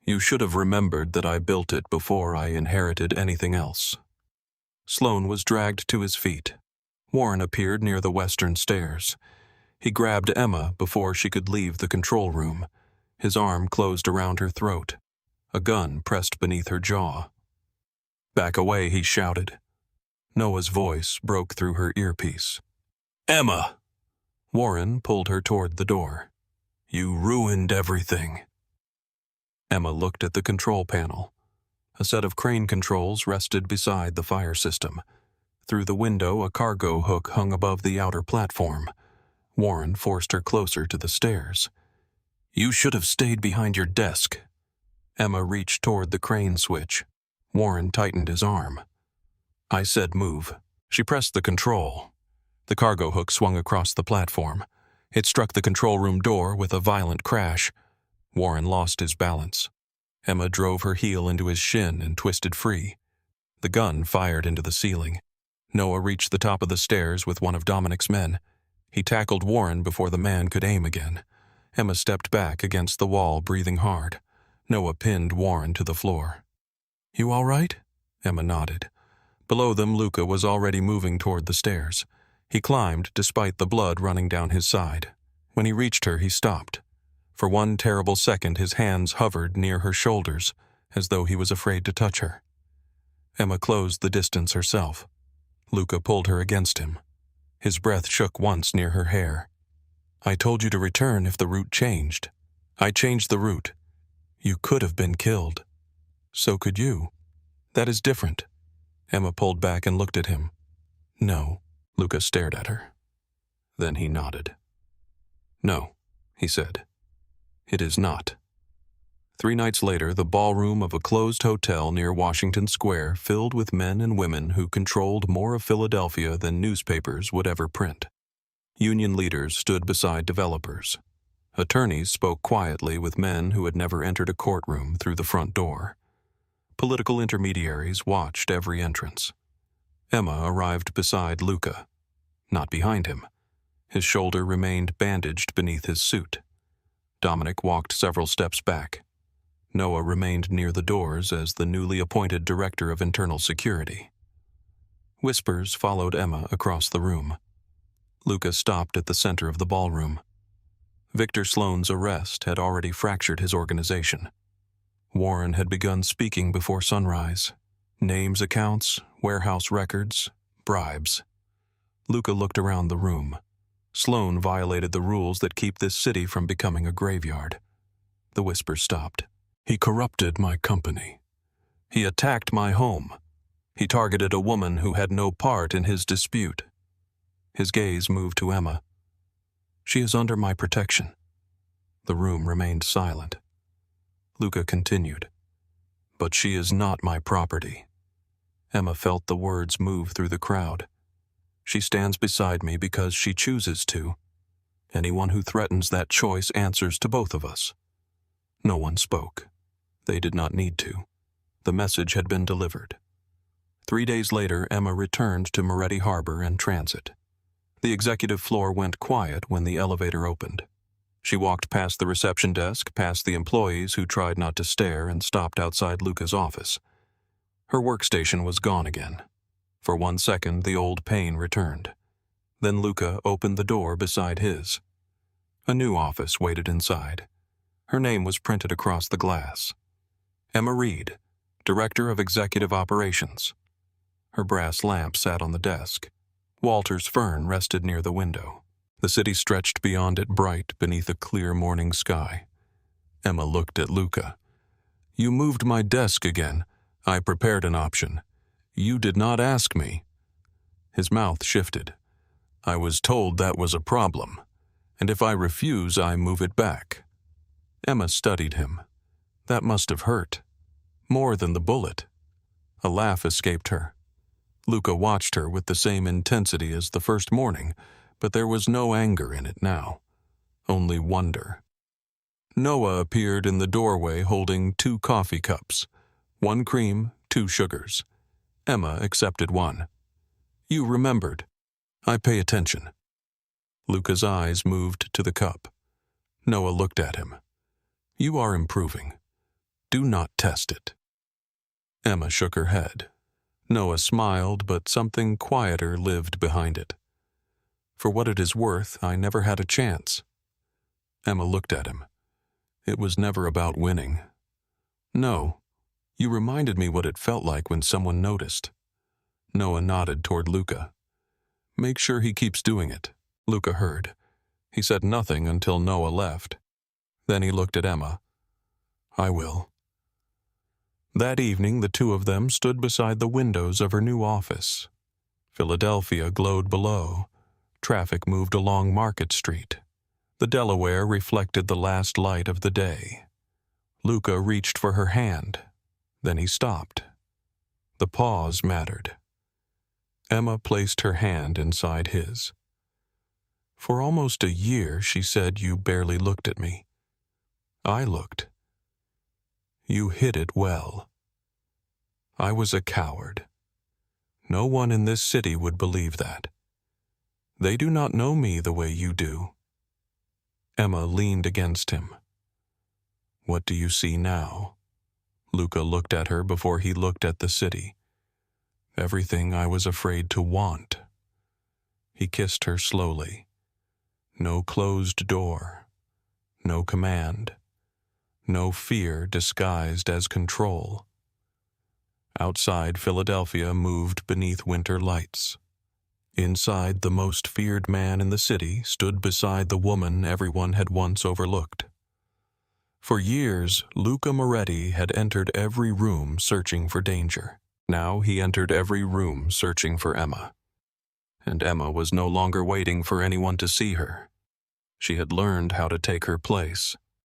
"You should have remembered that I built it before I inherited anything else." Sloane was dragged to his feet. Warren appeared near the western stairs. He grabbed Emma before she could leave the control room. His arm closed around her throat. A gun pressed beneath her jaw. "Back away," he shouted. Noah's voice broke through her earpiece. "Emma!" Warren pulled her toward the door. "You ruined everything." Emma looked at the control panel. A set of crane controls rested beside the fire system. Through the window, a cargo hook hung above the outer platform. Warren forced her closer to the stairs. "You should have stayed behind your desk." Emma reached toward the crane switch. Warren tightened his arm. "I said move." She pressed the control. The cargo hook swung across the platform. It struck the control room door with a violent crash. Warren lost his balance. Emma drove her heel into his shin and twisted free. The gun fired into the ceiling. Noah reached the top of the stairs with one of Dominic's men. He tackled Warren before the man could aim again. Emma stepped back against the wall, breathing hard. Noah pinned Warren to the floor. "You all right?" Emma nodded. Below them, Luca was already moving toward the stairs. He climbed, despite the blood running down his side. When he reached her, he stopped. For one terrible second, his hands hovered near her shoulders, as though he was afraid to touch her. Emma closed the distance herself. Luca pulled her against him. His breath shook once near her hair. "I told you to return if the route changed. I changed the route. You could have been killed. So could you. That is different." Emma pulled back and looked at him. "No." Luca stared at her. Then he nodded. "No," he said. "It is not." 3 nights later, the ballroom of a closed hotel near Washington Square filled with men and women who controlled more of Philadelphia than newspapers would ever print. Union leaders stood beside developers. Attorneys spoke quietly with men who had never entered a courtroom through the front door. Political intermediaries watched every entrance. Emma arrived beside Luca, not behind him. His shoulder remained bandaged beneath his suit. Dominic walked several steps back. Noah remained near the doors as the newly appointed director of internal security. Whispers followed Emma across the room. Luca stopped at the center of the ballroom. Victor Sloan's arrest had already fractured his organization. Warren had begun speaking before sunrise. Names, accounts, warehouse records, bribes. Luca looked around the room. Sloan violated the rules that keep this city from becoming a graveyard. The whisper stopped. "He corrupted my company. He attacked my home. He targeted a woman who had no part in his dispute." His gaze moved to Emma. "She is under my protection." The room remained silent. Luca continued. "But she is not my property." Emma felt the words move through the crowd. "She stands beside me because she chooses to. Anyone who threatens that choice answers to both of us." No one spoke. They did not need to. The message had been delivered. 3 days later, Emma returned to Moretti Harbor and transit. The executive floor went quiet when the elevator opened. She walked past the reception desk, past the employees who tried not to stare, and stopped outside Luca's office. Her workstation was gone again. For 1 second, the old pain returned. Then Luca opened the door beside his. A new office waited inside. Her name was printed across the glass. Emma Reed, Director of Executive Operations. Her brass lamp sat on the desk. Walter's fern rested near the window. The city stretched beyond it, bright beneath a clear morning sky. Emma looked at Luca. "You moved my desk again. I prepared an option. You did not ask me." His mouth shifted. "I was told that was a problem, and if I refuse, I move it back." Emma studied him. That must have hurt. More than the bullet. A laugh escaped her. Luca watched her with the same intensity as the first morning, but there was no anger in it now. Only wonder. Noah appeared in the doorway holding 2 coffee cups. 1 cream, 2 sugars. Emma accepted 1. "You remembered. I pay attention." Luca's eyes moved to the cup. Noah looked at him. "You are improving. Do not test it." Emma shook her head. Noah smiled, but something quieter lived behind it. "For what it is worth, I never had a chance." Emma looked at him. "It was never about winning." "No. You reminded me what it felt like when someone noticed." Noah nodded toward Luca. "Make sure he keeps doing it." Luca heard. He said nothing until Noah left. Then he looked at Emma. "I will." That evening, the 2 of them stood beside the windows of her new office. Philadelphia glowed below. Traffic moved along Market Street. The Delaware reflected the last light of the day. Luca reached for her hand. Then he stopped. The pause mattered. Emma placed her hand inside his. "For almost a year," she said, "you barely looked at me. I looked. You hid it well. I was a coward. No one in this city would believe that. They do not know me the way you do." Emma leaned against him. "What do you see now?" Luca looked at her before he looked at the city. "Everything I was afraid to want." He kissed her slowly. No closed door. No command. No fear disguised as control. Outside, Philadelphia moved beneath winter lights. Inside, the most feared man in the city stood beside the woman everyone had once overlooked. For years, Luca Moretti had entered every room searching for danger. Now he entered every room searching for Emma. And Emma was no longer waiting for anyone to see her. She had learned how to take her place.